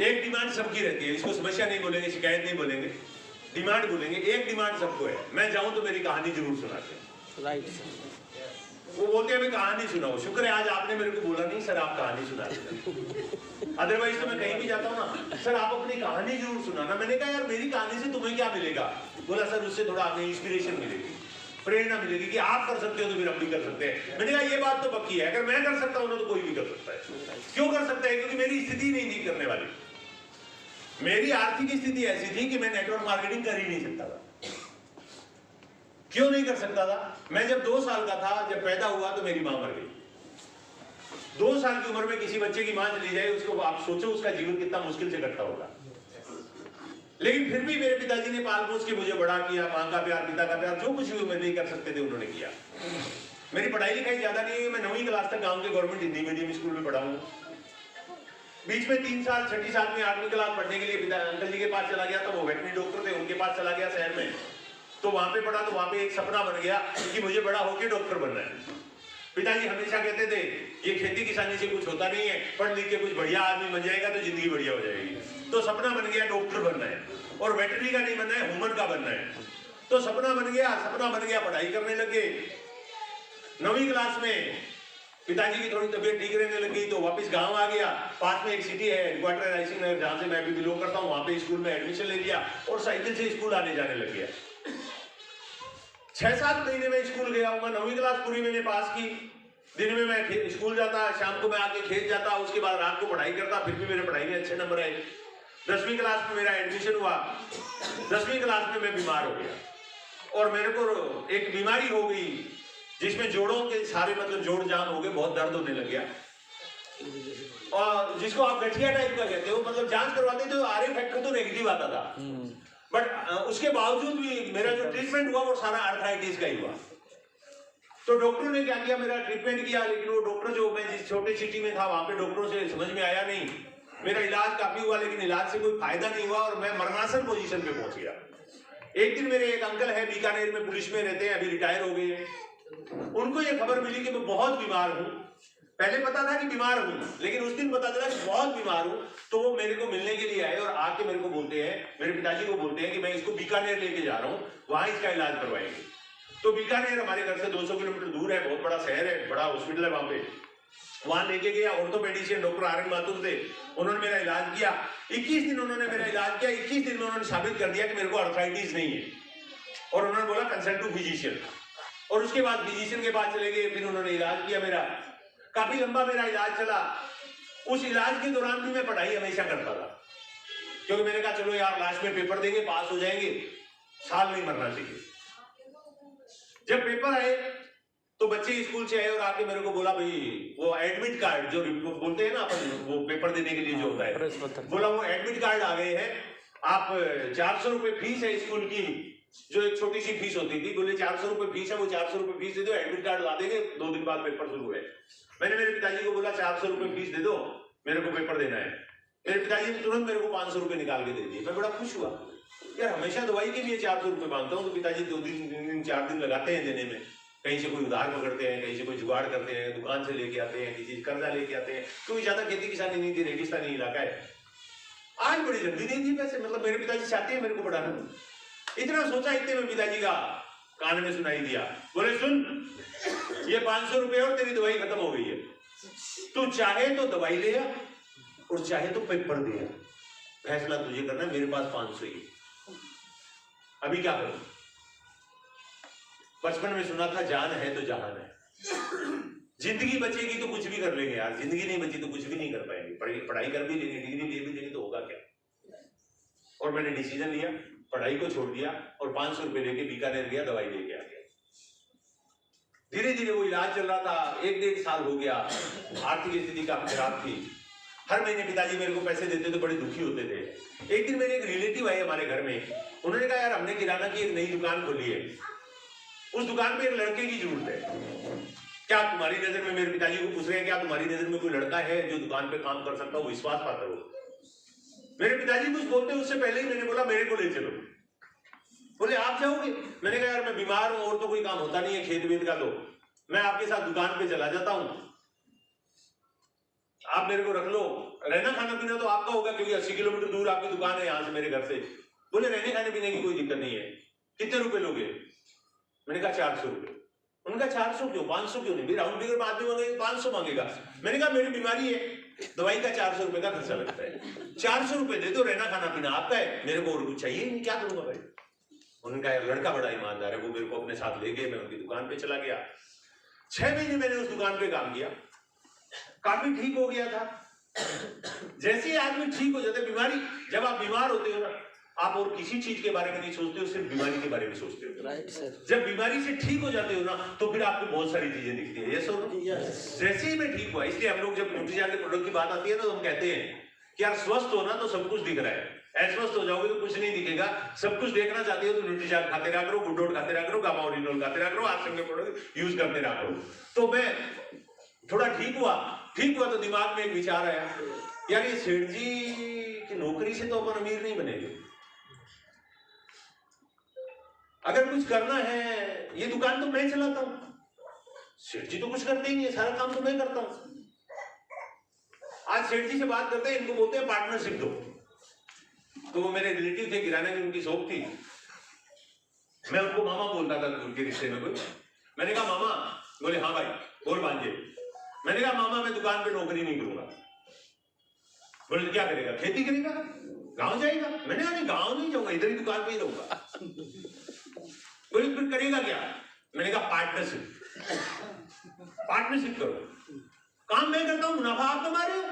एक डिमांड सबकी रहती है, इसको समस्या नहीं बोलेंगे, शिकायत नहीं बोलेंगे, डिमांड बोलेंगे। एक डिमांड सबको है, मैं जाऊं तो मेरी कहानी जरूर सुनाते हैं। Right sir. वो बोलते हैं मैं कहानी सुनाओ। शुक्र है आज आपने मेरे को बोला नहीं सर आप कहानी सुना दें, अदरवाइज तो मैं कहीं भी जाता हूँ ना, सर आप अपनी कहानी जरूर सुनाना। मैंने कहा यार मेरी कहानी से तुम्हें क्या मिलेगा? बोला सर उससे थोड़ा हमें इंस्पिरेशन मिलेगी, प्रेरणा मिलेगी कि आप कर सकते हो तो फिर हम भी कर सकते हैं। मैंने कहा ये बात तो पक्की है, अगर मैं कर सकता हूँ तो कोई भी कर सकता है। क्यों कर सकता है? क्योंकि मेरी स्थिति नहीं थी करने वाली। मेरी आर्थिक स्थिति ऐसी थी कि मैं नेटवर्क मार्केटिंग कर ही नहीं सकता था। क्यों नहीं कर सकता था? मैं जब 2 साल का था, जब पैदा हुआ तो मेरी मां मर गई। 2 साल की उम्र में किसी बच्चे की मां चली जाए, उसको आप सोचो उसका जीवन कितना मुश्किल से कटता होगा। लेकिन फिर भी मेरे पिताजी ने पाल पोस के मुझे बड़ा किया। मां का प्यार, पिता का प्यार, जो कुछ भी मैं नहीं कर सकते थे उन्होंने किया। मेरी पढ़ाई लिखाई ज्यादा नहीं हुई, मैं 9वीं क्लास तक गांव के गवर्नमेंट हिंदी मीडियम स्कूल में पढ़ा हूं। बीच में 3 साल 6ठी साल में 8वीं क्लास पढ़ने के लिए पिता अंकल जी के पास चला गया, तो वो वेटनरी डॉक्टर थे, उनके पास चला गया शहर में। तो वहां पे पढ़ा, तो वहां पे एक सपना बन गया कि मुझे बड़ा होकर डॉक्टर बनना है। पिताजी हमेशा कहते थे ये खेती किसानी से कुछ होता नहीं है, पढ़ लिख के कुछ बढ़िया आदमी बन जाएगा तो जिंदगी बढ़िया हो जाएगी। तो सपना बन गया डॉक्टर बनना है, और वेटरनरी का नहीं बनना है, ह्यूमन का बनना है। तो सपना बन गया, पढ़ाई करने लगे। 9वीं क्लास में पिताजी की थोड़ी तबीयत ठीक रहने लगी तो वापस गांव आ गया। पास में एक सिटी है हेडक्वार्टर राइसिंग नगर, जहां से मैं भी बिलोंग करता हूँ, वहां पे स्कूल में एडमिशन ले लिया और साइकिल से स्कूल आने जाने लग गया। 6-7 महीने में स्कूल गया हूँ। 9वीं क्लास पूरी मैंने पास की। दिन में मैं स्कूल जाता, शाम को मैं आके खेत जाता, उसके बाद रात को पढ़ाई करता, फिर भी मेरे पढ़ाई में अच्छे नंबर आए। 10वीं क्लास में मेरा एडमिशन हुआ। 10वीं क्लास में मैं बीमार हो गया और मेरे को एक बीमारी हो गई जिसमें जोड़ों के सारे मतलब जोड़ जाम हो गए, बहुत दर्द होने लग गया, और जिसको आप गठिया टाइप का कहते हो। मतलब जांच करवाते तो आरए फैक्टर तो नेगेटिव आता था, बट उसके बावजूद भी मेरा जो ट्रीटमेंट हुआ वो सारा आर्थराइटिस का ही हुआ। तो डॉक्टरों ने क्या किया, मेरा ट्रीटमेंट किया, लेकिन वो डॉक्टर जो मैं जिस छोटे सिटी में था वहां पे डॉक्टरों से समझ में आया नहीं। मेरा इलाज काफी हुआ लेकिन इलाज से कोई फायदा नहीं हुआ और मैं मरणासन पोजीशन पे पहुंच गया। एक दिन मेरे एक अंकल है बीकानेर में, पुलिस में रहते हैं, अभी रिटायर हो गए हैं। उनको ये खबर मिली कि मैं बहुत बीमार हूँ। पहले पता था कि बीमार हूँ, लेकिन उस दिन पता चला कि बहुत बीमार हूँ। तो वो मेरे को मिलने के लिए आए और आके मेरे को बोलते हैं, मेरे पिताजी को बोलते हैं कि मैं इसको बीकानेर लेके जा रहा हूँ, वहां इसका इलाज करवाएंगे। तो बीकानेर हमारे घर से 200 किलोमीटर दूर है, बहुत बड़ा शहर है, बड़ा हॉस्पिटल है वहां पे। वहां लेके गया, orthopedician doctor R N Mathur थे, उन्होंने मेरा इलाज किया। 21 दिन उन्होंने मेरा इलाज किया। 21 दिन में उन्होंने साबित कर दिया कि मेरे को आर्थराइटिस नहीं है, और उन्होंने बोला कंसल्ट टू फिजिशियन। और उसके बाद फिजिशियन के पास चले गए, फिर उन्होंने इलाज किया मेरा। काफी लंबा मेरा इलाज चला। उस इलाज के दौरान भी मैं पढ़ाई हमेशा करता था, क्योंकि मैंने कहा चलो यार लास्ट में पेपर देंगे, पास हो जाएंगे, साल नहीं मरना चाहिए। जब पेपर आए तो बच्चे स्कूल से आए और आके मेरे को बोला भाई वो एडमिट कार्ड जो बोलते हैं ना अपन, वो पेपर देने के लिए जो होता है, बोला वो एडमिट कार्ड आ गए हैं, आप 400 रुपए फीस है स्कूल की, जो एक छोटी सी फीस होती थी। बोले 400 रुपए फीस है, वो 400 रुपए फीस दे दो, एडमिट कार्ड ला देंगे, 2 दिन बाद पेपर शुरू है। मैंने मेरे पिताजी को बोला 400 रुपए फीस दे दो, मेरे को पेपर देना है। मेरे पिताजी ने तुरंत मेरे को 500 रुपए निकाल के दे दिए। मैं बड़ा खुश हुआ यार, हमेशा दवाई के लिए 400 रुपए मांगता हूँ तो पिताजी 2 दिन 4 दिन लगाते हैं देने में। कहीं से कोई उधार पकड़ते हैं, कहीं से कोई जुगाड़ करते हैं, दुकान से लेके आते हैं, किसी कर्जा लेके आते हैं, क्योंकि ज्यादा खेती किसानी नहीं थी, रेगिस्तानी इलाका है। आज बड़ी जल्दी दे दी पैसे, मतलब मेरे पिताजी चाहते हैं मेरे को बढ़ाना। इतना सोचा, इतने में पिताजी का कान में सुनाई दिया, बोले सुन ये 500 रुपए और तेरी दवाई खत्म हो गई है, तू चाहे तो दवाई ले आ और चाहे तो पेपर दे आ, फैसला तुझे करना, मेरे पास 500 ही। अभी क्या करूं? बचपन में सुना था जान है तो जहान है। जिंदगी बचेगी तो कुछ भी कर लेंगे यार, जिंदगी नहीं बची तो कुछ भी नहीं कर पाएंगे। पढ़ाई कर भी लेंगे, डिग्री ले भी लेंगे तो होगा क्या? और मैंने डिसीजन लिया, पढ़ाई को छोड़ दिया और 500 रुपए लेके बीकानेर गया, दवाई लेके आ गया। धीरे धीरे वो इलाज चल रहा था, 1-1.5 साल हो गया। आर्थिक स्थिति काफी खराब थी। हर महीने पिताजी मेरे को पैसे देते तो बड़े दुखी होते थे। एक दिन मेरे एक रिलेटिव आए हमारे घर में, उन्होंने कहा यार हमने किराना की एक नई दुकान खोली है, उस दुकान पे एक लड़के की जरूरत है, क्या तुम्हारी नजर में, मेरे पिताजी को पूछ रहे हैं क्या तुम्हारी नजर में कोई लड़का है जो दुकान पे काम कर सकता हो, विश्वास पात्र हो? मेरे पिताजी कुछ बोलते उससे पहले ही मैंने बोला मेरे को ले चलो। बोले आप जाओगे? मैंने कहा यार मैं बीमार हूं और तो कोई काम होता नहीं है खेत वेत का, तो मैं आपके साथ दुकान पे चला जाता हूं, आप मेरे को रख लो, रहना खाना पीना तो आपका होगा क्योंकि 80 किलोमीटर दूर आपकी दुकान है यहाँ से मेरे घर से। बोले रहने खाने पीने की कोई दिक्कत नहीं है, कितने रुपए लोगे? मैंने कहा 400 रुपए। उनका 400 क्यों, 500 क्यों नहीं? राउंड फिगर में आदमी मांगेगा 500 मांगेगा। मैंने कहा मेरी बीमारी है, दवाई का 400 रुपए का खर्चा लगता है, 400 रुपए दे दो, रहना खाना पीना आपका है, मेरे को और कुछ चाहिए नहीं, क्या करूंगा भाई? उन्होंने कहा लड़का बड़ा ईमानदार है, वो मेरे को अपने साथ ले गए, मैं उनकी दुकान पे चला गया। 6 महीने मैंने उस दुकान पे काम किया, काफी ठीक हो गया था। जैसे ही आदमी ठीक हो जाता है, बीमारी, जब आप बीमार होते हो ना, आप और किसी चीज के बारे में नहीं सोचते हो, सिर्फ बीमारी के बारे में सोचते हो। Right sir. जब बीमारी से ठीक हो जाते हो ना, तो फिर आपको बहुत सारी चीजें दिखती है। यस और नो? जैसे ही मैं ठीक हुआ, इसलिए हम लोग जब न्यूट्रीजान के प्रोडक्ट की बात आती है ना, तो हम कहते हैं कि यार स्वस्थ हो ना तो सब कुछ दिख रहा है, अस्वस्थ हो जाओगे तो कुछ नहीं दिखेगा। सब कुछ देखना चाहते हो तो न्यूट्रीजान खाते रहा करो, गुड खाते रहा करो, गामा ओरिजिनल खाते रहा करो, आश्रम के प्रोडक्ट यूज करते रहा करो। तो मैं थोड़ा ठीक हुआ तो दिमाग में एक विचार आया, यार ये सेठ जी की नौकरी से तो अपन अमीर नहीं बनेंगे, अगर कुछ करना है, ये दुकान तो मैं चलाता हूं, सेठ जी तो कुछ करते ही नहीं है, सारा काम तो मैं करता हूं। आज सेठ जी से बात करते हैं, इनको बोलते हैं पार्टनरशिप दो। तो वो मेरे रिलेटिव थे, किराने की उनकी शॉप थी, मैं उनको मामा बोलता था उनके रिश्ते में कोई। मैंने कहा मामा, बोले हाँ भाई बोल भांजे। मैंने कहा मामा मैं दुकान पे नौकरी नहीं करूंगा। बोले क्या करेगा? खेती करेगा, गांव जाएगा? मैंने कहा नहीं गांव नहीं जाऊंगा, इधर ही दुकान पे ही रहूंगा। बोले फिर करेगा क्या? मैंने कहा पार्टनरशिप करो, काम मैं करता हूं, मुनाफा आप कमा रहे हो।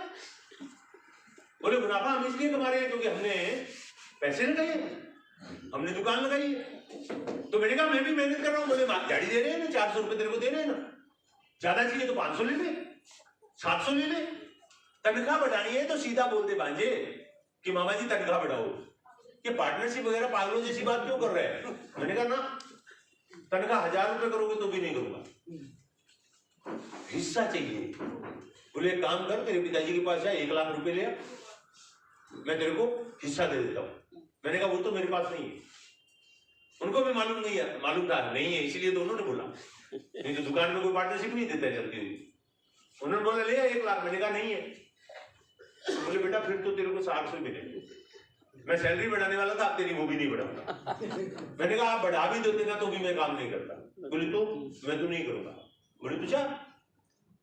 बोले मुनाफा हम इसलिए कमा रहे हैं क्योंकि हमने पैसे लगाए, हमने दुकान लगाई है। तो मैंने कहा मैं भी मेहनत कर रहा हूं। बोले गाड़ी दे रहे हैं ना, 400 रुपए तेरे को दे रहे हैं ना, ज्यादा चाहिए तो 500 ले ले, 700 ले ले। तनख्वाह बढ़ानी है तो सीधा बोल दे भांजे कि मामा जी तनख्वाह बढ़ाओ। ये पार्टनरशिप वगैरह पागलों जैसी बात क्यों कर रहे हैं? मैंने कहा ना, तनख्वाह 1000 रुपए करोगे तो भी नहीं करूंगा, हिस्सा चाहिए। बोले एक काम कर, तेरे पिताजी के पास जा, 1 लाख रुपए ले आ, मैं तेरे को हिस्सा दे देता हूं। मैंने कहा वो तो मेरे पास नहीं है। उनको भी मालूम नहीं है, मालूम था नहीं है, इसीलिए तो उन्होंने बोला, नहीं तो दुकान में कोई पार्टनरशिप नहीं देता है जल्दी हुई। उन्होंने बोला ले 1 लाख। मैंने कहा नहीं है। बोले बेटा फिर तो तेरे को 700 मिलेंगे। मैं सैलरी बढ़ाने वाला था, अब तेरी वो भी नहीं बढ़ाऊंगा। मैंने कहा आप बढ़ा भी देते ना तो भी मैं काम नहीं करता। बोले तो मैं तो नहीं करूंगा। बोले तू जा,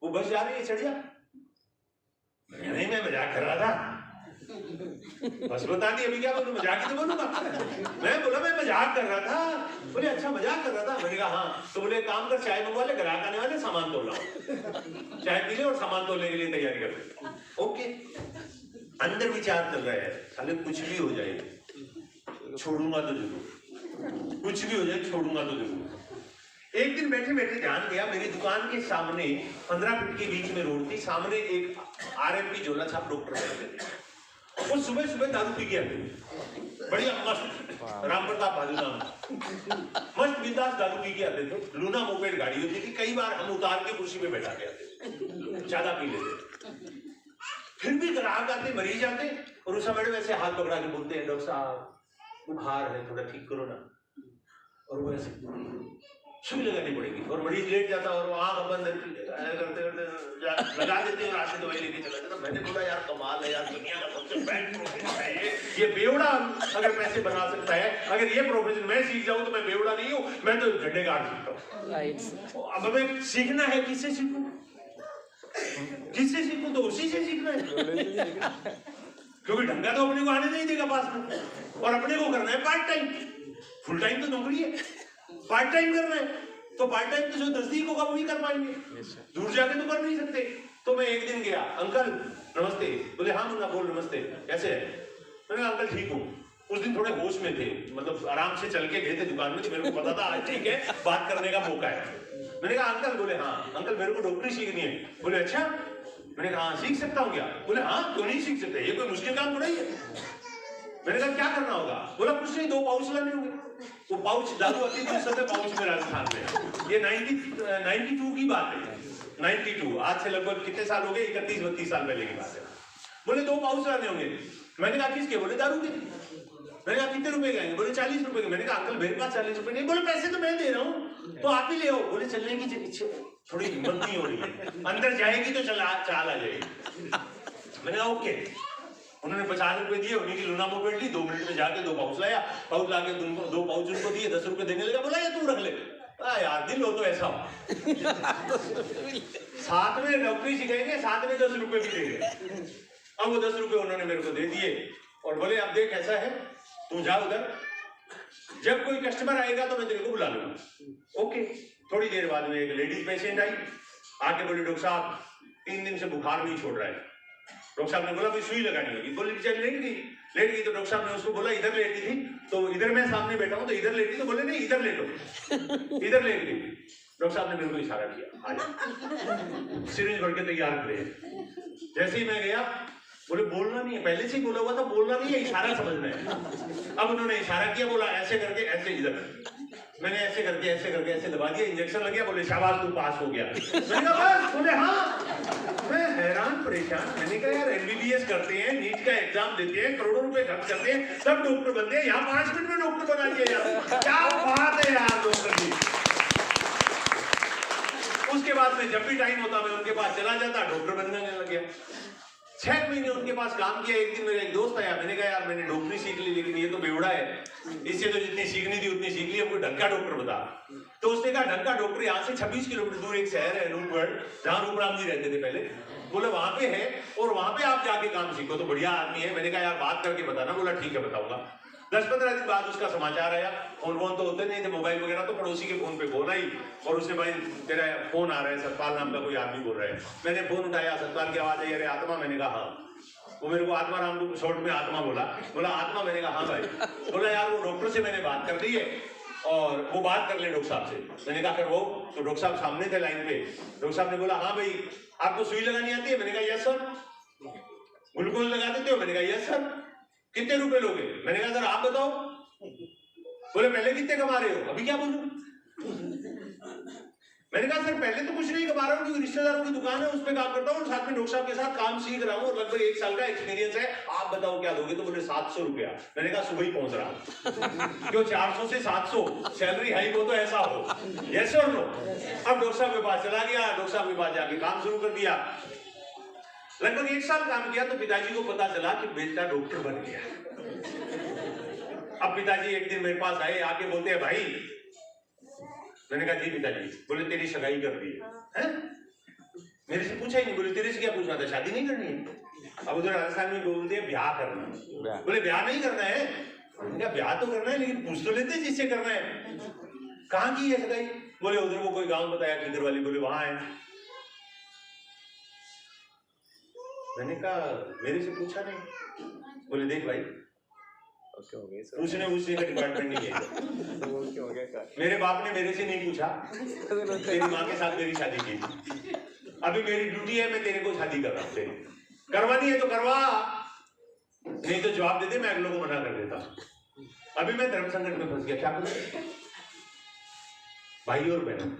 वो बस जा रही है, चढ़ जा। नहीं मैं मजाक कर रहा था, बस बता दी, अभी क्या बोलूं, मजाक ही तो बोलूंगा। मैं बोला मैं मजाक कर रहा था। बोले अच्छा मजाक कर रहा था? मैंने कहा हाँ। तो बोले काम कर, चाय मंगवा ले, ग्राहक आने वाले, सामान तोड़ लाओ, चाय पी ले और सामान तोड़ने के लिए तैयारी कर ले। ओके, अंदर विचार चल रहा है, साले कुछ भी हो जाए छोड़ूंगा तो जरूर, कुछ भी हो जाए छोड़ूंगा तो जरूर। एक दिन बैठे बैठे ध्यान दिया, मेरी दुकान के सामने 15 फीट के बीच में रोड थी, सामने एक RMP झोला छाप डॉक्टर बैठे थे। वो सुबह सुबह दारू पी के आते, बढ़िया मस्त, राम प्रताप भादु नाम, मस्त बिंदास दारू पी के आते थे। लूना मोपेड गाड़ी होती थी, कई बार हम उतार के कुर्सी पे बैठा के आते, ज्यादा पी लेते। फिर भी ग्राहक आते, मरीज आते, और उस समय वैसे हाथ पकड़ा के बोलते हैं डॉक्टर साहब बुखार है, थोड़ा ठीक करो ना। और वो ऐसे सुई लगानी पड़ेगी, और मरीज लेट जाता और आंख बंद करते करते लगा देते और आगे दवाई लेके चला जाता। मैंने बोला यार कमाल है यार, दुनिया का सबसे बेस्ट प्रोफेशन है ये बेवड़ा अगर पैसे बना सकता है। अगर ये प्रोफेशन मैं सीख जाऊं तो मैं बेवड़ा नहीं हूं, मैं तो झंडे गाड़ सकता हूं। अब हमें सीखना है, किससे सीखूं? किससे सीखूं? तो उसी से सीखना है, क्योंकि ढंगा तो अपने को आने नहीं देगा पास में, और अपने को करना है पार्ट टाइम। फुल टाइम तो नौकरी है, पार्ट टाइम करना है, तो पार्ट टाइम तो जो नजदीक होगा वही कर पाएंगे, दूर जाके तो कर नहीं सकते। तो मैं एक दिन गया, अंकल नमस्ते। बोले हाँ मुन्ना बोल, नमस्ते, कैसे है? मैंने कहा अंकल ठीक हूँ। उस दिन थोड़े होश में थे, मतलब आराम से चल के गए थे दुकान में, तो मेरे को पता था आज ठीक है बात करने का मौका है। मैंने कहा अंकल, बोले हाँ अंकल मेरे को डॉक्टरी सीखनी है। बोले अच्छा? मैंने कहा हाँ सीख सकता हूँ क्या? बोले हाँ क्यों नहीं सीख सकते, ये कोई मुश्किल काम थोड़ा ही है। मैंने कहा क्या करना होगा? बोला कुछ नहीं, 2 पाउच लाने होंगे। वो पाउच दारू आती थी उस समय पाउच में राजस्थान में, ये 92 की बात है, 92, आज से लगभग कितने साल हो गए, 31-32 साल पहले की बात है। बोले 2 पाउच लाने होंगे। मैंने कहा किसके? बोले दारू के। मैंने कहा कितने रुपए के आएंगे? बोले 40 रुपए के। मैंने कहा अंकल मेरे पास 40 रुपए नहीं। बोले पैसे तो मैं दे रहा हूँ, तो आप ही ले आओ। बोले चलने की इच्छा थोड़ी हिम्मत नहीं हो रही है, अंदर जाएगी तो चाल आ जाएगी। मैंने कहा ओके। उन्होंने 50 रुपए दिए, उन्हीं की लूना मोबाइल ली, 2 मिनट में जाके 2 पाउच लाया, पाउच लाके 2 पाउच उनको दिए, 10 रुपए देने लगा, बोला ये तू रख ले। यार दिल हो तो ऐसा हो। साथ में नौकरी सिखाएंगे, साथ में 10 रुपए भी देंगे। अब वो 10 रुपए उन्होंने मेरे को दे दिए और बोले अब देख ऐसा है, तू जा उधर, जब कोई कस्टमर आएगा तो मैं तेरे को बुला लूंगा। ओके। थोड़ी देर बाद में एक लेडीज पेशेंट आई, आके बोली डॉक्टर साहब 3 दिन से बुखार नहीं छोड़ रहा है। डॉक्टर साहब ने बोला भाई सुई लगानी होगी, बोली चल लेट गई तो डॉक्टर साहब ने उसको बोला इधर लेटी थी, तो इधर मैं सामने बैठा हूँ तो इधर लेटी, तो बोले नहीं इधर लेटो, इधर लेट गई। डॉक्टर साहब ने मेरे को इशारा किया, आजा सिरिंज भर के तैयार करे। जैसे ही मैं गया, बोले बोलना नहीं है, पहले से ही बोला हुआ था बोलना नहीं है, इशारा समझना है। अब उन्होंने इशारा किया, बोला ऐसे करके ऐसे इधर, मैंने ऐसे करके ऐसे दबा दिया, इंजेक्शन लग गया, बोले शाबाश तू पास हो गया। मैंने कहा बस, बोले हाँ। मैं हैरान परेशान, मैंने कहा यार MBBS करते हैं, नीट का एग्जाम देते हैं, करोड़ों रुपए खर्च करते हैं, सब डॉक्टर बनते हैं, यहाँ 5 मिनट में डॉक्टर बना दिया यार, क्या बात है यार डॉक्टर जी। उसके बाद में जब भी टाइम होता मैं उनके पास चला जाता, डॉक्टर बनने लग गया। 6 महीने उनके पास काम किया। एक दिन मेरा एक दोस्त आया, मैंने कहा यार मैंने डॉक्टरी सीख ली, लेकिन ये तो बेवड़ा है, इससे तो जितनी सीखनी थी उतनी सीख ली, अब कोई ढंग का डॉक्टर बता। तो उसने कहा ढंग का डॉक्टर यहाँ से 26 किलोमीटर दूर एक शहर है रूपगढ़, जहाँ रूपराम जी रहते थे पहले, बोले वहां पे है और वहां पे आप जाके काम सीखो, तो बढ़िया आदमी है। मैंने कहा यार बात करके बताना, बोला ठीक है बताऊंगा। 10-15 दिन बाद उसका समाचार आया, फोन तो होते नहीं थे मोबाइल वगैरह, तो पड़ोसी के फोन पे फोन आई और उसने भाई तेरा फोन आ रहा है, सतपाल नाम का कोई आदमी बोल रहा है। मैंने फोन उठाया, सतपाल की आवाज आई, अरे आत्मा। मैंने कहा हाँ। वो मेरे को आत्मा राम शॉर्ट में आत्मा बोला आत्मा। मैंने कहा हाँ भाई। बोला यार वो डॉक्टर से मैंने बात कर ली है और वो बात कर ले डॉक्टर साहब से। मैंने कहा कर वो, तो डॉक्टर साहब सामने थे लाइन पे। डॉक्टर साहब ने बोला हाँ भाई आपको सुई लगानी आती है? मैंने कहा यस सर। ग्लूकोज लगा देते हो? मैंने कहा यस सर। कितने रुपए लोगे? मैंने कहा सर आप बताओ। बोले पहले कितने कमा रहे हो? अभी क्या बोलूं? मैंने कहा सर पहले तो कुछ नहीं कमा रहा हूँ, क्योंकि रिश्तेदारों की दुकान है उस पर काम करता हूँ, साथ में डॉक्टर साहब के साथ काम सीख रहा हूँ, लगभग 1 साल का एक्सपीरियंस है। आप बताओ क्या दोगे? तो बोले 700 रुपया। मैंने कहा सुबह ही पहुंच रहा हूँ। क्यों 400 से 700 सैलरी हाइक हो तो ऐसा हो, यस और नो। अब डॉक्टर साहब के पास चला गया, डॉक्टर साहब के पास जाके काम शुरू कर दिया। लगभग 1 साल काम किया तो पिताजी को पता चला कि बेटा डॉक्टर बन गया। अब पिताजी एक दिन मेरे पास आए, आके बोलते हैं भाई। मैंने कहा जी पिताजी। बोले तेरी सगाई कर दी है? मेरे से पूछा ही नहीं। बोले तेरे से क्या पूछना था, शादी नहीं करनी है? अब उधर राजस्थान में बोलते हैं ब्याह करना। बोले ब्याह नहीं करना है? क्या ब्याह तो करना है, लेकिन पूछ तो लेते जिससे करना है। कहाँ की है सगाई? बोले उधर वो कोई गांव बताया किधर वाली। बोले वहां है। मैंने कहा मेरे से पूछा नहीं? बोले देख भाई पूछने का डिपार्टमेंट नहीं है। मेरे बाप ने मेरे से नहीं पूछा, तेरी माँ के साथ मेरी शादी की। अभी मेरी ड्यूटी है, मैं तेरे को शादी कर रहा हूँ। करवानी है तो करवा, नहीं तो जवाब दे दे, मैं अगलों को मना कर देता। अभी मैं धर्म संकट में फंस गया, क्या करूं? भाई और बहन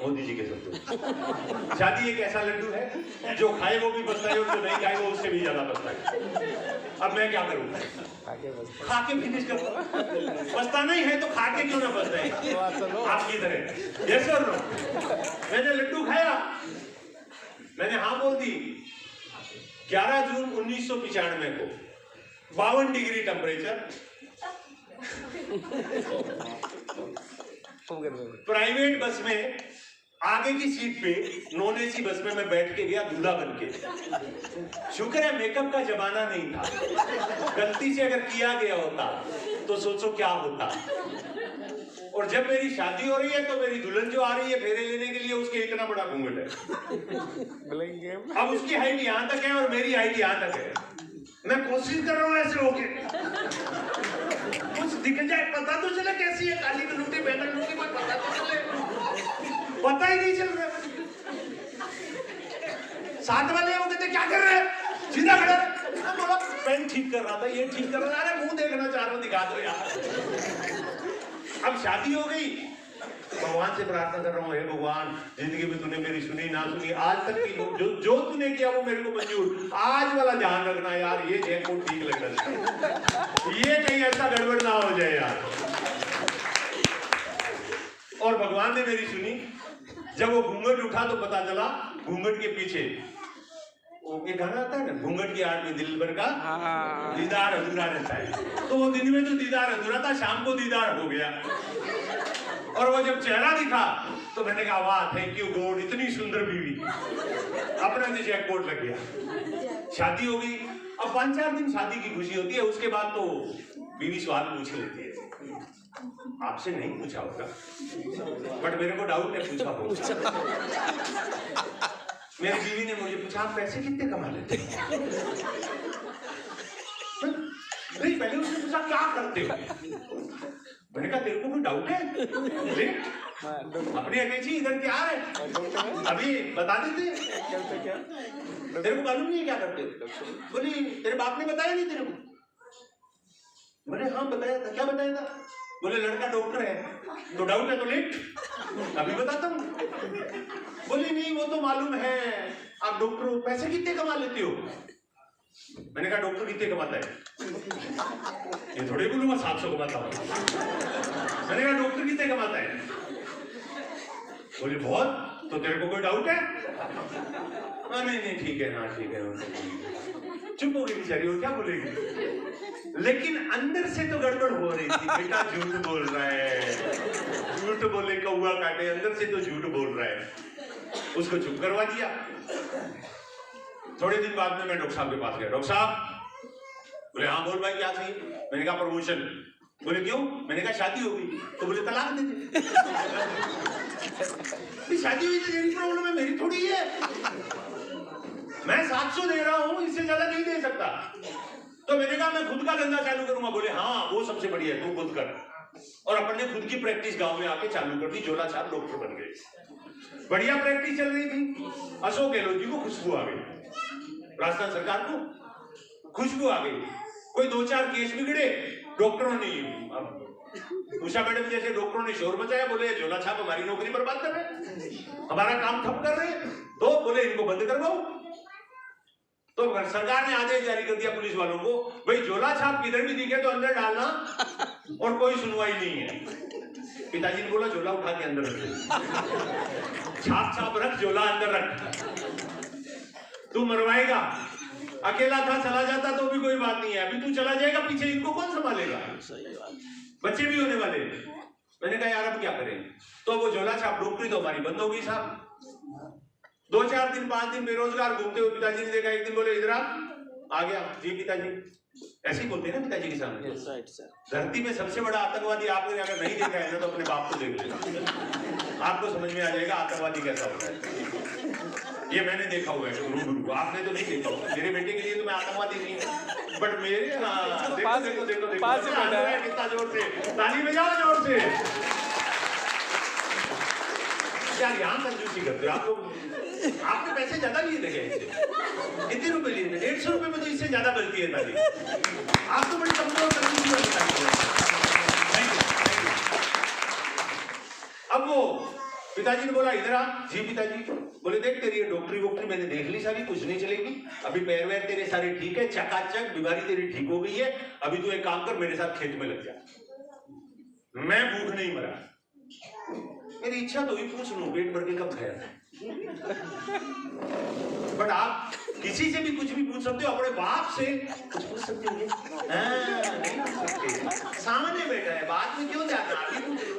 मोदी जी के शब्दों, शादी एक ऐसा लड्डू है जो खाए वो भी पछताए और जो नहीं खाए वो उससे भी ज्यादा पछताए। अब मैं क्या करूं? खा के फिनिश करूं। पछताना ही है तो खा के क्यों ना पछताए आपकी तरह, यस और नो। मैंने लड्डू खाया, मैंने हाँ बोल दी। 11 जून 1995 को 52 डिग्री टेम्परेचर, प्राइवेट बस में आगे की सीट पे नॉन एसी बस में मैं बैठ के गया दूल्हा बन के। शुक्र है मेकअप का जमाना नहीं था, गलती से अगर किया गया होता तो सोचो क्या होता। और जब मेरी शादी हो रही है तो मेरी दुल्हन जो आ रही है फेरे लेने के लिए, उसके इतना बड़ा घूंघट है। अब उसकी हाइट यहाँ तक है और मेरी हाइट यहाँ तक है। मैं कोशिश कर रहा हूँ ऐसे होके कुछ दिख जाए, पता तो चले कैसी है, काली लूटी बैनर लूटी, कोई पता तो चले, पता ही नहीं चल रहा। साथ वाले वो कहते क्या कर रहे हैं, सीधा खड़ा। बोला पेन ठीक कर रहा था, ये ठीक कर रहा था। अरे मुंह देखना चाह रहा हूं, दिखा दो यार। अब शादी हो गई, भगवान से प्रार्थना कर रहा हूँ, हे भगवान जिंदगी में तूने मेरी सुनी ना सुनी, आज तक की जो तूने किया वो मेरे को मंजूर, आज वाला ध्यान रखना यार, ये जयपुर ठीक लगना चाहिए, ये कहीं ऐसा गड़बड़ ना हो जाए यार। और भगवान ने मेरी सुनी। जब वो घूंघट उठा तो पता चला घूंघट के पीछे एक गाना आता है ना, घूंघट की आड़ में दिलबर का दीदार अधूरा रहता है। तो वो दिन में तो दीदार अधूरा था, शाम को दीदार हो गया। और वो जब चेहरा दिखा तो मैंने कहा वाह, थैंक यू गॉड, इतनी सुंदर बीवी। अपना तो जैकपॉट लग गया। शादी हो गई। अब 5-4 दिन शादी की खुशी होती है, उसके बाद तो बीवी सवाल पूछ लेती है। आपसे नहीं पूछा होगा, बट मेरे को डाउट है पूछा होगा। मेरी बीवी ने मुझे पूछा, आप पैसे कितने कमा लेते हैं? नहीं, पहले उसने पूछा क्या करते हो? मैंने कहा तेरे को कोई डाउट है? अपनी अकेची इधर क्या है, अभी बता देते। तेरे को मालूम नहीं है क्या करते हो? बोली तेरे बाप ने बताया नहीं तेरे को? मैंने हाँ बताया था। क्या बताया था? बोले लड़का डॉक्टर है। तो डाउट है तो लेट, अभी बताता हूँ। बोली नहीं वो तो मालूम है, आप डॉक्टर हो, पैसे कितने कमा लेते हो? मैंने कहा डॉक्टर कितने कमाता है? ये थोड़े बोलूंगा 700 कमाता हूँ। मैंने कहा डॉक्टर कितने कमाता है? बोले बहुत। तो तेरे को कोई डाउट है? नहीं ठीक है, हाँ ठीक है। चुप हो गई बेचारी, और क्या बोलेगी। लेकिन अंदर से तो गड़बड़ हो रही थी, बेटा झूठ बोल रहा है, झूठ बोले कौवा काटे, अंदर से तो झूठ बोल रहा है। उसको चुप करवा दिया। थोड़े दिन बाद में मैं डॉक्टर साहब के पास गया। डॉक्टर साहब, बोले हाँ बोल भाई क्या चाहिए? मैंने कहा प्रमोशन। बोले क्यों? मैंने कहा शादी हो गई। तो बोले तलाक दे दे। शादी हुई तो तेरी प्रॉब्लम है, मेरी थोड़ी है। मैं 700 दे रहा हूं, इससे ज्यादा नहीं दे सकता। तो मैंने कहा मैं खुद का धंधा चालू करूंगा। बोले हाँ वो सबसे बढ़िया है, तू खुद कर। और अपन ने खुद की प्रैक्टिस गांव में आके चालू कर दी। झोला छाप डॉक्टर बन गए। बढ़िया प्रैक्टिस चल रही थी। अशोक गहलोत जी को खुशबू आ गई, राजस्थान सरकार को खुशबू आ गई। कोई 2-4 केस बिगड़े, डॉक्टरों ने उषा मैडम जैसे डॉक्टरों ने शोर मचाया। बोले झोला छाप हमारी नौकरी बर्बाद कर रहे, हमारा काम ठप कर रहे। तो बोले इनको बंद करवाओ। तो सरकार ने आदेश जारी कर दिया पुलिस वालों को, भाई झोला छाप किधर भी दिखे तो अंदर डालना, और कोई सुनवाई नहीं है। पिताजी ने बोला झोला उठा के अंदर रख, छाप रख, झोला अंदर रख, तू मरवाएगा। अकेला था, चला जाता तो भी कोई बात नहीं है, अभी तू चला जाएगा, पीछे इनको कौन संभालेगा? बच्चे भी होने वाले। मैंने कहा यार अब क्या करें? तो वो झोला छाप डॉक्टरी तो हमारी बंद हो गई साहब। 2-4 दिन 5 दिन बेरोजगार घूमते हुए पिताजी ने देखा। एक दिन बोले इधर आ गया। जी पिताजी, ऐसे ही बोलते हैं ना पिताजी के सामने। धरती में सबसे बड़ा आतंकवादी आपने अगर नहीं देखा है ना तो अपने बाप को देख लेना, आपको समझ में आ जाएगा आतंकवादी कैसा होता है। ये मैंने देखा हुआ है रूबरू, आपने तो नहीं देखा होगा। मेरे बेटे के लिए तो मैं आतंकवादी नहीं हूँ, बट मेरे देखो कितना जोर से ताली बजाओ, जोर से। यार यहाँ कंजूसी करते हो आप लोग। आपने पैसे ज्यादा लिए थे क्या इससे? कितने रुपए लिए थे? 150 रुपए में तो इससे ज्यादा बचती है ताली। आप तो बड़ी कमजोर कंजूसी वाली। अब वो पिताजी ने बोला इधर आ। जी पिताजी। बोले देख तेरी डॉक्टरी वोक्टरी मैंने देख ली सारी, कुछ नहीं चलेगी। अभी पैर वैर तेरे सारे ठीक है, चकाचक, बीमारी तेरी ठीक हो गई है। अभी तू एक काम कर, मेरे साथ खेत में लग जा। मैं भूख नहीं मरा, मेरी इच्छा तो ही पूछ लूं पेट भर के कब खाया। बट आप किसी से भी कुछ भी पूछ सकते हो, अपने बाप से कुछ पूछ सकते हो? नहीं पूछ सकते, सामने बैठा है, बाद में क्यों जाना? अभी पूछ लो,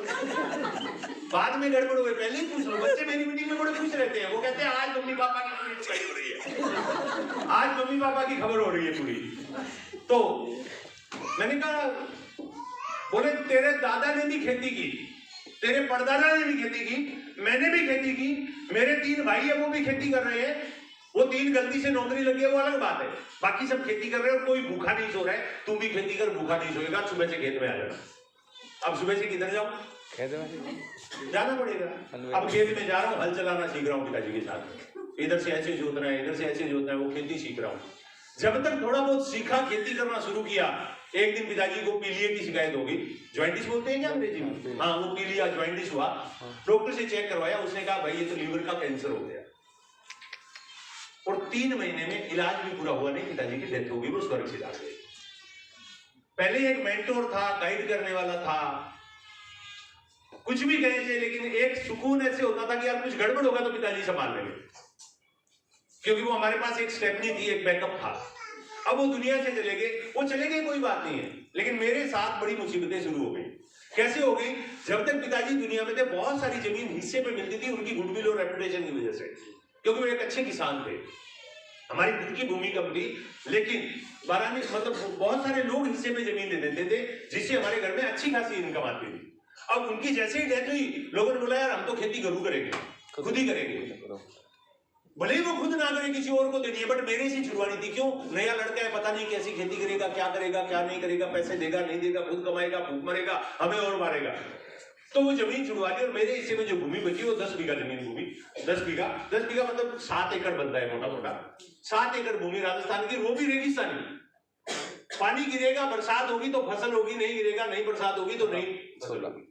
बाद में गड़बड़ हुए पहले ही पूछ लो। बच्चे मेरी मीटिंग में बड़े खुश रहते हैं, वो कहते हैं आज मम्मी पापा की पूरी लड़ाई हो रही है, आज मम्मी पापा की खबर हो रही है पूरी। तो मैंने कहा, बोले तेरे दादा ने भी खेती की, तेरे परदादा ने भी खेती की, मैंने भी खेती की, मेरे 3 भाई है वो भी खेती कर रहे हैं। वो 3 गलती से नौकरी लगी है वो अलग बात है, बाकी सब खेती कर रहे हैं और कोई भूखा नहीं सो रहा है। तू भी खेती कर, भूखा नहीं सोएगा, सुबह से खेत में आ जाना। अब सुबह से किधर जाऊं? खेत में जाना पड़ेगा। अब खेत में जा रहा हूँ, हल चलाना सीख रहा हूँ पिताजी के साथ। इधर से ऐसे जोतना है, इधर से ऐसे जोतना है, वो खेती सीख रहा हूँ। जब तक थोड़ा बहुत सीखा, खेती करना शुरू किया, एक दिन पिताजी को पीलिया की शिकायत होगी। ज्वाइंटिस बोलते हैं क्या अंग्रेजी में? हाँ, वो पीलिया ज्वाइंटिस हुआ। डॉक्टर से चेक करवाया, उसने कहा भाई ये तो लीवर का कैंसर हो गया। और 3 महीने में इलाज भी पूरा हुआ नहीं, पिताजी की डेथ हो गई, वो स्वर्ग से जा गए। पहले एक मेंटोर था, गाइड करने वाला था, कुछ भी कहे थे, लेकिन एक सुकून ऐसे होता था कि यार कुछ गड़बड़ होगा तो पिताजी संभाल लेंगे। क्योंकि वो हमारे पास एक स्टेपनी थी, एक बैकअप था। अब वो दुनिया से चले गए, वो चले गए कोई बात नहीं है, लेकिन मेरे साथ बड़ी मुसीबतें शुरू हो गई। कैसे हो गई? जब तक पिताजी दुनिया में थे बहुत सारी जमीन हिस्से पे मिलती थी उनकी गुडविल और रेपुटेशन की वजह से, क्योंकि वो एक अच्छे किसान थे। हमारी खुद की भूमि कम थी, लेकिन 12 में मतलब बहुत सारे लोग हिस्से में जमीन दे देते थे, जिससे हमारे घर में अच्छी खासी इनकम आती थी। अब उनकी जैसे ही डेथ हुई, लोगों ने बोला यार हम तो खेती जरूर करेंगे, खुद ही करेंगे, भले ही वो खुद ना करे, किसी और को देनी है, बट मेरे से छुड़वानी थी। क्यों? नया लड़का है, पता नहीं कैसी खेती करेगा, क्या करेगा, क्या नहीं करेगा, पैसे देगा नहीं देगा, खुद कमाएगा, भूख मरेगा, हमें और मारेगा। तो वो जमीन छुड़वा दी और मेरे हिस्से में जो भूमि बची वो 10 बीघा जमीन भूमि, 10 बीघा मतलब 7 एकड़ बनता है मोटा मोटा, 7 एकड़ भूमि राजस्थान की, वो भी रेगिस्तानी। पानी गिरेगा, बरसात होगी तो फसल होगी, नहीं गिरेगा, नहीं बरसात होगी तो नहीं फसल होगी।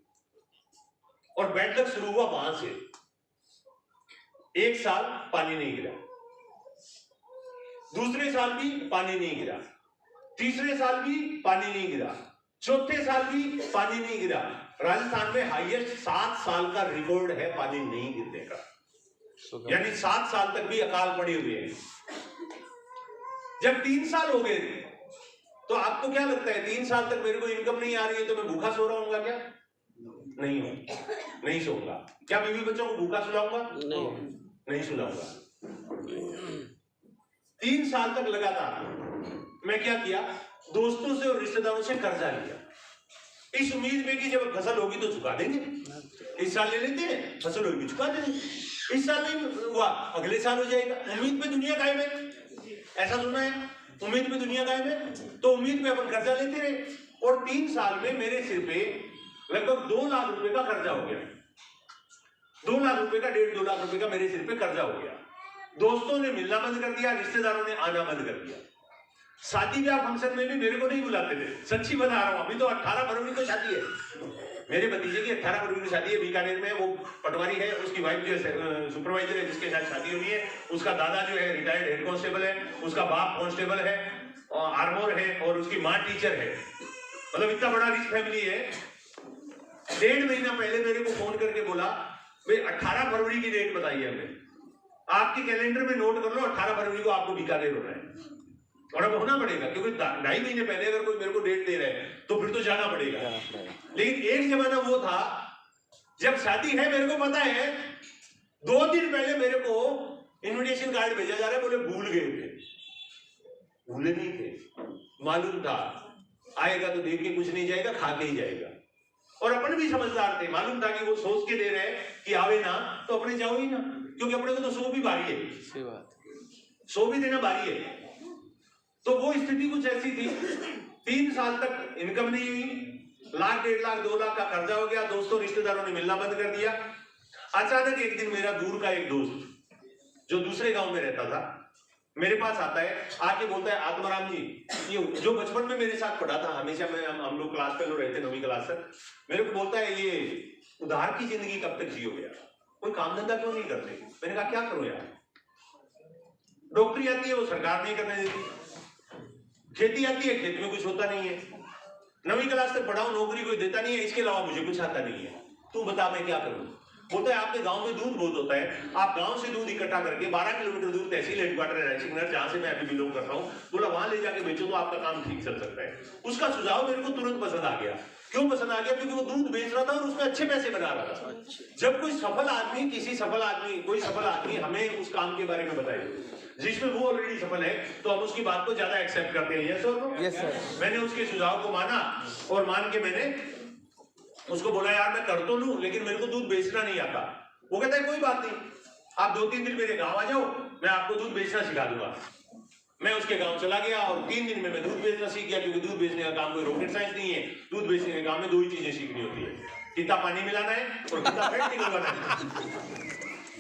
और बैड लक शुरू हुआ वहां से। एक साल पानी नहीं गिरा, दूसरे साल भी पानी नहीं गिरा, तीसरे साल भी पानी नहीं गिरा, चौथे साल भी पानी नहीं गिरा। राजस्थान में हाईएस्ट 7 साल का रिकॉर्ड है पानी नहीं गिरने का, यानी 7 साल तक भी अकाल पड़े हुए हैं। जब 3 साल हो गए तो आपको क्या लगता है 3 साल तक मेरे को इनकम नहीं आ रही है तो मैं भूखा सो रहा हूँ क्या? नहीं हूं, नहीं सोऊंगा। क्या बीवी बच्चों को भूखा सुलाऊंगा? नहीं सुलाऊंगा। 3 साल तक लगातार मैं क्या किया, दोस्तों से और रिश्तेदारों से कर्जा लिया, इस उम्मीद में कि जब फसल होगी तो चुका देंगे। इस साल ले लेते हैं, फसल होगी चुका देंगे, इस साल नहीं हुआ अगले साल हो जाएगा। उम्मीद पे दुनिया कायम है, ऐसा सुना है, उम्मीद पे दुनिया कायम है। तो उम्मीद पे अपन कर्जा लेते रहे और 3 साल में मेरे सिर पे लगभग 2 लाख रुपए का कर्जा हो गया। 2 लाख रुपए का, 1.5-2 लाख रुपए का मेरे सिर पे कर्जा हो गया। दोस्तों ने मिलना बंद कर दिया, रिश्तेदारों ने आना बंद कर दिया। शादी ब्याह फंक्शन में भी मेरे को नहीं बुलाते थे, सच्ची बता रहा हूं। अभी तो 18 फरवरी को शादी है, मेरे भतीजे की 18 फरवरी को शादी है, बीकानेर में। वो पटवारी है, उसकी वाइफ जो है सुपरवाइजर है, जिसके साथ शादी हुई है, उसका दादा जो है रिटायर्ड हेड कांस्टेबल है, उसका बाप कांस्टेबल है, आर्मोर है, और उसकी माँ टीचर है। मतलब इतना बड़ा रिच फैमिली है। 1.5 महीना पहले मेरे को फोन करके बोला भाई 18 फरवरी की डेट बताइए हमें, आपके कैलेंडर में नोट कर लो 18 फरवरी को आपको बीकानेर होना है। और अब होना पड़ेगा, क्योंकि 2.5 महीने पहले अगर कोई मेरे को डेट दे रहा है तो फिर तो जाना पड़ेगा। लेकिन एक जमाना वो था जब शादी है, मेरे को पता है 2 दिन पहले मेरे को इनविटेशन कार्ड भेजा जा रहा है, बोले भूल गए थे। भूले नहीं थे, मालूम था आएगा तो देख के कुछ नहीं जाएगा, खा के ही जाएगा। और अपन भी समझदार थे, मालूम था कि वो सोच के दे रहे हैं कि आवे ना तो अपने जाओ ही ना, क्योंकि अपने को तो 100 भी बारी है, 100 भी देना बारी है। तो वो स्थिति कुछ ऐसी थी। 3 साल तक इनकम नहीं हुई, 1 लाख 1.5 लाख 2 लाख का कर्जा हो गया, दोस्तों रिश्तेदारों ने मिलना बंद कर दिया। अचानक एक दिन मेरा दूर का एक दोस्त जो दूसरे गांव में रहता था मेरे पास आता है, आके बोलता है आत्माराम जी, ये जो बचपन में मेरे साथ पढ़ा था, हमेशा में हम लोग क्लास फेलो रहते 9वीं क्लास तक, मेरे को बोलता है ये उधार की जिंदगी कब तक जियोगे यार, कोई काम धंधा क्यों नहीं करते? मैंने कहा क्या करूं यार, नौकरी आती है वो सरकार नहीं करने देती, खेती आती है खेत में कुछ होता नहीं है, 9वीं क्लास तक पढ़ाओ नौकरी कोई देता नहीं है, इसके अलावा मुझे कुछ आता नहीं है, तू बता मैं क्या करूं? बोलता है आपके गांव में दूध बहुत होता है, आप गांव से दूध इकट्ठा करके 12 किलोमीटर दूर तहसील हेडक्वार्टर है रायसिंग नगर, जहां से मैं अभी बिलोंग करता हूं, बोला वहां ले जाके बेचो तो आपका काम ठीक चल सकता है। उसका सुझाव मेरे को तुरंत पसंद आ गया। क्यों पसंद आ गया? क्योंकि वो दूध बेच रहा था और उसमें अच्छे पैसे बना रहा था। जब कोई सफल आदमी कोई सफल आदमी हमें उस काम के बारे में बताए जिसमें वो ऑलरेडी सफल है, तो हम उसकी बात को ज्यादा एक्सेप्ट करते हैं। यस और नो? Yes sir. मैंने उसके सुझाव को माना और मान के मैंने उसको बोला यार मैं कर तो लूं लेकिन मेरे को दूध बेचना नहीं आता। वो कहता है कोई बात नहीं, आप 2-3 दिन मेरे गांव आ जाओ, मैं आपको दूध बेचना सिखा दूंगा। मैं उसके गांव चला गया और 3 दिन में मैं दूध बेचना सीख गया, क्योंकि दूध बेचने का काम कोई रॉकेट साइंस नहीं है। दूध बेचने के काम में 2 ही चीजें सीखनी होती है, कितना पानी मिलाना है और कितना फैट निकलवाना है।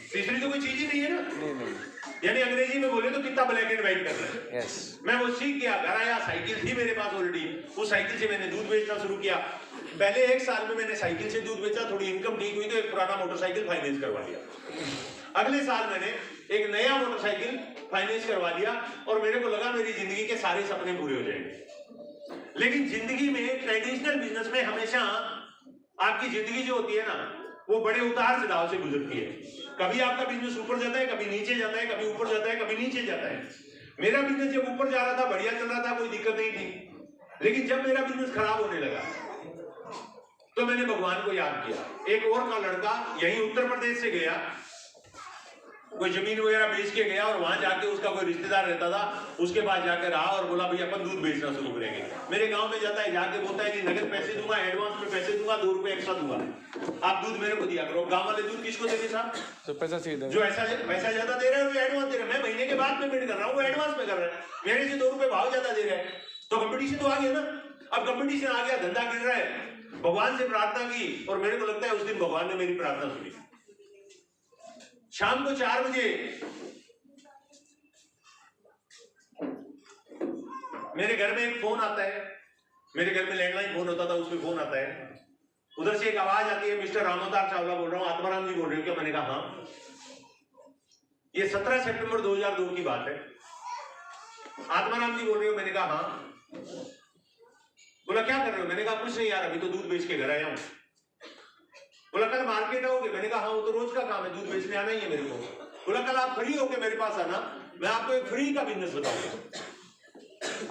तीसरी तो कोई चीज ही नहीं है ना। यानी अंग्रेजी में बोले तो कितना ब्लैक एंड व्हाइट करना है। मैं वो सीख गया, घर आया, साइकिल थी मेरे पास ऑलरेडी, उस साइकिल से मैंने दूध बेचना शुरू किया। पहले 1 साल में मैंने साइकिल से दूध बेचा, थोड़ी इनकम ठीक हुई तो एक पुराना मोटरसाइकिल फाइनेंस करवा लिया। अगले साल मैंने एक नया मोटरसाइकिल फाइनेंस करवा लिया और मेरे को लगा मेरी जिंदगी के सारे सपने पूरे हो जाएंगे। लेकिन जिंदगी में ट्रेडिशनल बिजनेस में हमेशा आपकी जिंदगी जो होती है ना, वो बड़े उतार चढ़ाव से गुजरती है। कभी आपका बिजनेस ऊपर जाता है, कभी नीचे जाता है, कभी ऊपर जाता है, कभी नीचे जाता है। मेरा बिजनेस जब ऊपर जा रहा था, बढ़िया चल रहा था, कोई दिक्कत नहीं थी। लेकिन जब मेरा बिजनेस खराब होने लगा तो मैंने भगवान को याद किया। एक और का लड़का यही उत्तर प्रदेश से गया, कोई जमीन वगैरह बेच के गया और वहां जाके उसका कोई रिश्तेदार रहता था, उसके पास जाकर रहा और बोला भाई अपन दूध बेचना शुरू करेंगे। मेरे गांव में जाता है, जाके बोलता है कि नगद पैसे दूंगा, एडवांस में पैसे दूंगा, 2 रुपए एक्स्ट्रा दूंगा, आप दूध मेरे को दिया करो। गांव वाले दूध किसको देते साहब? तो पैसा सीधे जो ऐसा पैसा ज्यादा दे रहे हैं वो एडवांस दे रहे हैं। मैं महीने के बाद पेमेंट कर रहा हूँ, वो एडवांस में कर रहा है, मेरे से 2 रुपए भाव ज्यादा दे रहे हैं। तो कंपटीशन तो आ गया ना। अब कंपटीशन आ गया, धंधा गिर रहा है। भगवान से प्रार्थना की और मेरे को लगता है उस दिन भगवान ने मेरी प्रार्थना सुनी। शाम को 4 बजे मेरे घर में एक फोन आता है। मेरे घर में लैंडलाइन फोन होता था, उसमें फोन आता है। उधर से एक आवाज आती है, मिस्टर रामोदार चावला बोल रहा हूं, आत्माराम जी बोल रहे हो क्या? मैंने कहा हाँ। ये 17 सितंबर 2002 की बात है। आत्माराम जी बोल रहे हो? मैंने कहा हाँ। बोला क्या कर रहे हो? मैंने कहा कुछ नहीं यार, अभी तो दूध बेच के घर आया हूं। बोला कल मार्केट आओगे? मैंने कहा हाँ, वो तो रोज का काम है, दूध बेचने आना ही है मेरे को। बोला कल आप फ्री होके मेरे पास आना, मैं आपको एक फ्री का बिजनेस बताऊंगा।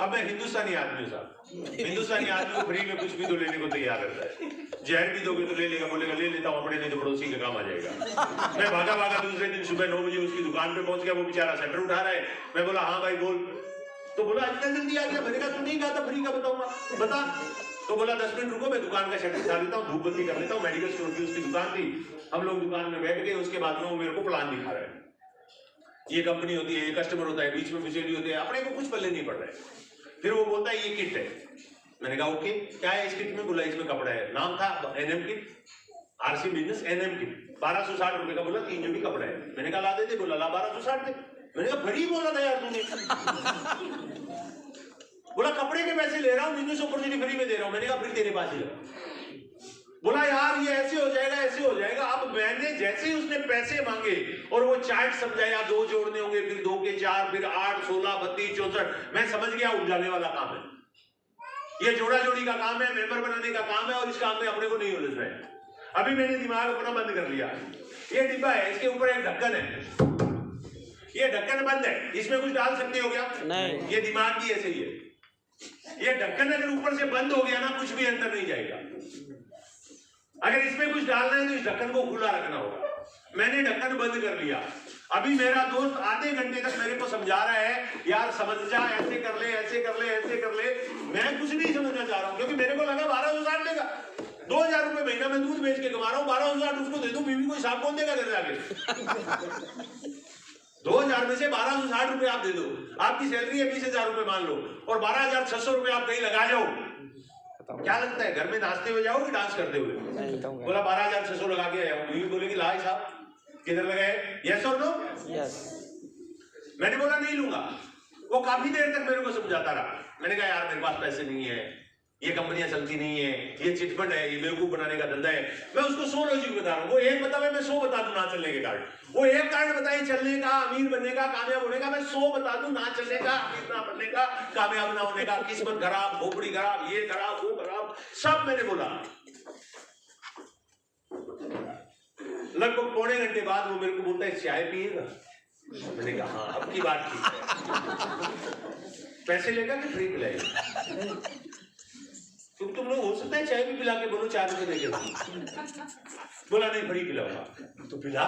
अब मैं हिंदुस्तानी आदमी हूं साहब, हिंदुस्तानी आदमी को फ्री में कुछ भी तो लेने को तैयार रहता है। जहर भी दोगे तो ले लेगा, बोलेगा ले लेता हूं अपने, नहीं तो पड़ोसी का काम आ जाएगा। मैं भागा भागा दूसरे दिन सुबह 9 बजे उसकी दुकान पे पहुंच गया। वो बेचारा शटर उठा रहा है। मैं बोला हाँ भाई बोल। तो बोला इतना जल्दी आ गया? मैंने कहा तू नहीं कहा था फ्री का बताऊंगा, बता। तो बोला 10 मिनट रुको, मैं दुकान का शटर उठा लेता हूँ, धूप बत्ती कर लेता हूँ। मेडिकल स्टोर की उसकी दुकान थी। हम लोग दुकान में बैठ गए। उसके बाद में वो मेरे को प्लान दिखा रहा है। ये कंपनी होती है, ये कस्टमर होता है, बीच में मिसेली होते हैं, अपने को कुछ पल्ले नहीं पड़ रहा है। फिर वो बोलता है ये किट है। मैंने कहा ओके, क्या है इस किट में? बोला इसमें कपड़ा है। नाम था NM kit, RC business NM kit. 1260 रुपए का। बोला 3 जोड़ी कपड़ा है। मैंने कहा ला दे दे। बोला ला 1260 दे। मैंने कहा फ्री बोला था यार तूने। बोला कपड़े के पैसे ले रहा हूँ, बिजनेस अपॉर्चुनिटी फ्री में दे रहा हूँ। मैंने कहा फिर तेरे पास ही लगा। बोला यार ये ऐसे हो जाएगा, ऐसे हो जाएगा। अब मैंने जैसे ही उसने पैसे मांगे और वो चार्ट समझाया, 2 जोड़ने होंगे, फिर 2 के 4, फिर 8, 16, 32, 64, मैं समझ गया उलझाने वाला काम है। ये जोड़ा जोड़ी का काम है, मेंबर बनाने का काम है, और इस काम में अपने को नहीं उलझना है। अभी मैंने दिमाग अपना बंद कर लिया। ये डिब्बा है, इसके ऊपर एक ढक्कन है, ये ढक्कन बंद है, इसमें कुछ डाल सकते हो क्या? नहीं। ये दिमाग की ऐसे ही है। ये ढक्कन अगर ऊपर से बंद हो गया ना, कुछ भी अंदर नहीं जाएगा। अगर इसमें कुछ डालना है तो इस ढक्कन को खुला रखना होगा। मैंने ढक्कन बंद कर लिया। अभी मेरा दोस्त आधे घंटे तक मेरे को समझा रहा है यार समझ जा, ऐसे कर ले, ऐसे कर ले, ऐसे कर ले। मैं कुछ नहीं समझना चाह रहा हूं, क्योंकि मेरे को लगा 1260 लेगा। 2000 रुपए महीना में दूध बेच के कमा रहा हूँ, 1260 उसको दे दूं, बीवी को हिसाब कौन देगा घर जाके? 2000 में से 1260 रुपए आप दे दो। आपकी सैलरी है 20,000 रुपए मान लो, और 12,600 रुपए आप कहीं लगा जाओ। क्या लगता है घर में नाचते हुए जाओ कि डांस करते हुए? बोला 12,600 लगा के आया हूं। बीवी बोलेगी लाई साहब किधर लगाए? यस और नो? यस। मैंने बोला नहीं लूंगा। वो काफी देर तक मेरे को समझाता रहा। मैंने कहा यार मेरे पास पैसे नहीं है, ये कंपनियां चलती नहीं है, ये चिटफंड है, ये बेवकूफ बनाने का धंधा है। मैं उसको 100 लॉजिक बता रहा हूँ। वो एक बतावे, मैं 100 बता दूं ना चलने के कारण। वो एक कारण बताए चलने का, अमीर बनने का, कामयाब होने का, मैं 100 बता दूं ना चलने का, अमीर ना बनने का, कामयाब ना होने का, किस्मत खराब, खोपड़ी खराब, ये खराब, वो खराब, सब मैंने बोला। लगभग पौने घंटे बाद वो मेरे को बोलता है चाय पिएगा? मैंने कहा हाँ, अब की बात ठीक। पैसे लेगा कि फ्री पिलाएगा? क्योंकि तुम लोग हो सकता है चाय भी पिला के बोलो 4 रुपए देके। बोला नहीं फ्री पिलाऊंगा। तो पिला,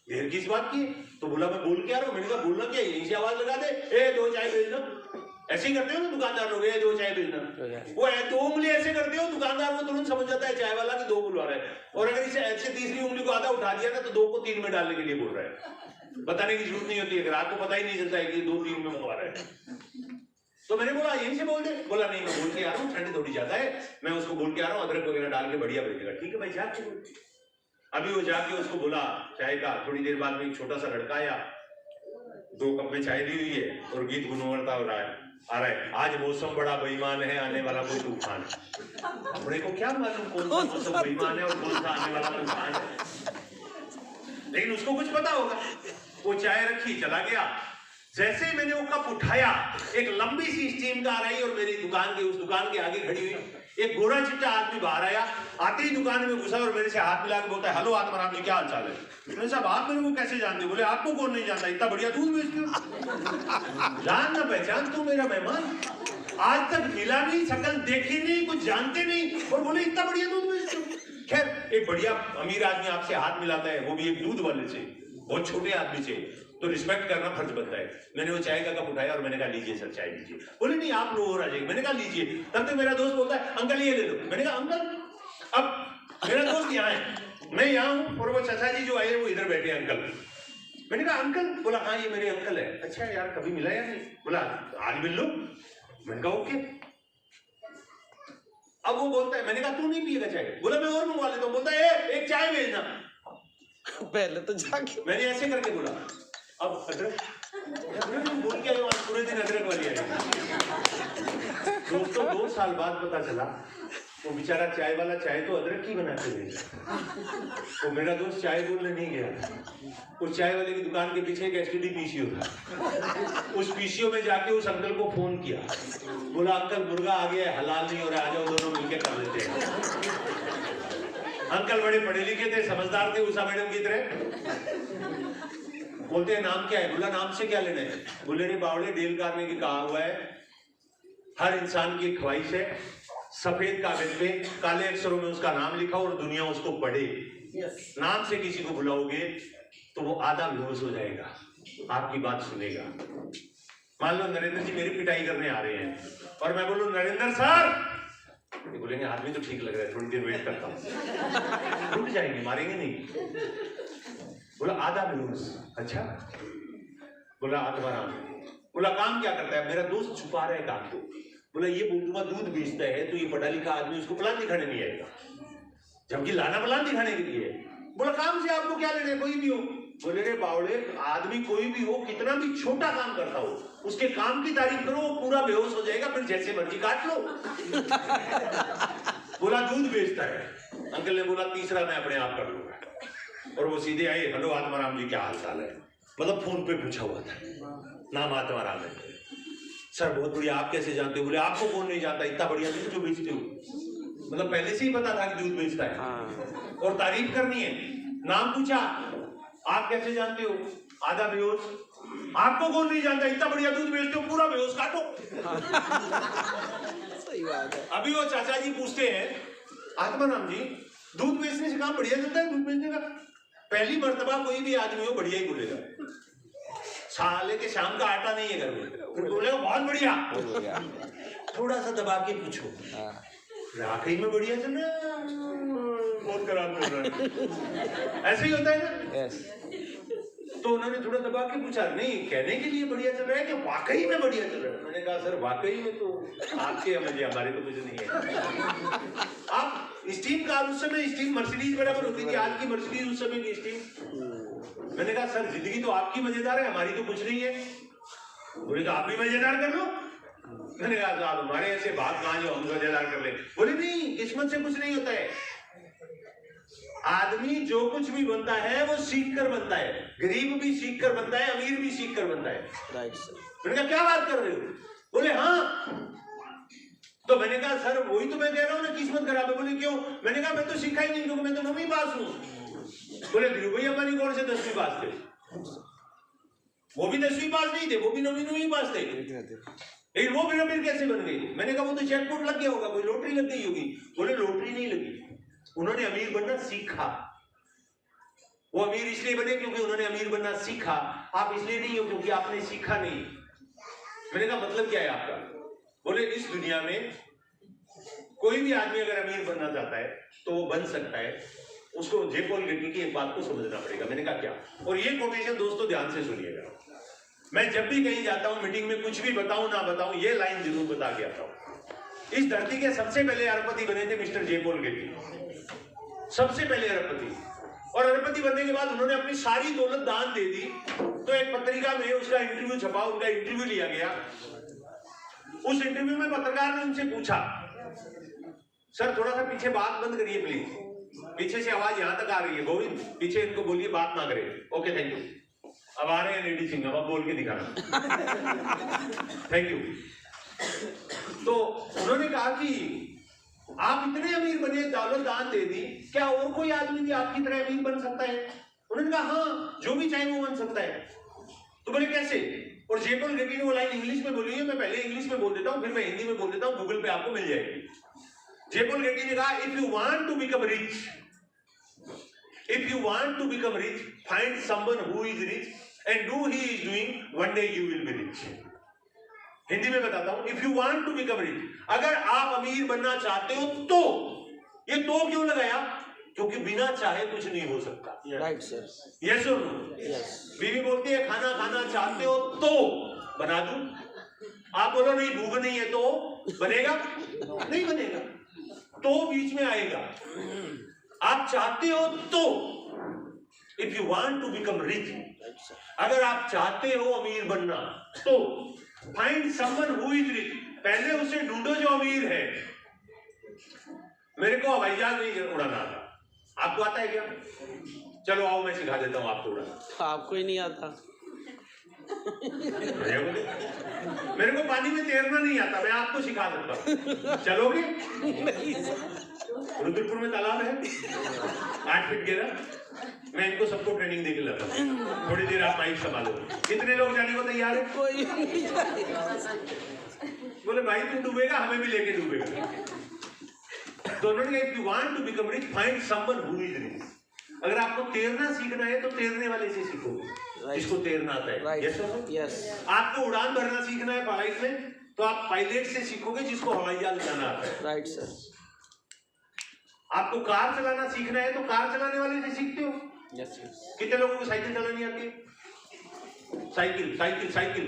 देर किस बात की? तो बोला मैं बोल के आ रहा हूँ। मैंने कहा बोलना क्या है, यहीं से आवाज लगा दे, ए 2 चाय भेजना। ऐसे ही करते हो ना दुकानदार लोग, 2 चाय भेजना। वो 2 उंगली ऐसे करते हो, दुकानदार वो तुरंत समझ जाता है चाय वाला कि 2 बुलवा रहा है। और अगर इसे ऐसे तीसरी उंगली को आधा उठा दिया ना तो 2 को 3 में डालने के लिए बोल रहा है। बताने की जरूरत नहीं होती है, रात को पता ही नहीं चलता है कि 2-3 में मंगवा रहा है। तो मैंने बोला यहीं से बोल दे। बोला नहीं मैं बोल के आ रहा हूँ, ठंड थोड़ी ज्यादा है, मैं उसको बोल के आ रहा हूँ, अदरक वगैरह डाल के बढ़िया भेजेगा। ठीक है भाई जाके बोल। अभी वो जाके उसको बोला चाय का। थोड़ी देर बाद में एक छोटा सा लड़का आया, 2 कप में चाय दी हुई है और गीत गुनगुनाता हो रहा है, आ रहा है, आज मौसम बड़ा बेईमान है, आने वाला कोई तूफान है। अपने को क्या मालूम कौन सा मौसम बेईमान है और कौन सा आने वाला तूफान है, लेकिन उसको कुछ पता होगा। वो चाय रखी, चला गया। जैसे ही मैंने वो कप उठाया, एक लंबी सी स्टीम कार आई और मेरी दुकान के, उस दुकान के आगे खड़ी हुई एक गोरा चिट्टा आदमी बाहर आया, आते ही दुकान में घुसा और मेरे से हाथ मिला के बोलता है, हेलो आत्माराम जी, क्या हाल चाल है? मैंने साहब आप मेरे को कैसे जानते हो? बोले आपको कौन नहीं जानता, इतना बढ़िया दूध बेचते हो। जान ना पहचान, तू मेरा मेहमान, आज तक मिला नहीं, शक्ल देखी नहीं, कुछ जानते नहीं, और बोले इतना बढ़िया दूध बेचते हो। खैर, एक बढ़िया अमीर आदमी आपसे हाथ मिलाता है, वो भी एक दूध वाले से, बहुत छोटे आदमी से, तो रिस्पेक्ट करना फर्ज बनता है। मैंने वो चाय का कप उठाया और मैंने कहा लीजिए सर चाय लीजिए। बोले नहीं आप लो और आ जाएगी। मैंने कहा लीजिए। तब तक मेरा दोस्त बोलता है अंकल ये ले लो। मैंने कहा अंकल, अब मेरा दोस्त यहाँ है, मैं यहाँ हूँ और वो चाचा जी जो आए वो इधर बैठे हैं अंकल। मैंने कहा अंकल? बोला हाँ ये मेरे अंकल है। अच्छा यार कभी मिला या नहीं? बोला आज मिल लो। मैंने कहा ओके। अब वो बोलता है, मैंने कहा तू नहीं पिएगा चाय? बोला मैं और मंगवा लेता हूँ। बोलता है एक चाय भेजना। पहले तो जाके मैंने ऐसे करके बोला, अब अदरक बोल के आज पूरे दिन अदरक वाली आई। दोस्तों 2 साल बाद पता चला वो बेचारा चाय वाला चाय तो अदरक की बनाते थे। वो मेरा दोस्त चाय बोलने नहीं गया। उस चाय वाले की दुकान के पीछे एक एसटीडी पीसीओ था। उस पीसीओ में जाके उस अंकल को फोन किया, बोला अंकल मुर्गा आ गया, हलाल नहीं हो रहा, आ जाओ दोनों मिलकर कर लेते हैं। अंकल बड़े पढ़े लिखे थे, समझदार थे, उषा मैडम की तरह। बोलते हैं नाम क्या है? बोला नाम से क्या लेना है? बोले रे बावड़े, डेल कार्नेगी कहा हुआ है हर इंसान की ख्वाहिश है सफेद कागज पे काले अक्षरों में उसका नाम लिखा और दुनिया उसको पढ़े। नाम से किसी को बुलाओगे तो वो आधा बेहोश हो जाएगा, आपकी बात सुनेगा। मान लो नरेंद्र जी मेरी पिटाई करने आ रहे हैं और मैं बोलूं नरेंद्र सर, ये बोलेंगे आदमी तो ठीक लग रहा है, थोड़ी देर वेट करता हूँ। रुक जाएंगे, मारेंगे नहीं। बोला आधा बेहोश। अच्छा। बोला आत्माराम। बोला काम क्या करता है? मेरा दोस्त छुपा रहा है काम को। बोला ये बोल दूंगा दूध बेचता है तो ये पढ़ा लिखा आदमी उसको प्लान दिखाने नहीं आएगा, जबकि लाना प्लान दिखाने के लिए। बोला काम से आपको क्या लेना है? कोई भी हो। बोले रे बावड़े, आदमी कोई भी हो, कितना भी छोटा काम करता हो, उसके काम की तारीफ करो, वो पूरा बेहोश हो जाएगा, फिर जैसे मर्जी काट लो। बोला दूध बेचता है। अंकल ने बोला तीसरा मैं अपने आप कर लूंगा। और वो सीधे आए, हेलो आत्माराम जी क्या हाल चाल है? मतलब फोन पे पूछा हुआ था, नाम आत्माराम है। सर बहुत बढ़िया, आप कैसे जानते हो? बोले आपको कौन नहीं जानता, इतना बढ़िया दूध जो बेचते हो। मतलब पहले से ही पता था कि दूध बेचता है और तारीफ करनी है। नाम पूछा, आप कैसे जानते हो? आधा बेहोश। आपको कौन नहीं जानता, इतना बढ़िया दूध बेचते हो, पूरा बेहोश काटो। सही बात है। अभी वो चाचा जी पूछते हैं आत्माराम जी दूध बेचने से काम बढ़िया चलता है? दूध बेचने का पहली मर्तबा कोई भी आदमी हो बढ़िया ही बोलेगा। साले के शाम का आटा नहीं है घर में, फिर बोलेगा बहुत बढ़िया। थोड़ा सा दबा के पूछो, वाकई में बढ़िया चल रहा है, बहुत खराब चल रहा है, ऐसे ही होता है ना। यस। तो उन्होंने थोड़ा दबा के पूछा, नहीं कहने के लिए बढ़िया चल रहा है कि वाकई में बढ़िया चल रहा है? मैंने कहा सर वाकई में तो आपके मजे, हमारे तो कुछ नहीं है। आप स्टीम कार उस समय स्टीम मर्सिडीज बराबर होती थी, आज की मर्सिडीज उस समय की स्टीम। मैंने कहा सर जिंदगी तो आपकी मजेदार है, हमारी तो कुछ नहीं है। बोले तो आप भी मजेदार कर लो। मैंने कहा साहब हमारे ऐसे भाग कहां जो हम मजेदार कर ले। बोले नहीं, किस्मत से कुछ नहीं होता है, आदमी जो कुछ भी बनता है वो सीख कर बनता है, गरीब भी सीख कर बनता है, अमीर भी सीख कर बनता है। Right sir. मैंने कहा क्या बात कर रहे हो? बोले हाँ। तो मैंने कहा सर वही तो मैं कह रहा हूँ ना, किस्मत खराब है। बोले क्यों? मैंने कहा मैं तो सीखा ही नहीं, क्योंकि मैं तो 9वीं पास हूँ। बोले धीरू भाई अंबानी कौन से 10वीं पास थे? वो भी 10वीं पास नहीं थे, वो भी 9वीं पास थे, लेकिन वो फिर अमीर कैसे बन गई? मैंने कहा वो तो जैकपॉट लग गया होगा, कोई लॉटरी लग गई होगी। बोले लॉटरी नहीं लगी, उन्होंने अमीर बनना सीखा। वो अमीर इसलिए बने क्योंकि उन्होंने अमीर बनना सीखा, आप इसलिए नहीं हो क्योंकि आपने सीखा नहीं। मैंने कहा मतलब क्या है आपका? बोले इस दुनिया में कोई भी आदमी अगर अमीर बनना चाहता है तो वो बन सकता है, उसको जे पॉल गेटी की एक बात को समझना पड़ेगा। मैंने कहा क्या? और ये कोटेशन दोस्तों ध्यान से सुनिएगा, मैं जब भी कहीं जाता हूं मीटिंग में, कुछ भी बताऊं ना बताऊं, ये लाइन जरूर बता के आता हूं। इस धरती के सबसे पहले अरबपति बने थे मिस्टर जे पॉल गेटी, सबसे पहले अरबपति। और अरबपति बनने के बाद उन्होंने अपनी सारी दौलत दान दे दी। तो एक पत्रिका में उसका इंटरव्यू छपा, उनका इंटरव्यू लिया गया। उस इंटरव्यू में पत्रकार ने उनसे पूछा, सर थोड़ा सा पीछे बात बंद करिए प्लीज, पीछे से आवाज यहां तक आ रही है, गोविंद पीछे इनको बोलिए बात ना करें। Okay thank you. अब आ रहे हैं लेडी सिंघम, अब बोल के दिखाना। Thank you. तो उन्होंने कहा कि आप इतने अमीर बने, दौलत दान दे दी, क्या और कोई आदमी भी आपकी तरह अमीर बन सकता है? उन्होंने कहा हाँ, जो भी चाहे वो बन सकता है। तो बोले कैसे? और जेपल रेड्डी ने वो लाइन इंग्लिश में बोली है, मैं पहले इंग्लिश में बोल देता हूँ, फिर मैं हिंदी में बोल देता हूँ, गूगल पे आपको मिल जाएगी। जेपल रेड्डी ने कहा, if you want to become rich, if you want to become rich, find someone who is rich and do he is doing, one day you will be rich. Hindi में बताता हूं, if you want to become rich, अगर आप अमीर बनना चाहते हो तो, ये तो क्यों लगाया? क्योंकि बिना चाहे कुछ नहीं हो सकता। Right sir. यस और नो? यस। बीवी बोलती है खाना खाना चाहते हो तो बना दूं, आप बोलो नहीं भूख नहीं है तो बनेगा? नहीं बनेगा, तो बीच में आएगा। आप चाहते हो तो, if you want to become rich, अगर आप चाहते हो अमीर बनना तो find someone who is rich, पहले उसे ढूंढो जो अमीर है। मेरे को हवाई जहाज नहीं उड़ाना आता, आपको आता है क्या? चलो आओ मैं सिखा देता हूँ आपको उड़ाना। आपको ही नहीं आता। मेरे को पानी में तैरना नहीं आता, मैं आपको सिखा सकता हूँ, चलोगे? रुद्रपुर में तालाब है 8 फीट गहरा, मैं इनको सबको ट्रेनिंग देके लगा, थोड़ी देर आप माइक संभालो। कितने लोग जाने को तैयार है? कोई नहीं। बोले भाई तू डूबेगा, हमें भी लेके डूबेगा। तो उन्होंने कहा, if you want to become rich, find someone who is rich. अगर आपको तैरना सीखना है तो तैरने वाले से सीखोगे, जिसको तैरना आता है। Yes sir? यस। आपको उड़ान भरना सीखना है फ्लाइट में, तो आप पायलट से सीखोगे जिसको हवाई जहाज चलाना आता है। Right sir. आपको कार चलाना सीखना है तो कार चलाने वाले से सीखते हो। यस। कितने लोगों को साइकिल चलानी आती है? साइकिल साइकिल साइकिल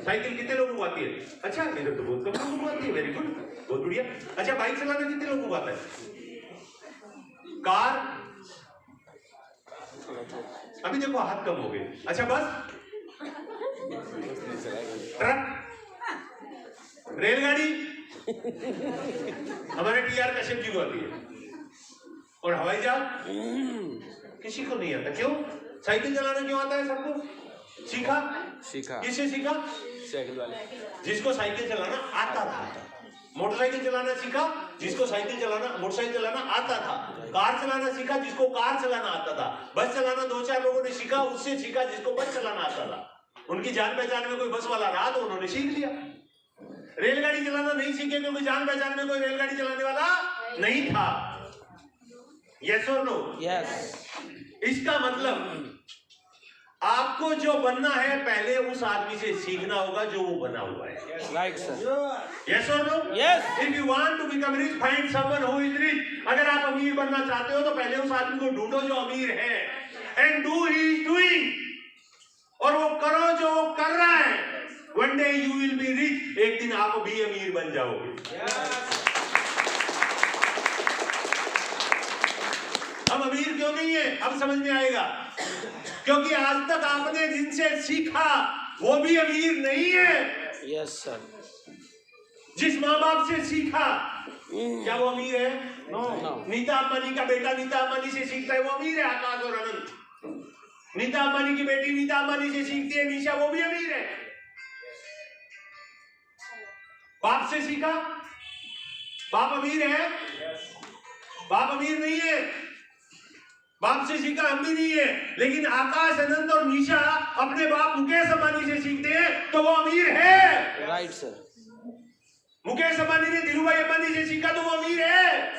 साइकिल कितने लोगों को आती है? अच्छा, मेरे तो बहुत कम लोगों को आती है। वेरी गुड, बहुत बढ़िया। अच्छा, बाइक चलाना कितने लोगों को आता है? कार, अभी देखो हाथ कम हो गए। अच्छा, बस, ट्रक, रेलगाड़ी हमारे टीआर कश्यप जी को आती है, और हवाई जहाज किसी को नहीं आता। क्यों? साइकिल चलाना क्यों आता है सबको? सीखा। किससे सीखा? साइकिल वाले। जिसको साइकिल चलाना आता था। मोटरसाइकिल चलाना सीखा जिसको साइकिल चलाना, मोटरसाइकिल चलाना आता था। कार चलाना सीखा जिसको कार चलाना आता था। बस चलाना 2-4 लोगों ने सीखा, उससे सीखा जिसको बस चलाना आता था। उनकी जान पहचान में कोई बस वाला रहा तो उन्होंने सीख लिया। रेलगाड़ी चलाना नहीं सीखे क्योंकि जान पहचान में कोई रेलगाड़ी चलाने वाला नहीं था। यस और नो? यस। इसका मतलब आपको जो बनना है पहले उस आदमी से सीखना होगा जो वो बना हुआ है। Right sir. यस और no? Yes. If you want to become rich, find someone who is rich. अगर आप अमीर बनना चाहते हो तो पहले उस आदमी को ढूंढो जो अमीर है, and do he is doing, और वो करो जो वो कर रहा है। One day you will be rich, एक दिन आप भी अमीर बन जाओगे। हम अमीर क्यों नहीं है अब समझ में आएगा, क्योंकि आज तक आपने जिनसे सीखा वो भी अमीर नहीं है। Yes sir. जिस माँ बाप से सीखा क्या वो अमीर है? नो। नीता अंबानी का बेटा नीता अंबानी से सीखता है, वो अमीर है। आकाश और अनंत, नीता अंबानी की बेटी नीता अंबानी से सीखती है, निशा, वो भी अमीर है। बाप से सीखा, बाप अमीर है? बाप अमीर नहीं है। बाप से सीखा हम भी नहीं है, लेकिन आकाश, अनंत और निशा अपने बाप मुकेश अंबानी से सीखते हैं तो वो अमीर है। Right sir. मुकेश अंबानी ने धीरूभाई अंबानी से सीखा तो वो अमीर है।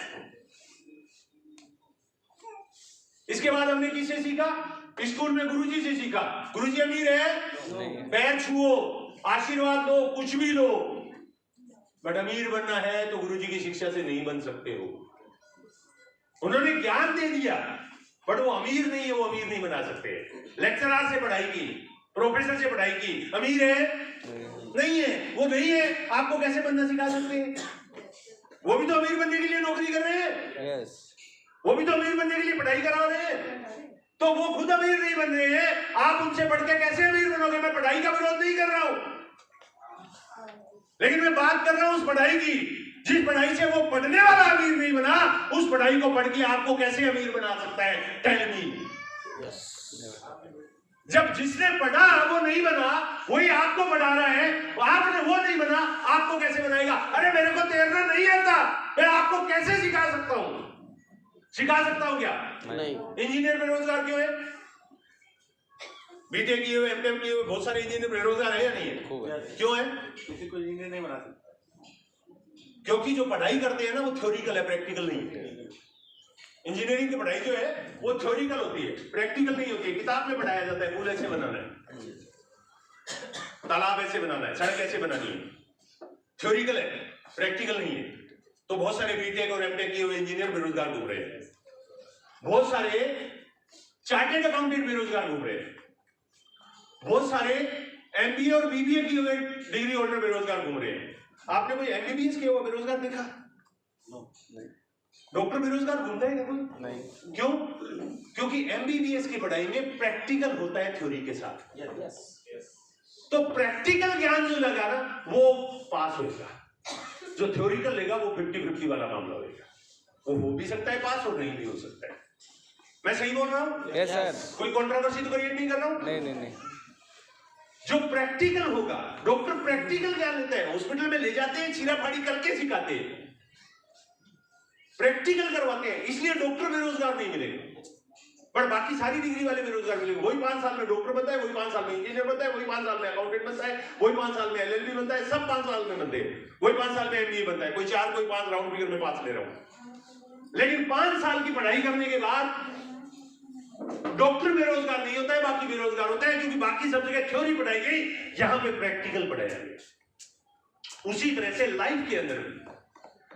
इसके बाद हमने किससे सीखा? स्कूल में गुरुजी से सीखा। गुरुजी अमीर है? पैर छुओ, आशीर्वाद दो, कुछ भी लो, बट अमीर बनना है तो गुरुजी की शिक्षा से नहीं बन सकते हो। उन्होंने ज्ञान दे दिया, बट वो अमीर नहीं है, वो अमीर नहीं बना सकते। लेक्चरर से पढ़ाई की, प्रोफेसर से पढ़ाई की, अमीर है? नहीं है, वो नहीं है। आपको कैसे बनना सिखा सकते हैं? वो भी तो अमीर बनने के लिए नौकरी कर रहे हैं। यस। वो भी तो अमीर बनने के लिए पढ़ाई करा रहे हैं, तो वो खुद अमीर नहीं बन रहे हैं। आप उनसे पढ़ के कैसे अमीर बनोगे? मैं पढ़ाई का विरोध नहीं कर रहा हूं, लेकिन मैं बात कर रहा हूं उस पढ़ाई की जिस पढ़ाई से वो पढ़ने वाला अमीर नहीं बना। उस पढ़ाई को पढ़ के आपको कैसे अमीर बना सकता है? Tell me. जब जिसने पढ़ा वो नहीं बना, वही आपको पढ़ा रहा है, आपने वो नहीं बना, आपको कैसे बनाएगा? अरे मेरे को तैरना नहीं आता, मैं आपको कैसे सिखा सकता हूं? सिखा सकता हूं क्या? नहीं। इंजीनियर बेरोजगार क्यों है? बीटेक किए हुए, एमटेक किए हुए बहुत सारे इंजीनियर बेरोजगार है या नहीं है? क्यों है? किसी को इंजीनियर नहीं बना सकता, क्योंकि जो पढ़ाई करते हैं ना वो थ्योरिकल है, प्रैक्टिकल नहीं है। इंजीनियरिंग की पढ़ाई जो है वो थ्योरिकल होती है, प्रैक्टिकल नहीं होती है। किताब में पढ़ाया जाता है पुल ऐसे बनाना है, तालाब ऐसे बनाना है, सड़क ऐसे बनानी है, थ्योरिकल है, प्रैक्टिकल नहीं है। तो बहुत सारे बीटेक और एमटेक किए हुए इंजीनियर बेरोजगार घूम रहे हैं, बहुत सारे चार्टेड अकाउंटेंट बेरोजगार घूम रहे हैं, बहुत सारे एमबीए और बीबीए किए हुए डिग्री होल्डर बेरोजगार घूम रहे हैं। आपने कोई एमबीबीएस किया हुआ बेरोजगार देखा? डॉक्टर बेरोजगार घूमता है क्या कोई? नहीं। क्यों? क्योंकि एमबीबीएस की पढ़ाई में प्रैक्टिकल होता है थ्योरी के साथ। तो प्रैक्टिकल ज्ञान जो लगा ना वो पास होगा, जो थ्योरिकल लेगा वो 50-50 वाला मामला होगा। वो हो भी सकता है पास और नहीं भी हो सकता है। मैं सही बोल रहा हूं? Yes sir. कोई कंट्रोवर्सी तो क्रिएट नहीं कर रहा हूं? नहीं। जो प्रैक्टिकल होगा, डॉक्टर प्रैक्टिकल ज्ञान लेते हैं, हॉस्पिटल में ले जाते हैं, छीरा फाड़ी करके सिखाते हैं, प्रैक्टिकल करवाते हैं, इसलिए डॉक्टर बेरोजगार नहीं मिलेंगे। पर बाकी सारी डिग्री वाले बेरोजगार मिलेंगे। वही 5 साल में डॉक्टर बनता है, वही 5 साल में इंजीनियर बनता है, वही 5 साल में अकाउंटेंट बनता है, वही 5 साल में एलएलबी बनता है, सब 5 साल में बनते हैं। वही 5 साल में एमबीए बनता है, कोई 4 कोई 5 राउंड फिगर में पास ले रहा हूं। लेकिन 5 साल की पढ़ाई करने के बाद डॉक्टर बेरोजगार नहीं होता है, बाकी बेरोजगार होता है, क्योंकि बाकी सब जगह थ्योरी पढ़ाई गई, यहां पे प्रैक्टिकल पढ़ाया गया। उसी तरह से लाइफ के अंदर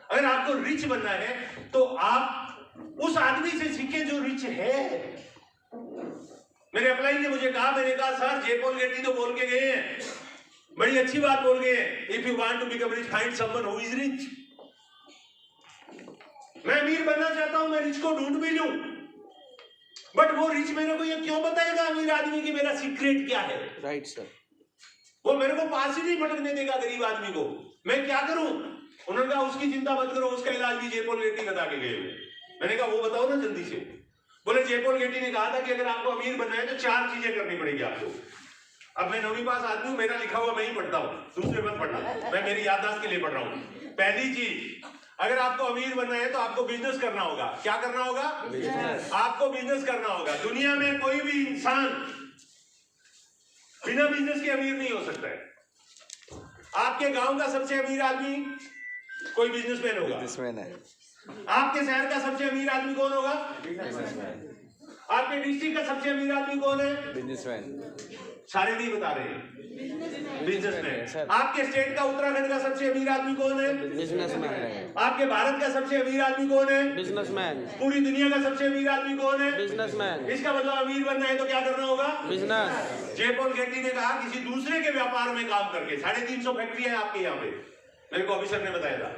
अगर आपको रिच बनना है तो आप उस आदमी से सीखें जो रिच है। मेरे अपलाइन ने मुझे कहा, मैंने कहा सर जे पॉल गेटी तो बोल के गए हैं, बड़ी अच्छी बात बोल गए हैं, if you want to become rich find someone who is rich. मैं अमीर बनना चाहता हूं, मैं रिच को ढूंढ भी लूं, बट वो रिच मेरे को ये क्यों बताएगा अमीर आदमी की मेरा सीक्रेट क्या है? Right sir. वो मेरे को पास ही नहीं भटकने देगा गरीब आदमी को। मैं क्या करूं? उन्होंने कहा उसकी चिंता मत करो, उसका इलाज भी जे पॉल गेटी बता के गए हुए। मैंने कहा वो बताओ ना जल्दी से। बोले जे पॉल गेटी ने कहा था कि अगर आपको अमीर बनना है तो 4 चीजें करनी पड़ेगी आपको। अब मैं 9वीं पास आदमी हूं, मेरा लिखा हुआ मैं ही पढ़ता हूं, दूसरे मत पढ़ना, मैं मेरी याददाश्त के लिए पढ़ रहा हूं। पहली चीज, अगर आपको अमीर बनना है तो आपको बिजनेस करना होगा। क्या करना होगा? बिजनेस। आपको बिजनेस करना होगा। दुनिया में कोई भी इंसान बिना बिजनेस के अमीर नहीं हो सकता है। आपके गांव का सबसे अमीर आदमी कोई बिजनेसमैन होगा। बिजनेसमैन है। आपके शहर का सबसे अमीर आदमी कौन होगा? बिजनेसमैन। आपके डिस्ट्रिक्ट का सबसे अमीर आदमी कौन है? बिजनेसमैन। सारे नहीं बता रहे हैं, बिजनेसमैन। आपके स्टेट का, उत्तराखंड का सबसे अमीर आदमी कौन है? बिजनेसमैन है। आपके भारत का सबसे अमीर आदमी कौन है? बिजनेसमैन। पूरी दुनिया का सबसे अमीर आदमी कौन है? बिजनेसमैन। इसका मतलब अमीर बनना है तो क्या करना होगा? बिजनेस। जे पॉल गेटी ने कहा किसी दूसरे के व्यापार में काम करके। 350 फैक्ट्रियां हैं आपके यहाँ पे, मेरे को ऑफिसर ने बताया था।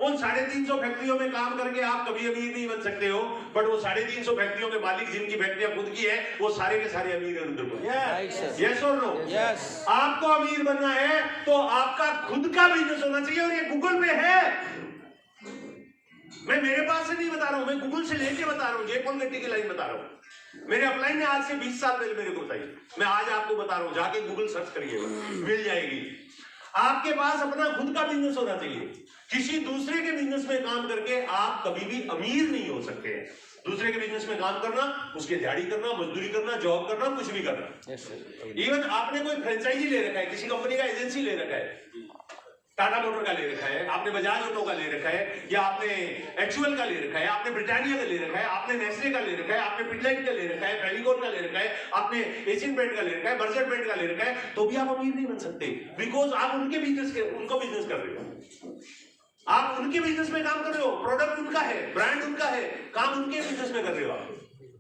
उन 350 फैक्ट्रियों में काम करके आप कभी अमीर नहीं बन सकते हो, बट वो 350 फैक्ट्रियों के मालिक जिनकी फैक्ट्रियां खुद की है वो सारे के सारे अमीर हैं। यस और नो? यस। आपको अमीर बनना है तो आपका खुद का बिजनेस होना चाहिए, और ये गूगल पे है। मैं मेरे पास से नहीं बता रहा हूं, मैं गूगल से लेके बता रहा हूं, जे पॉल गेटी की लाइन बता रहा हूं। मेरे अपलाइन ने आज से 20 साल पहले मेरे को बताई, मैं आज आपको बता रहा हूं, जाके गूगल सर्च करिएगा, मिल जाएगी। आपके पास अपना खुद का बिजनेस होना चाहिए। किसी दूसरे के बिजनेस में काम करके आप कभी भी अमीर नहीं हो सकते हैं। दूसरे के बिजनेस में काम करना, उसके दिहाड़ी करना, मजदूरी करना, जॉब करना, कुछ भी करना। इवन आपने कोई फ्रेंचाइजी ले रखा है, किसी कंपनी का एजेंसी ले रखा है, टाटा मोटर का ले रखा है, आपने बजाज ऑटो का ले रखा है, या आपने एक्चुअल का ले रखा है, आपने ब्रिटानिया का ले रखा है, आपने नेस्ले का ले रखा है, आपने पिडलाइट का ले रखा है, फेविकोल का ले रखा है, आपने एशियन पेंट का ले रखा है, बर्जर पेंट का ले रखा है, तो भी आप अमीर नहीं बन सकते, बिकॉज आप उनके बिजनेस के उनको बिजनेस कर रहे हो। आप उनके बिजनेस में काम कर रहे हो, प्रोडक्ट उनका है, ब्रांड उनका है, काम उनके बिजनेस में कर रहे हो आप,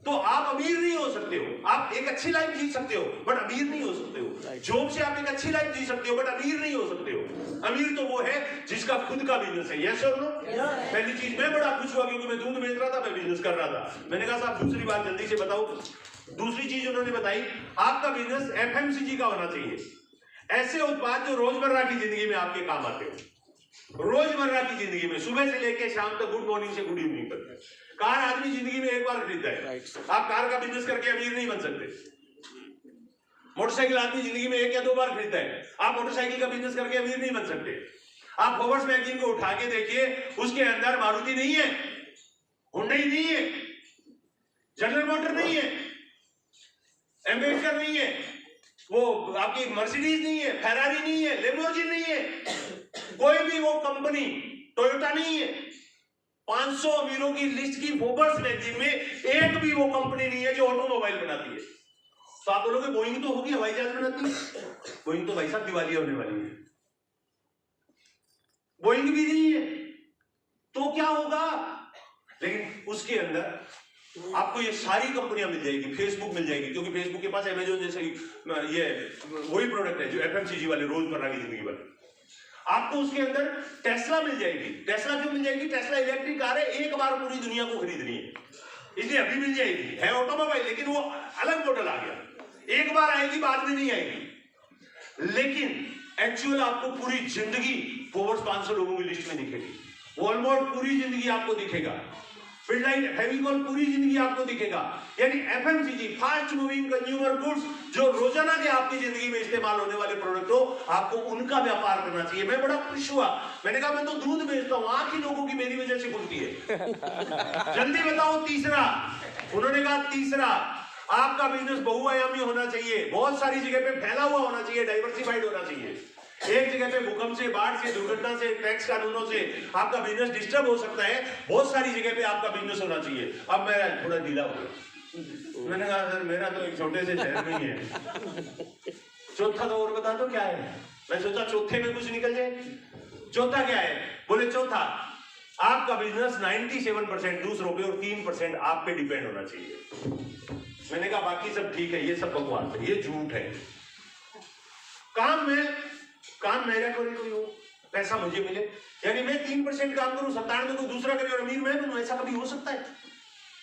तो आप अमीर नहीं हो सकते हो। आप एक अच्छी लाइफ जी सकते हो बट अमीर नहीं हो सकते हो। जॉब से आप एक अच्छी लाइफ जी सकते हो बट अमीर नहीं हो सकते हो। अमीर तो वो है जिसका खुद का बिजनेस है। यस और नो? पहली चीज, मैं बड़ा खुश हुआ क्योंकि मैं दूध बेच रहा था, मैं बिजनेस कर रहा था। मैंने कहा साहब दूसरी बात जल्दी से बताओ। दूसरी चीज उन्होंने बताई, आपका बिजनेस एफएमसीजी का होना चाहिए। ऐसे उत्पाद जो रोजमर्रा की जिंदगी में आपके काम आते हो, रोजमर्रा की जिंदगी में, सुबह से लेकर शाम तक, गुड मॉर्निंग से गुड इवनिंग तक। कार आदमी जिंदगी में एक बार खरीदता है। आप कार का बिजनेस करके अमीर नहीं बन सकते। मोटरसाइकिल आदमी जिंदगी में 1 या 2 बार खरीदता है। आप मोटरसाइकिल का बिजनेस करके अमीर नहीं बन सकते। आप फोर्ब्स मैगजीन को उठा के देखिए, उसके अंदर मारुति नहीं है, हुंडई नहीं है, जनरल मोटर नहीं है, एम्बेसडर नहीं है, वो आपकी मर्सिडीज नहीं है, फेरारी नहीं है, लेम्बोर्गिनी नहीं है, कोई भी वो कंपनी, टोयोटा नहीं है। 500 अमीरों की लिस्ट की फोर्ब्स मैगजीन में एक भी वो कंपनी नहीं है जो ऑटोमोबाइल बनाती है। तो आप बोलोगे बोइंग तो होगी, हवाई जहाज बनाती है। बोइंग तो भाई साहब दिवालिया होने वाली है, बोइंग भी नहीं है, तो क्या होगा? लेकिन उसके अंदर आपको ये सारी कंपनियां मिल जाएगी, फेसबुक मिल जाएगी, क्योंकि फेसबुक के पास अमेजोन जैसे ये वही प्रोडक्ट है जो एफएमसीजी वाले रोजमर्रा की जिंदगी वाले। आपको उसके अंदर टेस्ला मिल जाएगी। टेस्ला क्यों मिल जाएगी? टेस्ला इलेक्ट्रिक कार है, एक बार पूरी दुनिया को खरीदनी है, इसलिए अभी मिल जाएगी। है ऑटोमोबाइल, लेकिन वो अलग मॉडल आ गया, एक बार आएगी, बाद में नहीं आएगी। लेकिन एक्चुअल आपको पूरी जिंदगी फोर्ब्स 500 लोगों की लिस्ट में दिखेगी। वॉलमार्ट पूरी जिंदगी आपको दिखेगा, फिडलाइट, फेविकॉल पूरी जिंदगी आपको दिखेगा। यानी FMCG, fast moving consumer goods, जो रोजाना के आपकी जिंदगी में इस्तेमाल होने वाले प्रोडक्ट हो, आपको उनका व्यापार करना चाहिए। मैं बड़ा खुश हुआ, मैंने कहा मैं तो दूध बेचता हूं, आंख ही लोगों की मेरी वजह से खुलती है। जल्दी बताओ तीसरा। उन्होंने कहा तीसरा, आपका बिजनेस बहुआयामी होना चाहिए, बहुत सारी जगह पे फैला हुआ होना चाहिए, डाइवर्सिफाइड होना चाहिए। एक जगह पे भूकंप से, बाढ़ से, दुर्घटना से, टैक्स कानूनों से आपका बिजनेस डिस्टर्ब हो सकता है, बहुत सारी जगह पे आपका बिजनेस होना चाहिए। अब मैं थोड़ा ढीला हो गया, मैंने कहा सर मेरा तो एक छोटे से शहर में ही है। चौथा तो और बता दो क्या है? मैं सोचा चौथे में कुछ निकल जाए। चौथा क्या है? बोले चौथा, आपका बिजनेस 97% दूसरों पे और 3% आप पे डिपेंड होना चाहिए। मैंने कहा बाकी सब ठीक है, ये सब बकवास है, ये झूठ है। काम मेरा कोई हो, पैसा मुझे मिले, यानी मैं 3% काम करूं, 97 कोई दूसरा करे और अमीर मैं बनूं, ऐसा कभी हो सकता है?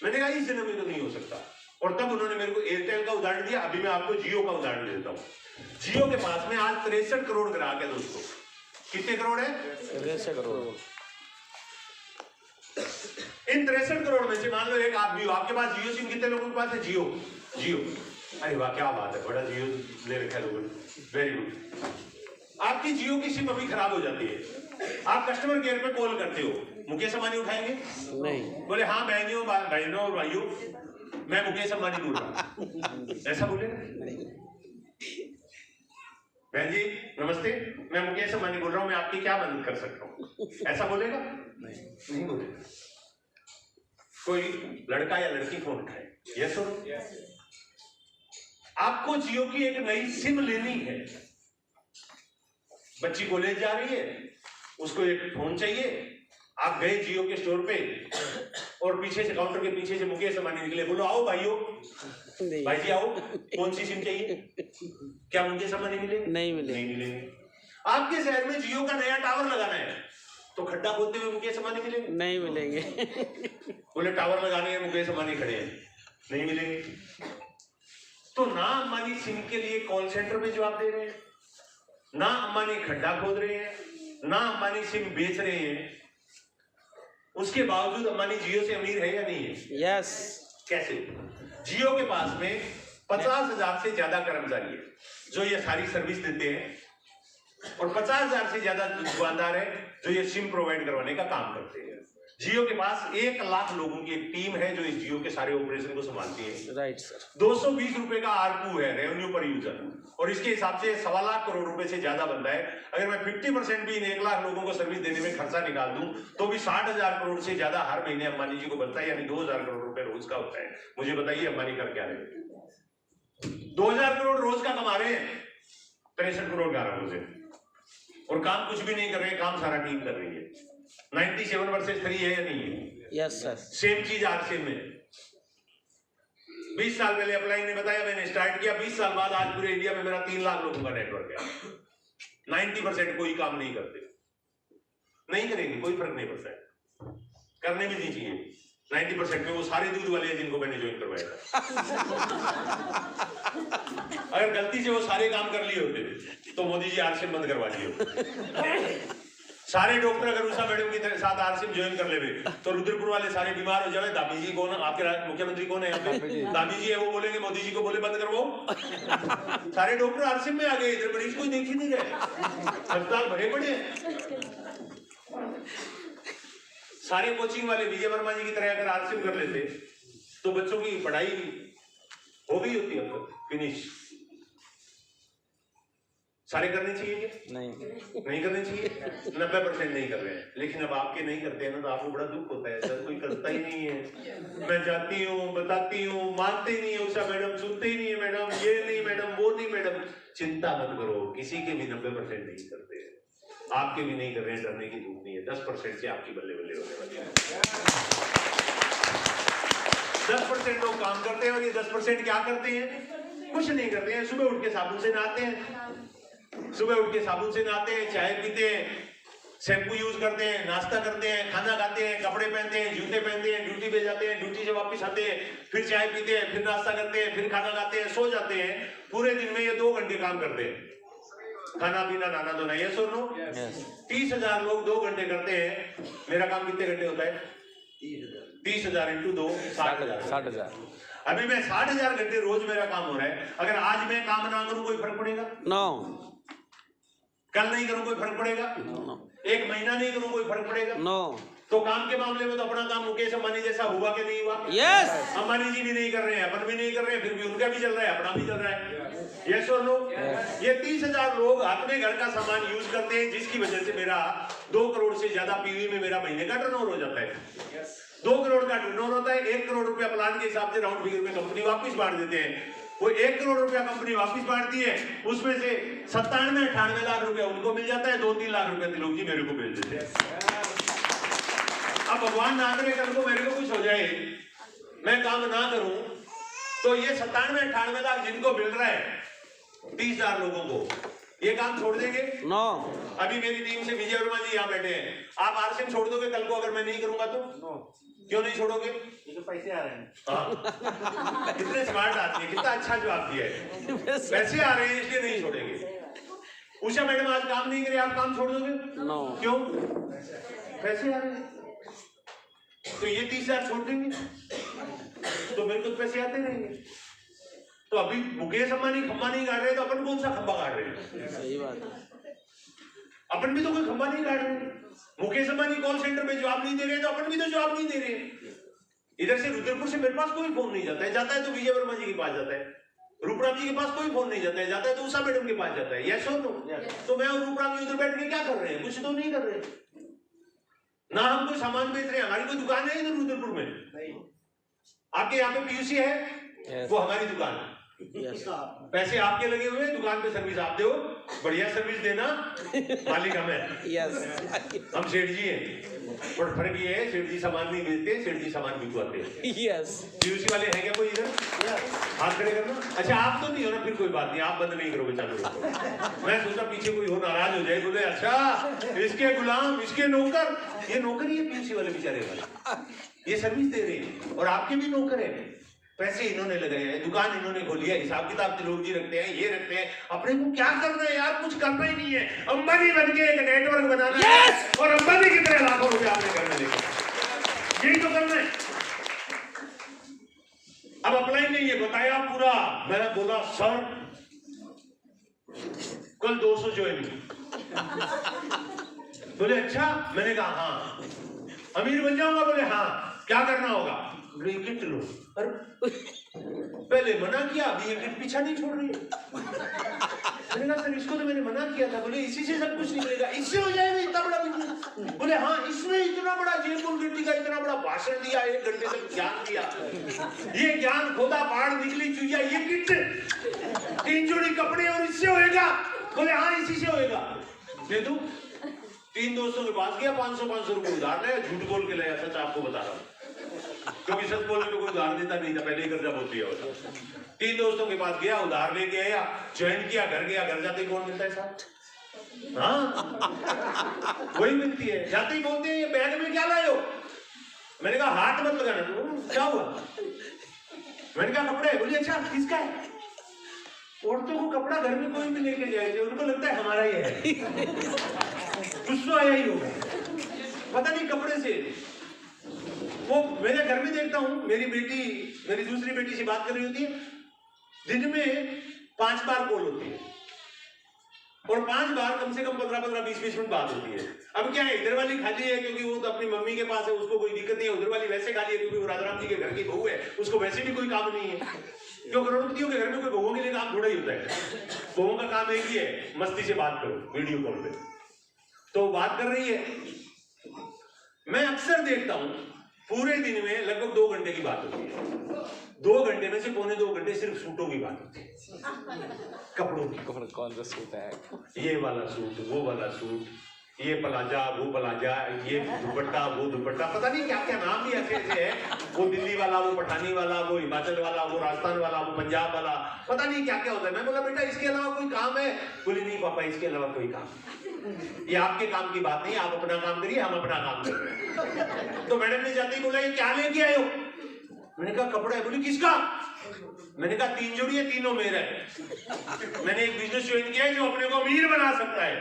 मैंने कहा इस जन्म में तो नहीं हो सकता। और तब उन्होंने मेरे को एयरटेल का उदाहरण दिया, अभी मैं आपको जियो का उदाहरण देता हूं। जियो के पास में आज 63 करोड़ ग्राहक है दोस्तों। कितने करोड़ है? 63 करोड़। इन 63 करोड़ में से मान लो एक आप भी हो, आपके पास जियो सिम कितने लोगों के पास है? जियो। अरे वाह क्या बात है, बड़ा जियो ले रखा है लोगों ने, वेरी गुड। आपकी जियो की सिम अभी खराब हो जाती है, आप कस्टमर केयर पे कॉल करते हो, मुकेश अंबानी उठाएंगे? नहीं। बोले हाँ बहनों और भाइयों, मैं मुकेश अंबानी बोल रहा हूं, ऐसा बोलेगा? बहन जी नमस्ते, मैं मुकेश अंबानी बोल रहा हूं, मैं आपकी क्या मदद कर सकता हूं, ऐसा बोलेगा? नहीं बोलेगा। कोई लड़का या लड़की फोन उठाए, यस और नो? आपको जियो की एक नई सिम लेनी है, बच्ची कॉलेज जा रही है, उसको एक फोन चाहिए, आप गए जियो के स्टोर पे और पीछे से, काउंटर के पीछे से मुकेश अंबानी निकले, बोलो आओ भाइयों, भाई जी आओ, कौन सी सिम चाहिए? क्या मुकेश अंबानी मिलेंगे? नहीं मिलेंगे। आपके शहर में जियो का नया टावर लगाना है, तो खड्डा खोदते हुए मुकेश अंबानी मिलेंगे? नहीं मिलेंगे। बोले टावर लगाने हैं, मुकेश अंबानी खड़े हैं, नहीं मिलेंगे। तो ना अंबानी सिम के लिए कॉल सेंटर में जवाब दे रहे हैं, ना अंबानी खड्डा खोद रहे हैं, ना अंबानी सिम बेच रहे हैं, उसके बावजूद अंबानी जियो से अमीर है या नहीं है? यस। कैसे? जियो के पास में 50,000 से ज्यादा कर्मचारी है जो ये सारी सर्विस देते हैं, और 50,000 से ज्यादा दुकानदार है जो ये सिम प्रोवाइड करवाने का काम करते हैं। जियो के पास 1 लाख लोगों की एक टीम है जो इस जियो के सारे ऑपरेशन को संभालती है। Right sir. 220 रुपए का आरपू है, रेवेन्यू पर यूजर, और इसके हिसाब से 1.25 लाख करोड़ रुपए से ज्यादा बनता है। अगर मैं 50% भी इन 1 लाख लोगों को सर्विस देने में खर्चा निकाल दूं तो भी 60,000 करोड़ से ज्यादा हर महीने अंबानी जी को बनता है, यानी 2,000 करोड़ रुपए रोज का होता है। मुझे बताइए अंबानी कर क्या रहे? 2,000 करोड़ रोज का कमा रहे हैं 63 करोड़ ग्राहकों से, और काम कुछ भी नहीं कर रहे, काम सारा टीम कर रही है। 97 वर्सेस 3 है या नहीं है? Yes sir. सेम चीज आरसीएम में 20 साल पहले अपलाइन ने बताया, मैंने स्टार्ट किया, 20 साल बाद आज पूरे इंडिया में मेरा 3 लाख लोगों का नेटवर्क है। 90% कोई काम नहीं करते, नहीं करेंगे, कोई फर्क नहीं पड़ता है, करने भी नहीं चाहिए। 90% में वो सारे दूध वाले हैं जिनको मैंने ज्वाइन करवाया था। अगर गलती से वो सारे काम कर लिए होते तो मोदी जी आरसीएम बंद करवा लिए होते। सारे डॉक्टर अगर उषा मैडम की तरह साथ आरसीएम ज्वाइन कर ले तो रुद्रपुर वाले सारे बीमार हो जाए। दामी जी कौन, आपके मुख्यमंत्री कौन है यहाँ पे? दामी जी है, वो बोलेंगे मोदी जी को बोले बंद कर, वो सारे डॉक्टर आरसीएम में आ गए, इधर मरीज कोई देख ही नहीं रहे, अस्पताल भरे पड़े हैं। सारे कोचिंग वाले विजय वर्मा जी की तरह अगर आरसीएम कर लेते तो बच्चों की पढ़ाई हो गई होती है, फिनिश। सारे करने चाहिए क्या? नहीं करने चाहिए। 90% नहीं कर रहे हैं, लेकिन अब आपके नहीं करते हैं ना तो आपको बड़ा दुख होता है। सर कोई करता ही नहीं है, मैं जाती हूँ, बताती हूँ, मानते ही नहीं है, उषा मैडम सुनते ही नहीं है, मैडम ये नहीं, मैडम वो नहीं। मैडम चिंता मत करो, किसी के भी 90% नहीं करते हैं, आपके भी नहीं कर रहे हैं, डरने की जरूरत नहीं है। 10% से आपकी बल्ले बल्ले होने वाली है। 10% लोग काम करते हैं और ये 10% क्या करते हैं? कुछ नहीं करते हैं। सुबह उठ के साबुन से नहाते हैं, सुबह उठ के साबुन से नहाते हैं, चाय पीते हैं, शैम्पू यूज करते हैं, नाश्ता करते हैं, खाना खाते हैं, कपड़े पहनते हैं, जूते पहनते हैं, ड्यूटी पे जाते हैं, ड्यूटी से वापस आते हैं, फिर चाय पीते हैं, फिर नाश्ता करते हैं, फिर खाना खाते हैं, सो जाते हैं। पूरे दिन में ये 2 घंटे काम करते हैं, खाना पीना नहाना धोना। ये सुन लो, 30,000 लोग 2 घंटे करते हैं। मेरा काम कितने घंटे होता है? 30,000 इंटू 2 60,000। अभी मैं 60,000 घंटे रोज मेरा काम हो रहा है। अगर आज मैं काम ना करूं कोई फर्क पड़ेगा? नो। कल नहीं करूं कोई फर्क पड़ेगा? एक महीना नहीं करूं कोई फर्क पड़ेगा? नो। तो काम के मामले में तो अपना काम मुकेश अंबानी जैसा हुआ कि नहीं हुआ? यस। अंबानी जी भी नहीं कर रहे हैं, अपन भी नहीं कर रहे हैं, फिर भी उनका भी चल रहा है, अपना भी चल रहा है। यस और नो? ये 30,000 लोग अपने घर का सामान यूज करते हैं, जिसकी वजह से मेरा 2 करोड़ से ज्यादा पीवी में मेरा महीने का टर्नओवर हो जाता है। 2 करोड़ का टर्नओवर होता है। 1 करोड़ रुपया प्लान के हिसाब से राउंड फिगर में कंपनी वापस बांट देते हैं। वो 1 करोड़ रुपया कंपनी वापस बांटती है, उसमें से 97-98 लाख रुपया उनको मिल जाता है, 2-3 लाख रुपया तिलोक जी मेरे को भेज देते हैं। अब भगवान ना करे कल को मेरे को कुछ हो जाए, मैं काम ना करूं, तो ये 97-98 लाख जिनको मिल रहा है 30,000 लोगों को, ये काम छोड़ देंगे? नो। अभी मेरी टीम से विजय वर्मा जी यहाँ बैठे हैं, आप आरसीएम छोड़ दोगे कल को अगर मैं नहीं करूंगा तो? नो। क्यों नहीं छोड़ोगे? ये तो पैसे आ रहे हैं। कितने स्मार्ट आदमी, कितना अच्छा जवाब दिया है। पैसे आ रहे हैं इसलिए नहीं छोड़ेंगे। उषा मैडम आज काम नहीं करे, आप काम छोड़ दोगे? नो। क्यों? पैसे आ रहे हैं। तो ये 30,000 छोड़ देंगे तो मेरे को पैसे आते रहेंगे। तो अभी मुकेश अंबानी खंबा नहीं गाड़ रहे, तो अपन कौन सा खंबा गाड़ रहे हैं? सही बात है। अपन भी तो कोई खंबा नहीं गाड़ रहे। मुकेश अंबानी कॉल सेंटर में जवाब नहीं दे रहे, तो अपन भी तो जवाब नहीं दे रहे। इधर से रुद्रपुर से मेरे पास कोई फोन नहीं जाता है, जाता है तो विजय वर्मा जी के पास जाता है। रूपराम जी के पास कोई फोन नहीं जाता है, जाता है तो उषा मैडम के पास जाता है। यस और नो? तो मैं और रूपराम जी उधर बैठ के क्या कर रहे हैं? कुछ तो नहीं कर रहे ना, हम कोई सामान बेच रहे हैं। हमारी कोई दुकान है इधर रुद्रपुर में? आपके यहाँ पे पीयूसी है, वो हमारी दुकान है। पैसे आपके लगे हुए, दुकान पे सर्विस आप दो, बढ़िया सर्विस देना, मालिक हमें। यस। हम सेठ जी हैं, पर फर्क ये है सेठ जी सामान नहीं बेचते, सेठ जी सामान बिकवाते हैं। यस। पीयूसी वाले हैं क्या कोई इधर? हाथ खड़े करना। अच्छा आप तो नहीं हो ना, फिर कोई बात नहीं, आप बंद नहीं करोगे, चालू रखो। मैं सोचा पीछे कोई हो नाराज हो जाए, बोले अच्छा इसके गुलाम, इसके नौकर, ये नौकर ही है पीयूसी वाले बेचारे वाले, ये सर्विस दे रहे हैं और आपके भी नौकर है। पैसे इन्होंने लगाए हैं, दुकान इन्होंने खोली है, हिसाब किताब तिलोक जी रखते हैं, ये रखते हैं। अपने को क्या करना है यार? कुछ करना ही नहीं है। अंबानी बन के एक नेटवर्क बनाना है और अंबानी की तरह लाखों रुपए आपने घर में लेके, यही तो करना है। अब अप्लाई नहीं है, बताया पूरा। मैंने बोला सर कल 200 ज्वाइनिंग। बोले अच्छा? मैंने कहा हाँ। अमीर बन जाऊंगा? बोले हाँ। क्या करना होगा? किट लो। अरे पहले मना किया, अभी ये किट पीछा नहीं छोड़ रही। मैंने कहा सर इसको तो मैंने मना किया था। बोले इसी से सब कुछ निकलेगा, इससे हो जाएगा इतना बड़ा बिजनेस। बोले हाँ, इसमें इतना बड़ा जेलपुर गिट्टी का इतना बड़ा भाषण दिया, 1 घंटे तक ज्ञान दिया, ये ज्ञान खोदा पहाड़ निकली चुईया, ये किट 3 जोड़ी कपड़े और इससे होएगा? बोले हाँ इसी से होएगा। दे दूं? 3 दोस्तों के पास गया, 500 रुपए उधार लिया, झूठ बोल के लाया, सच आपको बता रहा हूँ, क्योंकि सच बोलने में कोई उधार देता नहीं था, पहले ही कर्जा बहुत दिया होता। 3 दोस्तों के पास गया, उधार लेके आया, ज्वाइन किया, घर गया, घर जाते ही कौन मिलता है साहब? हाँ वही मिलती है। जाते ही बोलते हैं ये बैग में क्या लाए हो? मैंने कहा हाथ मत लगाना। तो क्या हुआ? मैंने कहा कपड़े। बोलिए अच्छा किसका है? औरतों को कपड़ा घर में कोई भी लेके जाए, उनको लगता है हमारा ही है, कुछ तो आया ही होगा। पता नहीं कपड़े से। वो मेरे घर में देखता हूँ, मेरी दूसरी बेटी से बात कर रही होती है, दिन में 5 बार कॉल होती है और 5 बार कम से कम 15-20 मिनट बात होती है। अब क्या है, इधर वाली खाली है क्योंकि वो तो अपनी मम्मी के पास है, उसको कोई दिक्कत नहीं है। उधर वाली वैसे खाली है क्योंकि वो राजाराम जी के घर की बहू है, उसको वैसे भी कोई काम नहीं है। क्यों, करोड़पतियों के घर में कोई बहुओं के लिए काम थोड़ा ही होता है। बहुओं का काम एक ही है, मस्ती से बात करो वीडियो कॉल पे। तो बात कर रही है, मैं अक्सर देखता हूं पूरे दिन में लगभग 2 घंटे की बात होती है। 2 घंटे में से पौने 2 घंटे सिर्फ सूटों की बात होती है, कपड़ों की। कौन सा सूट है? ये वाला सूट, वो वाला सूट, ये प्लाजा, वो प्लाजा, ये दुपट्टा, वो दुपट्टा, पता नहीं क्या क्या नाम भी ऐसे ऐसे है। वो दिल्ली वाला, वो पठानी वाला, वो हिमाचल वाला, वो राजस्थान वाला, वो पंजाब वाला, पता नहीं क्या क्या होता है। मैं बोला बेटा इसके अलावा कोई काम है? बोली नहीं पापा इसके अलावा कोई काम। ये आपके काम की बात नहीं, आप अपना काम करिए, हम अपना काम कर रहे हैं। तो मैडम ने जाते ही बोला ये क्या लेके आए हो? मैंने कहा कपड़ा है। बोली किसका? मैंने कहा 3 जोड़ी है, तीनों मेरा है। मैंने एक बिजनेस ज्वाइन किया है जो अपने को अमीर बना सकता है।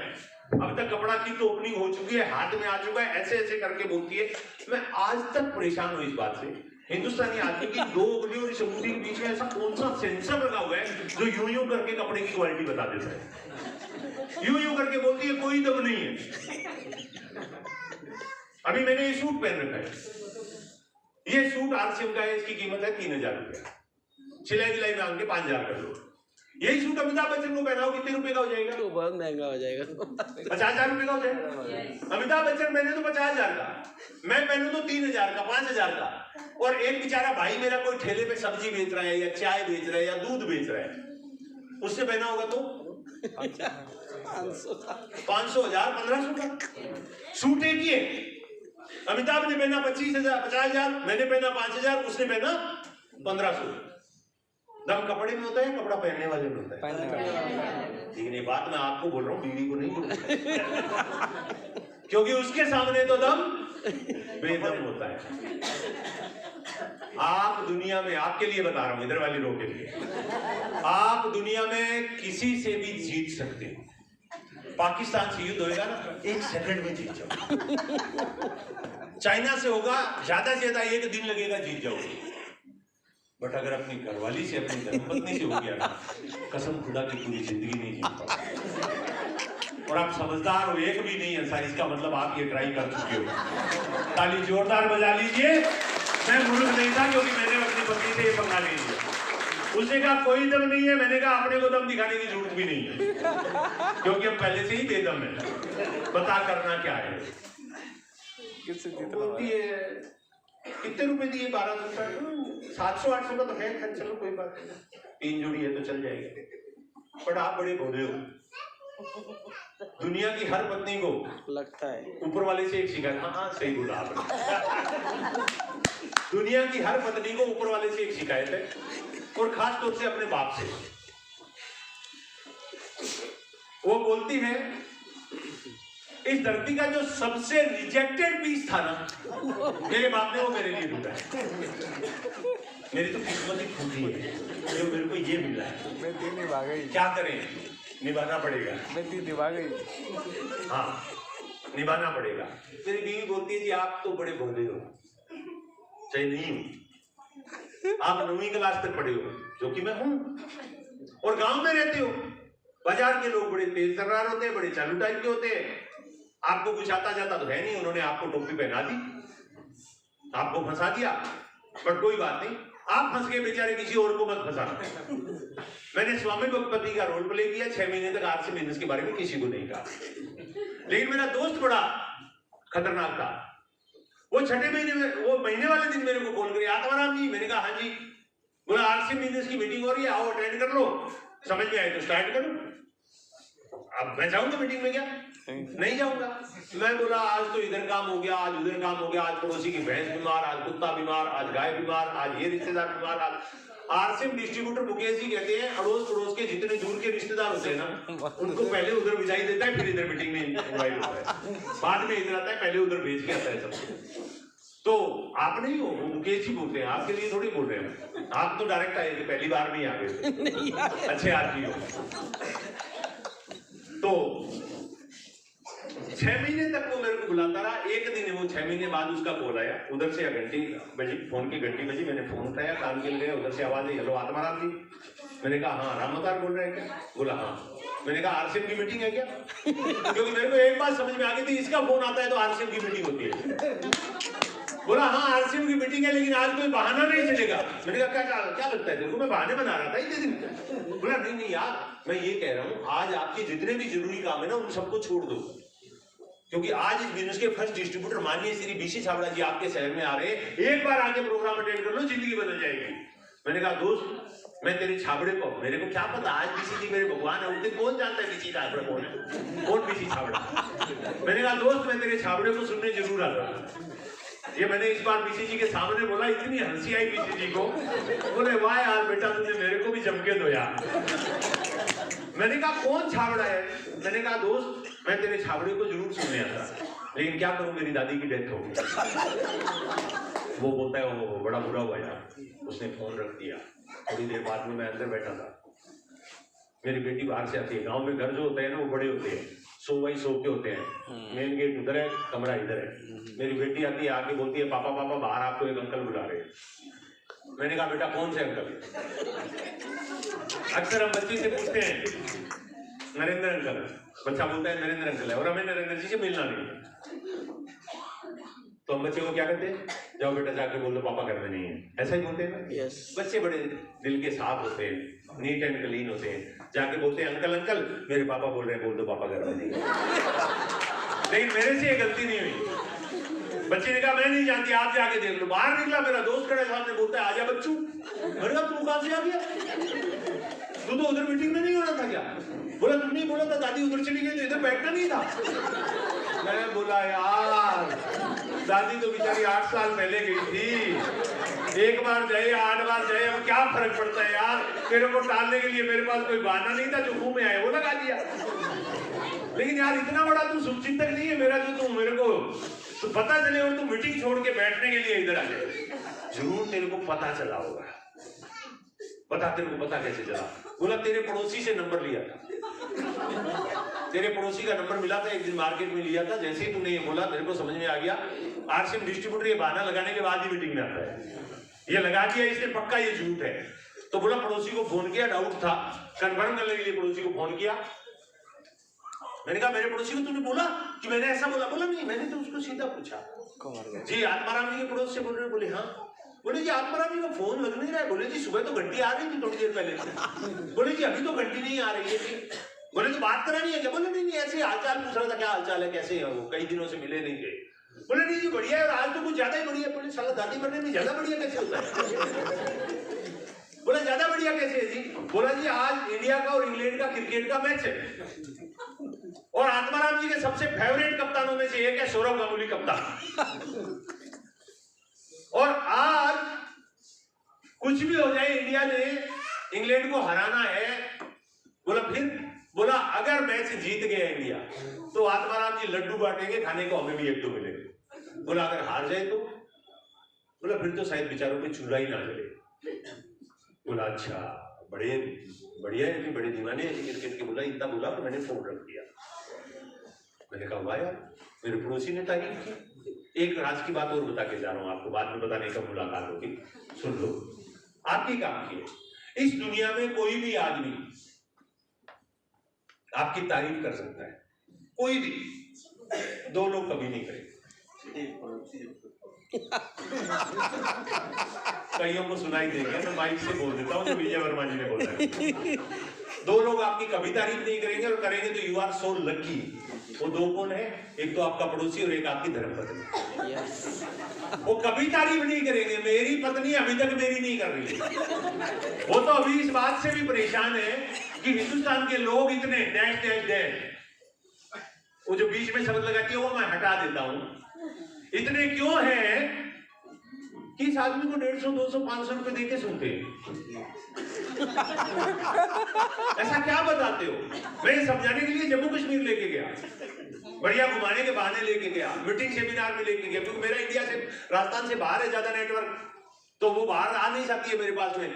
अब तक कपड़ा की तो ओपनिंग हो चुकी है, हाथ में आ चुका है, ऐसे ऐसे करके बोलती है। मैं आज तक परेशान हूं इस बात से, हिंदुस्तानी आदमी की 2 उंगलियों और इस उंगली के बीच में ऐसा कौन सा सेंसर लगा हुआ है जो यूं यूं करके कपड़े की क्वालिटी बता देता है। यूं यूं करके बोलती है कोई दम नहीं है। अभी मैंने ये सूट पहन रखा है, ये सूट RCM का है, इसकी कीमत है 3000 रुपया। सिलाई मांग के 5000 कर लो। यही सूट अमिताभ बच्चन को पहनाओ कितने रुपए का हो जाएगा? तो बहुत महंगा हो जाएगा। 50,000 रुपए का हो जाएगा। अमिताभ बच्चन पहने तो 50,000 का, मैं पहनू तो 3,000 का, 5,000 का। और एक बेचारा भाई मेरा कोई ठेले पे सब्जी बेच रहा है या चाय बेच रहा है या दूध बेच रहा है, उससे पहना होगा तो 500, 1000, 1500 का सूट एक ही है। अमिताभ ने पहना 25,000, 50,000, मैंने पहना 5,000, उसने पहना 1500। दम कपड़े में होता है, कपड़ा पहनने वाले में होता है। लेकिन ये बात मैं आपको बोल रहा हूँ, बीवी को नहीं बोल रहा, क्योंकि उसके सामने तो दम बेदम होता है। आप दुनिया में, आपके लिए बता रहा हूं, इधर वाली लोगों के लिए, आप दुनिया में किसी से भी जीत सकते हो। पाकिस्तान से युद्ध होगा ना, 1 सेकंड में जीत जाओ। चाइना से होगा ज्यादा से ज्यादा 1 दिन लगेगा, जीत जाओगे। बट अगर अपनी घरवाली से, अपनी धर्मपत्नी से हो गया ना, कसम खुदा की पूरी जिंदगी नहीं जीत पाओगे। और आप समझदार हो, एक भी नहीं है, इसका मतलब आप ये ट्राई कर चुके हो। ताली जोरदार बजा लीजिए। मैं मूर्ख नहीं था क्योंकि मैंने अपनी पत्नी से ये पंगा ले लिया। उसने कहा कोई दम नहीं है, मैंने कहा अपने को दम दिखाने की जरूरत भी नहीं है क्योंकि हम पहले से ही बेदम है। बता करना क्या है? बोलती है कितने रुपए दिए? 1200 का। 700-800 का तो है, चलो कोई बात नहीं, 3 जोड़ी है तो चल जाएगा। बट आप बड़े भोले हो। दुनिया की हर पत्नी को लगता है ऊपर वाले से एक शिकायत, हाँ सही बोला आपने। दुनिया की हर पत्नी को ऊपर वाले से एक शिकायत है, और खास तौर से अपने बाप से। वो बोलती है इस धरती का जो सबसे रिजेक्टेड पीस था ना, मेरे बाप ने वो मेरे लिए ढूंढा है। मेरी तो किस्मत ही फूटी है जो मेरे को ये मिला है। मैं तीन निभा गई, क्या करें, निभाना पड़ेगा। मैं तीन निभा गई। हाँ, निभाना पड़ेगा। मेरी बीवी बोलती है जी आप तो बड़े भोले हो। चाहे नहीं हो, आप 9वीं क्लास तक पढ़े हो, जो कि मैं हूं, और गांव में रहते हो। बाजार के लोग बड़े तेज तर्रार होते हैं, बड़े चालू टाइप के होते हैं। आपको कुछ आता जाता तो है नहीं, उन्होंने आपको टोपी पहना दी, आपको फंसा दिया। बट कोई बात नहीं, आप फंस गए बेचारे, किसी और को मत फंसाना। मैंने स्वामी भक्ति का रोल प्ले किया 6 महीने तक। RCM बिजनेस के बारे में किसी को नहीं कहा। लेकिन मेरा दोस्त बड़ा खतरनाक था। वो 6ठे महीने में, वो महीने वाले दिन मेरे को कॉल करे, आत्माराम जी। मैंने कहा हाँ जी। बोला RCM बिजनेस की मीटिंग हो रही है, आओ अटेंड कर लो। समझ में आए तो स्टार्ट करो। अब मैं जाऊंगा मीटिंग में? क्या नहीं जाऊंगा। मैं बोला आज तो इधर काम हो गया, आज उधर काम हो गया, आज पड़ोसी की भैंस बीमार, आज कुत्ता बीमार, आज गाय बीमार, आज ये रिश्तेदार बीमार। आज RCM डिस्ट्रीब्यूटर मुकेश जी कहते हैं अड़ोस पड़ोस के जितने दूर के रिश्तेदार होते हैं ना, उनको पहले उधर भिजाई देता है, फिर इधर मीटिंग में इनवाइट होता है, बाद में इधर आता है, पहले उधर भेज के आता है सबको। तो आप नहीं हो, मुकेश जी बोलते हैं, आपके लिए थोड़ी बोल रहे हैं। आप तो डायरेक्ट आए थे, पहली बार नहीं आ गए, अच्छे आदमी हो। तो 6 महीने तक वो मेरे को बुलाता रहा। एक दिन वो 6 महीने बाद उसका कॉल आया, उधर से घंटी बजी, फोन की घंटी बजी, मैंने फोन उठाया, काम के लिए, उधर से आवाज आई, हेलो आत्माराम जी। मैंने कहा हाँ। राम अवतार बोल रहे हैं क्या? बोला हाँ। मैंने कहा आरसीएम की मीटिंग है क्या? क्योंकि मेरे को एक बात समझ में आ गई थी, इसका फोन आता है तो आरसीएम की मीटिंग होती है। बोला हाँ आरसीएम की मीटिंग है, लेकिन आज कोई बहाना नहीं चलेगा। मैंने कहा क्या लगता है देखो, मैं बहाने बना रहा था इतने दिन। बोला नहीं यार, मैं ये कह रहा हूँ आज आपके जितने भी जरूरी काम है ना उन सबको छोड़ दो, क्योंकि आज इस बिजनेस के फर्स्ट डिस्ट्रीब्यूटर माननीय श्री बीसी छाबड़ा जी आपके शहर में आ रहे हैं, एक बार आके प्रोग्राम अटेंड कर लो, जिंदगी बदल जाएगी। मैंने कहा दोस्त मैं तेरे छाबड़े को, मेरे को क्या पता आज बीसी जी मेरे भगवान है, उनके कौन जानता है बीसी छाबड़ा कौन है, कौन बीसी छाबड़ा। मैंने कहा दोस्त मैं तेरे छाबड़े को सुनने जरूर आ रहा। ये मैंने इस बार बीसी जी के सामने बोला, इतनी हंसी आई बीसी जी को, बोले वाह यार बेटा तुझे मेरे को भी जमके दो यार। मैंने कहा कौन छाबड़ा है? मैंने कहा दोस्त मैं तेरे छाबड़े को जरूर सुनने आता, लेकिन क्या करूं मेरी दादी की डेथ हो गई। वो बोलता है वो बड़ा बुरा हुआ यार, उसने फोन रख दिया। थोड़ी देर बाद में मैं अंदर बैठा था, मेरी बेटी बाहर से आती है। गांव में घर जो होते हैं ना वो बड़े होते हैं, 100 बाई 100 के होते हैं, मेन गेट उधर है, कमरा इधर है। मेरी बेटी आती है, आके बोलती है पापा पापा बाहर आपको एक अंकल बुला रहे हैं। मैंने कहा बेटा कौन से अंकल? अक्सर हम बच्चे से पूछते हैं नरेंद्र अंकल, बच्चा बोलता है नरेंद्र अंकल है और हमें नरेंद्र जी से मिलना नहीं है। तो हम बच्चे को क्या कहते हैं, जाओ बेटा जाके बोल दो पापा घर में नहीं है, ऐसा ही बोलते हैं ना। यस। बच्चे बड़े दिल के साफ होते हैं, नीट एंड क्लीन होते हैं, जाके बोलते हैं अंकल अंकल मेरे पापा बोल रहे हैं, बोल दो पापा घर में नहीं है। लेकिन मेरे से ये गलती नहीं हुई। बच्चे ने कहा मैं नहीं जानती, आप जाके देख लो। बाहर निकला, मेरा दोस्त खड़ा सामने, बोलता है आजा बच्चू। मैंने कहा तू कहां से आ गया? तू तो उधर मीटिंग में नहीं होना था क्या? बोला तुम नहीं बोला था दादी उधर चली गई तो इधर बैठना नहीं था। मैंने बोला यार दादी तो बेचारी 8 साल पहले गई थी, एक बार जाए 8 बार जाए, अब क्या फर्क पड़ता है यार। तेरे को टालने के लिए मेरे पास कोई बहाना नहीं था, जो मुंह में आए वो लगा दिया। लेकिन यार इतना बड़ा तू शुभचिंतक नहीं है मेरा, जो तू मेरे को तो पता चले और तू मीटिंग छोड़ के बैठने के लिए इधर आ जाए। जरूर तेरे को पता चला होगा। बता तेरे को पता कैसे चला? बोला तेरे पड़ोसी से नंबर लिया था, तेरे पड़ोसी का नंबर मिला था, एक दिन मार्केट में लिया था। जैसे ही तूने ये बोला मेरे को समझ में आ गया, आरसीएम डिस्ट्रीब्यूटर ये बहाना लगाने के बाद ही मीटिंग में आता है, ये लगा दिया इसने, पक्का ये झूठ है। तो बोला पड़ोसी को फोन किया, डाउट था, कन्फर्म करने के लिए पड़ोसी को फोन किया। मैंने कहा मेरे पड़ोसी को तूने बोला कि मैंने ऐसा बोला? बोला नहीं, मैंने तो उसको सीधा पूछा जी आत्माराम जी के पड़ोस से बोल रहे? बोले हाँ। बोले जी आत्माराम जी का फोन लग नहीं रहा है। बोले जी सुबह तो घंटी आ रही थी थोड़ी देर पहले। बोले जी अभी तो घंटी नहीं आ रही है। बोले तो बात करानी है क्या? बोले नहीं नहीं ऐसे हालचाल पूछ रहा था, क्या हालचाल है, कैसे है वो, कई दिनों से मिले नहीं थे। बोले नहीं जी बढ़िया है, आज तो कुछ ज्यादा ही बढ़िया। बोले साला दादी मरने में ज्यादा बढ़िया कैसे होता है? बोला ज्यादा बढ़िया कैसे है जी? बोला जी आज इंडिया का और इंग्लैंड का क्रिकेट का मैच है और आत्माराम जी के सबसे फेवरेट कप्तानों में से एक है सौरव गांगुली कप्तान, और आज कुछ भी हो जाए इंडिया ने इंग्लैंड को हराना है। बोला फिर? बोला अगर मैच जीत गया इंडिया तो आत्माराम जी लड्डू बांटेंगे, खाने को हमें भी 1-2 मिलेंगे। बोला अगर हार जाए तो? बोला फिर तो शायद बेचारों पे चूल्हा ही ना जले। बोला अच्छा बढ़िया है, बड़े दीवाने हैं क्रिकेट के। बोला इतना बोला तो मैंने फोन रख दिया। मैंने कहा वाह यार, मेरे पड़ोसी ने तारीफ की। एक राज की बात और बता के जा रहा हूं आपको, बाद में बताने का मुलाकात होगी, सुन लो। आपकी काम की है, इस दुनिया में कोई भी आदमी आपकी तारीफ कर सकता है, कोई भी, 2 लोग कभी नहीं करेंगे। कईयों को सुनाई देंगे, मैं माइक से बोल देता हूँ जो विजय वर्मा जी ने बोला है। 2 लोग आपकी कभी तारीफ नहीं करेंगे, और करेंगे तो यू आर सो लकी। वो 2 कौन है? एक तो आपका पड़ोसी और एक आपकी धर्मपत्नी। वो कभी तारीफ नहीं करेंगे। मेरी पत्नी अभी तक मेरी नहीं कर रही है। वो तो अभी इस बात से भी परेशान है कि हिंदुस्तान के लोग इतने डैश डैश डैश, वो जो बीच में शब्द लगाती है वो मैं हटा देता हूं। इतने क्यों हैं कि इस आदमी को 150, 200, 500 रुपए देके सुनते हैं। ऐसा क्या बताते हो? मैं समझाने के लिए जम्मू कश्मीर लेके गया, बढ़िया घुमाने के बहाने लेके गया, मीटिंग सेमिनार में लेके गया, क्योंकि मेरा इंडिया से, राजस्थान से बाहर है ज्यादा नेटवर्क, तो वो बाहर आ नहीं सकती है मेरे पास में।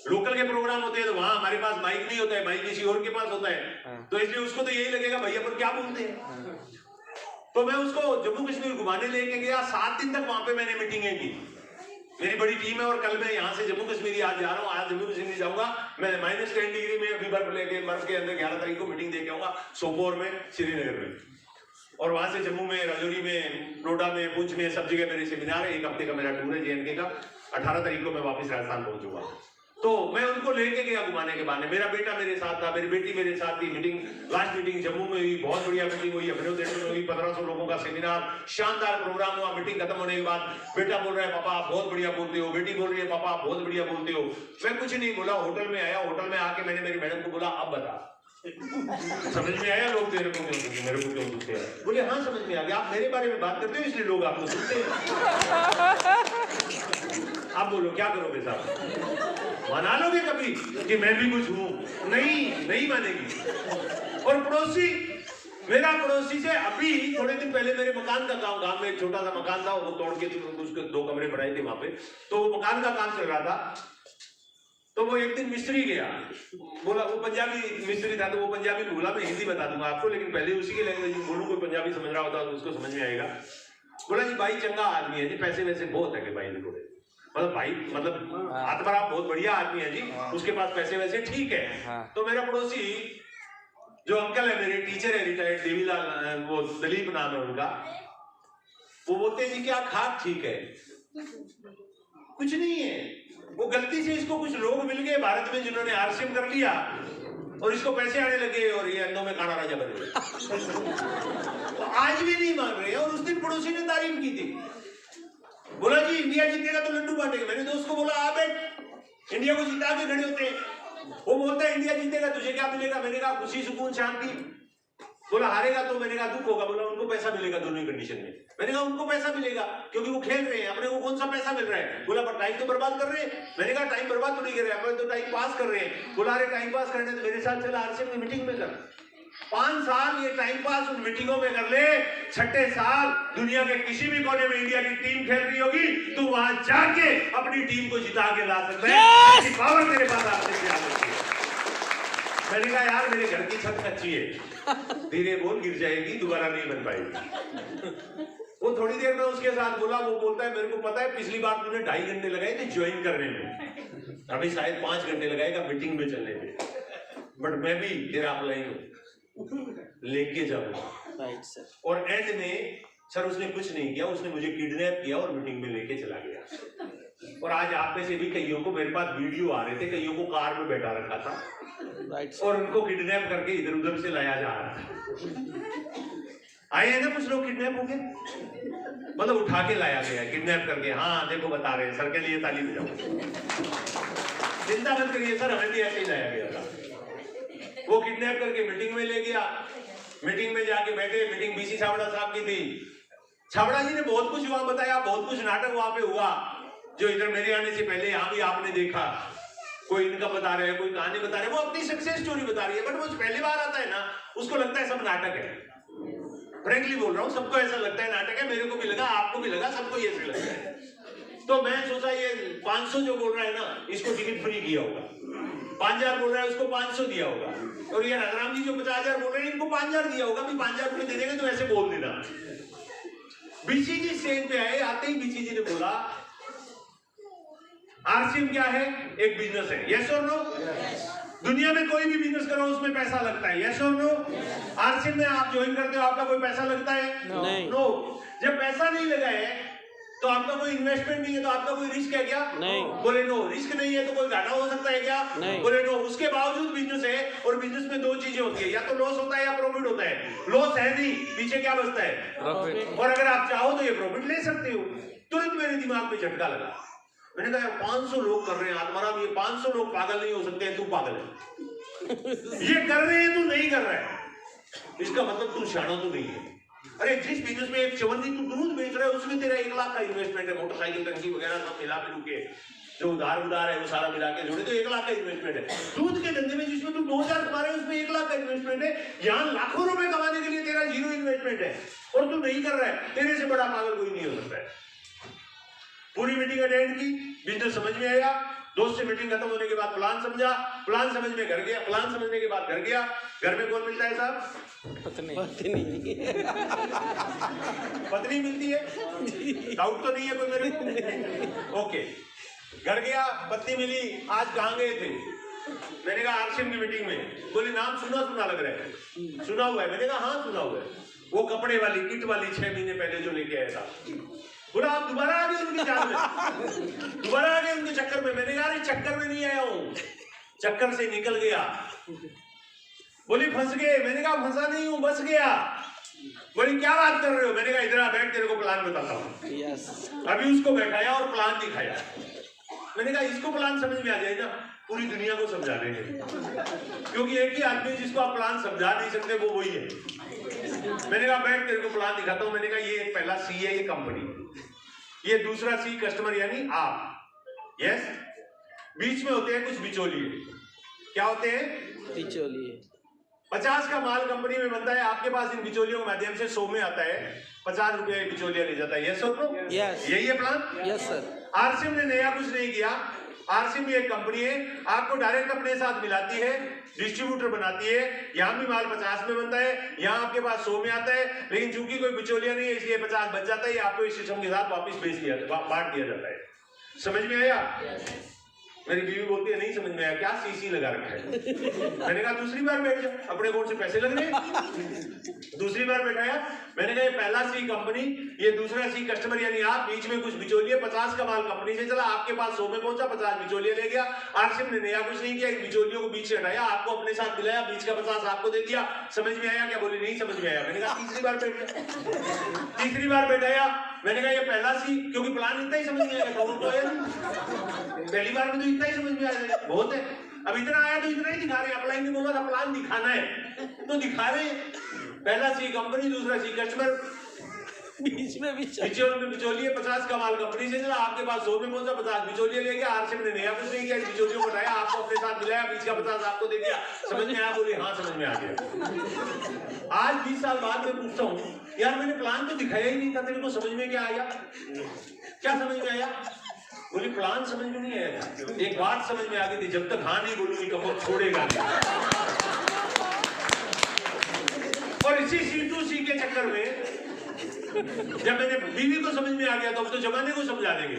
लोकल के प्रोग्राम होते हैं तो वहां हमारे पास माइक नहीं होता है, माइक किसी और के पास होता है, तो इसलिए उसको तो यही लगेगा भैया पर क्या बोलते हैं। तो मैं उसको जम्मू कश्मीर घुमाने लेके गया। 7 दिन तक वहां पे मैंने मीटिंगें की। मेरी बड़ी टीम है और कल मैं यहाँ से जम्मू कश्मीर आज जा रहा हूँ। आज जम्मू कश्मीर जाऊंगा मैं। -10 डिग्री में अभी बर्फ लेके बर्फ के अंदर 11 तारीख को मीटिंग दे के आऊंगा सोपोर में, श्रीनगर में, और वहां से जम्मू में, राजौरी में, डोडा में, पुंछ में, सब जगह मेरे सेमिनार है। 1 हफ्ते का मेरा टूर है JNK का। 18 तारीख को मैं वापस राजस्थान पहुंचूंगा। तो मैं उनको लेके गया घुमाने के बहाने। मेरा बेटा मेरे साथ था, मेरी बेटी मेरे साथ थी। लास्ट मीटिंग जम्मू में हुई, बहुत बढ़िया मीटिंग हुई, अभिनव थिएटर में हुई। 1500 लोगों का सेमिनार, शानदार प्रोग्राम हुआ। मीटिंग खत्म होने के बाद बेटा बोल रहा है पापा आप बहुत बढ़िया बोलते हो, बेटी बोल रही है पापा आप बहुत बढ़िया बोलते हो। मैं कुछ नहीं बोला, होटल में आया। होटल में आके मैंने मेरी मैडम को बोला अब बता समझ में आया लोग तेरे को क्यों, मेरे को क्यों पूछते हैं? बोले हाँ समझ में आ गया, आप मेरे बारे में बात करते हो इसलिए लोग आपको सुनते हैं। आप बोलो क्या करोगे साहब? मना लोगे कभी कि मैं भी कुछ हूं? नहीं मानेगी। और पड़ोसी, मेरा पड़ोसी से अभी थोड़े दिन पहले मेरे मकान का काम, गांव में एक छोटा सा मकान था, वो तोड़ के उसके 2 कमरे बनाए थे वहां पे, तो वो मकान का काम चल रहा था। तो वो एक दिन मिस्त्री गया, बोला, वो पंजाबी मिस्त्री था, तो वो पंजाबी में बोला, मैं हिंदी बता दूंगा आपको, लेकिन पहले उसी की लैंग्वेज बोलूं, कोई पंजाबी समझ रहा होता तो उसको समझ में आएगा। बोला जी भाई चंगा आदमी है जी, पैसे वैसे बहुत है कि भाई थोड़े, मतलब भाई मतलब आत्मा बहुत बढ़िया आदमी है जी, उसके पास पैसे वैसे ठीक है। तो मेरा पड़ोसी जो अंकल है मेरे, टीचर है रिटायर्ड, देवीलाल, वो दलीप नाम है उनका, वो बोलते हैं जी क्या खाक ठीक है? कुछ नहीं है, वो गलती से इसको कुछ लोग मिल गए भारत में जिन्होंने RCM कर लिया और इसको पैसे आने लगे और ये अंधों में काना राजा बन गए। तो आज भी नहीं मान रहे हैं। और उस दिन पड़ोसी ने तारीफ की थी, बोला जी इंडिया जीतेगा तो लड्डू बांटेगा। मैंने दोस्त को बोला आप बैठ, इंडिया को जिता के खड़े होते हैं। वो बोलता है इंडिया जीतेगा तुझे क्या मिलेगा? मैंने कहा खुशी, सुकून, शांति। बोला हारेगा तो? मैंने कहा दुख होगा। बोला उनको पैसा मिलेगा दोनों कंडीशन में। मैंने कहा उनको पैसा मिलेगा क्योंकि वो खेल रहे हैं, अपने को कौन सा पैसा मिल रहा है? बोला पर टाइम तो बर्बाद कर रहे हैं। मैंने कहा टाइम बर्बाद तो नहीं कर रहे हैं, तो टाइम पास कर रहे हैं। बोला अरे टाइम पास करने तो मेरे साथ चला RCM की मीटिंग में कर। 5 साल ये टाइम पास उन मीटिंगों में कर ले, 6ठे साल दुनिया के किसी भी कोने में इंडिया की टीम खेल रही होगी, तू वहां जाके अपनी टीम को जिता के ला सकता है। पावर तेरे पास आपसे आ सकती है। मैंने कहा यार मेरे घर की छत कच्ची है, धीरे बोल गिर जाएगी, दोबारा नहीं बन पाएगी। वो थोड़ी देर में उसके साथ बोला, वो बोलता है मेरे को पता है पिछली बार तूने 2.5 घंटे लगाए थे ज्वाइन करने में, अभी शायद 5 घंटे लगाएगा मीटिंग में चलने में, बट मैं भी तेरा अप्लाई हूँ, लेके जाऊंगा। Right sir. और एंड में सर उसने कुछ नहीं किया, उसने मुझे किडनैप किया और मीटिंग में लेके चला गया। और आज आप में से भी कईयों को, मेरे पास वीडियो आ रहे थे, कईयों को कार में बैठा रखा था और उनको किडनैप करके इधर उधर से लाया जा रहा था। आए हैं ना कुछ लोग किडनैप हो गए, मतलब उठा के लाया गया किडनैप करके। हाँ देखो बता रहे हैं, सर के लिए ताली बजाओ, चिंता मत करिए सर, हमें भी ऐसे ही लाया गया था। वो किडनैप करके मीटिंग में ले गया, मीटिंग में जाके बैठे, मीटिंग BC छाबड़ा साहब की थी। छाबड़ा जी ने बहुत कुछ वहां बताया, बहुत कुछ नाटक वहां पे हुआ जो इधर मेरे आने से पहले यहाँ भी आपने देखा। कोई इनका बता रहे हैं, कोई कहानी बता रहे हैं, वो अपनी सक्सेस स्टोरी बता रही है, बट वो पहली बार आता है ना, उसको लगता है सब नाटक है। फ्रेंकली बोल रहा हूँ, सबको ऐसा लगता है नाटक है, मेरे को भी लगा, आपको भी लगा, सबको ये ऐसे लगता है। तो मैं सोचा ये 500 जो बोल रहा है ना, इसको टिकट फ्री किया होगा, 5000 बोल रहा है उसको 500 दिया होगा, और ये राजाराम जी जो 50,000 बोल रहे हैं इनको 5000 दिया होगा। 5000 रुपए दे देंगे तो ऐसे बोल देना। BC जी स्टेज पे आए, आते ही BC जी ने बोला RCM क्या है? एक बिजनेस है, यस और नो? दुनिया में कोई भी बिजनेस करो उसमें पैसा लगता है, यस और नो? RCM में आप ज्वाइन करते हो, आपका कोई पैसा लगता है? नो। जब पैसा नहीं लगा है तो आपका कोई इन्वेस्टमेंट नहीं है, तो आपका कोई रिस्क है क्या? नहीं। बोले नो। रिस्क नहीं है तो कोई घाटा हो सकता है क्या? नहीं। बोले नो। उसके बावजूद बिजनेस है, और बिजनेस में 2 चीजें होती है, या तो लॉस होता है या प्रॉफिट होता है। लॉस है नहीं, पीछे क्या बचता है? प्रॉफिट। और अगर आप चाहो तो ये प्रॉफिट ले सकते हो। तुरंत मेरे दिमाग में झटका लगा। मैंने कहा 500 लोग कर रहे हैं आत्माराम, ये 500 लोग पागल नहीं हो सकते हैं, तू पागल है। ये कर रहे हैं, तू नहीं कर रहा है, इसका मतलब तू शाना तो नहीं है। अरे जिस बिजनेस में एक चवन्नी तू दूध बेच रहा है उसमें तेरा 1 लाख का इन्वेस्टमेंट है, मोटरसाइकिल टंकी वगैरह सब मिला मिलू के जो उधार है वो सारा मिला के जोड़े तो 1 लाख का इन्वेस्टमेंट है। दूध के धंधे में जिसमें तू 2000 कमा रहा है उसमें 1 लाख का इन्वेस्टमेंट है। यहाँ लाखों रुपए कमाने के लिए तेरा 0 इन्वेस्टमेंट है और तू नहीं कर रहा है। तेरे से बड़ा पागल कोई नहीं हो सकता है। पूरी मीटिंग अटेंड की, बिजनेस समझ में आया, दोस्त से मीटिंग खत्म होने के बाद प्लान समझा, प्लान समझ में घर गया, प्लान समझने के बाद घर गया। घर में कौन मिलता है साहब? पत्नी पत्नी मिलती है, डाउट तो नहीं है कोई मेरे को? ओके, घर गया, पत्नी मिली। आज कहाँ गए थे? मैंने कहा आरसीएम की मीटिंग में। बोली नाम सुना सुना लग रहा है। सुना हुआ है? मैंने कहा हाँ सुना हुआ है। वो कपड़े वाली किट वाली 6 महीने पहले जो लेके आया था। बोला आप दोबारा आ गए उनकी जान में, दोबारा आ गए उनके चक्कर में। मैंने कहा अरे चक्कर में नहीं आया हूँ, चक्कर से निकल गया। बोली फंस गए। मैंने कहा फंसा नहीं हूँ, बस गया। बोली क्या बात कर रहे हो? मैंने कहा इधर आ बैठ, तेरे को प्लान बताता हूँ। यस, अभी उसको बैठाया और प्लान दिखाया। मैंने कहा इसको प्लान समझ में आ जाए ना, पूरी दुनिया को समझा रहे हैं, क्योंकि एक ही आदमी जिसको आप प्लान समझा नहीं सकते वो वही है। मैंने कहा बैठ तेरे को प्लान दिखाता हूँ। मैंने कहा ये पहला सी है, ये कंपनी, ये दूसरा सी कस्टमर यानी आप। यस, बीच में होते हैं कुछ बिचौलिए। क्या होते हैं? बिचौलिए। 50 का माल कंपनी में बनता है, आपके पास इन बिचौलियों के माध्यम से 100 में आता है, 50 रुपए बिचौलिया ले जाता है। यस और नो? यस, यही है प्लान। Yes sir. आरसीएम ने नया कुछ नहीं किया। आरसीएम एक कंपनी है, आपको डायरेक्ट अपने साथ मिलाती है, डिस्ट्रीब्यूटर बनाती है। यहाँ भी माल 50 में बनता है, यहाँ आपके पास 100 में आता है, लेकिन चूंकि कोई बिचौलिया नहीं है इसलिए 50 बच जाता है। आपको इस सिस्टम के साथ वापस बांट दिया जाता है। समझ में आया? मेरी बीवी बोलती है नहीं समझ में आया, क्या सीसी लगा रखा है? मैंने कहा दूसरी बार बैठ जा, अपने अकाउंट से पैसे लग रहे। दूसरी बार बैठाया। मैंने कहा ये पहला सी कंपनी, ये दूसरा सी कस्टमर यानी आप, बीच में कुछ बिचौलिए। 50 का माल कंपनी से चला, आपके पास 100 में पहुंचा, 50 बिचौलिए ले गया। आरसीएम ने नया कुछ नहीं किया, इन बिचौलियों को बीच से हटाया, आपको अपने साथ मिलाया, बीच का 50 आपको दे दिया। समझ में आया क्या? बोली नहीं समझ में आया। मैंने कहा तीसरी बार बैठ जा। तीसरी बार बैठाया। मैंने कहा ये पहला सी, क्योंकि प्लान इतना ही समझ में आया, तो आया नहीं। पहली बार में तो इतना ही समझ में आया, बहुत है। अब इतना आया तो इतना ही दिखा रहे हैं। अपलाइन ने बोला था प्लान दिखाना है तो दिखा रहे हैं। पहला सी कंपनी, दूसरा सी कस्टमर, बीच में बिचौलिए। 50 का माल कंपनी से चला, आपके पास 100 में पहुंचा, 50 बिचौलिए ले गया। आरसीएम ने नया कुछ नहीं किया, बिचौलियों को हटाया, आपको अपने साथ मिलाया, बीच का 50 आपको दे दिया। समझ में आया? बोली हाँ समझ में आ गया। आज 20 साल बाद मैं पूछता हूँ यार मैंने प्लान तो दिखाया ही नहीं था, तेरे को समझ में क्या आया? क्या समझ में आया? बोली प्लान समझ में नहीं आया, एक बात समझ में आ गई थी, जब तक हाँ नहीं बोलूंगी कब छोड़ेगा नहीं। और इसी C2C के चक्कर में जब मैंने बीवी को समझ में आ गया तो अब तो जमाने को समझा देंगे।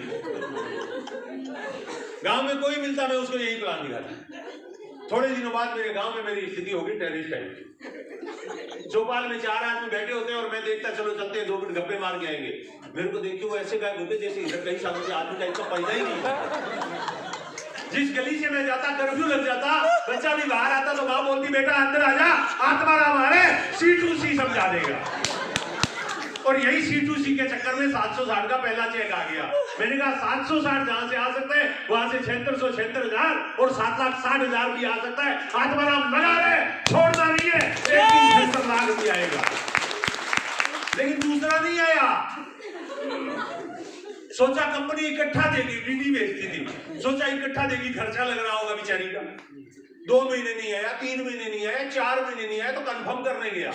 गांव में कोई मिलता मैं उसको यही प्लान दिखाता। थोड़े दिनों बाद मेरे गांव में मेरी स्थिति होगी टेररिस्ट टाइप की। चौपाल में 4 आदमी बैठे होते हैं और मैं देखता चलो चलते हैं, 2 मिनट गप्पे मार के आएंगे। मेरे को देखिए वो ऐसे गायब होते जैसे इधर कई सालों से आदमी टाइप का पैदा ही नहीं। जिस गली से मैं जाता कर्फ्यू लग जाता, बच्चा भी बाहर आता तो माँ बोलती बेटा अंदर आ जा, आत्माराम आ रहे, C2C समझा देगा। और यही C2C के चक्कर में 760 का पहला चेक आ गया। मैंने कहा 760 जहां से आ सकता है वहां से 76,000 और 7,60,000 भी आ सकता है। आत्माराम लगा रहे, छोड़ना नहीं है, एक दिन 76 लाख रुपया आएगा। लेकिन दूसरा नहीं आया। सोचा कंपनी इकट्ठा देगी, डीडी बेचती थी, सोचा इकट्ठा देगी, खर्चा लग रहा होगा बेचारी का। 2 महीने नहीं आया, 3 महीने नहीं आया, 4 महीने नहीं आया तो कंफर्म करने गया।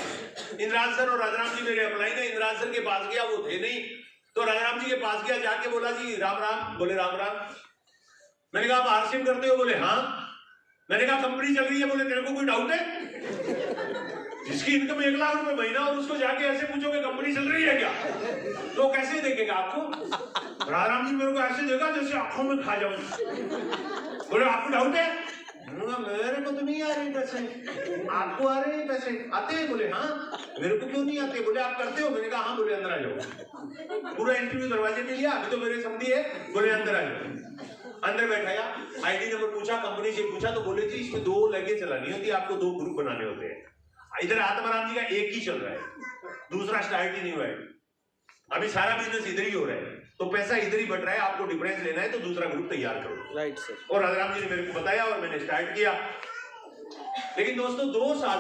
इंद्राज सर और राजाराम जी मेरे अप्लाई ने, इंद्राज सर के पास गया, वो थे नहीं, तो राजाराम जी के पास गया, जाके बोला जी राम राम। बोले राम राम। मैंने कहा आप आरसीएम करते हो? बोले हाँ। मैंने कहा कंपनी चल रही है? बोले तेरे को कोई डाउट है? जिसकी इनकम 1 लाख रुपए महीना और उसको जाके ऐसे पूछोगे कंपनी चल रही है क्या, तो कैसे देखेगा आपको? राजाराम जी मेरे को ऐसे देखा जैसे आंखों में खा जाऊं। बोले आपको डाउट है? मेरे को तो नहीं आ रहे पैसे, आपको आ रहे हैं पैसे? आते हैं? बोले हाँ। मेरे को क्यों नहीं आते? बोले आप करते हो? मैंने कहा हाँ। बोले अंदर आ जाओ। पूरा इंटरव्यू दरवाजे पे लिया, अभी तो मेरे समझी है। बोले अंदर आ जाओ। अंदर बैठाया, आईडी नंबर पूछा, कंपनी से पूछा तो बोले जी इसमें 2 लगे चलानी होती है, आपको 2 ग्रुप बनाने होते हैं। इधर आत्माराम जी का एक ही चल रहा है, दूसरा स्टार्ट ही नहीं हुआ है। अभी सारा बिजनेस इधर ही हो रहा है, तो पैसा इधर ही बढ़ रहा है, आपको डिफरेंस लेना है तो दूसरा ग्रुप तैयार करो। Right sir. और राजाराम जी ने मेरे को बताया और मैंने स्टार्ट किया। लेकिन दोस्तों 2 साल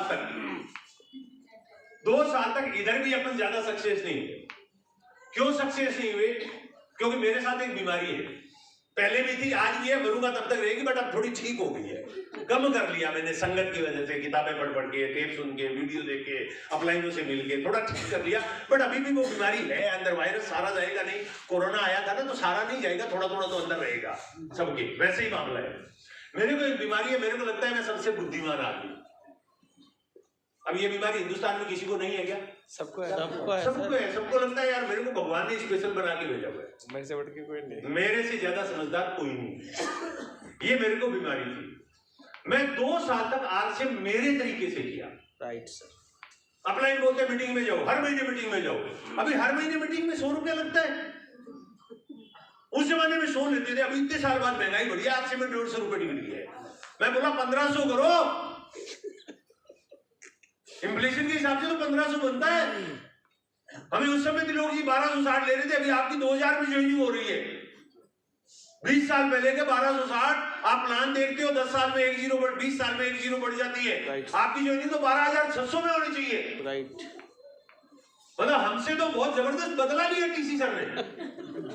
तक इधर भी अपन ज्यादा सक्सेस नहीं हुए। क्यों सक्सेस नहीं हुए? क्योंकि मेरे साथ एक बीमारी है, पहले भी थी, आज भी है, मरूंगा तब तक रहेगी, बट अब थोड़ी ठीक हो गई है। कम कर लिया मैंने संगत की वजह से, किताबें पढ़ के, टेप सुन के, वीडियो देख के, अपलाइनों से मिल के थोड़ा ठीक कर लिया। बट अभी भी वो बीमारी है अंदर, वायरस सारा जाएगा नहीं। कोरोना आया था ना, तो सारा नहीं जाएगा, थोड़ा थोड़ा तो अंदर रहेगा सबके, वैसे ही मामला है। मेरे को एक बीमारी है, मेरे को लगता है मैं सबसे बुद्धिमान आदमी। अब ये बीमारी हिंदुस्तान में किसी को नहीं है क्या? सबको है, सबको है, सबको है। सबको लगता है यार मेरे को भगवान ने स्पेशल बना के भेजा हुआ है, मेरे से बढ़ के कोई नहीं, मेरे से ज्यादा समझदार कोई नहीं। ये मेरे को बीमारी थी। मैं 2 साल तक आरसीएम मेरे तरीके से किया। Right sir. अपलाइन बोलते हैं मीटिंग में जाओ, हर महीने मीटिंग में जाओ। अभी हर महीने मीटिंग में 100 रुपया लगता है। उस जमाने में 100 लेते थे, अभी इतने साल बाद महंगाई बढ़ी है, आरसीएम में 150 रुपए टिकट है। मैं बोला 1500 करो, इन्फ्लेशन के हिसाब से तो 1500 बनता है। हमें उस समय लोग जी 1260 ले रहे थे, अभी आपकी 2000 में ज्वाइनिंग हो रही है। 20 साल पहले के 1260, आप प्लान देखते हो 10 साल में 1 जीरो बढ़, 20 साल में 1 जीरो बढ़ जाती है। आपकी ज्वाइनिंग तो 12600 में होनी चाहिए। राइट। मतलब हमसे तो बहुत जबरदस्त बदला लिया टीसी सर ने।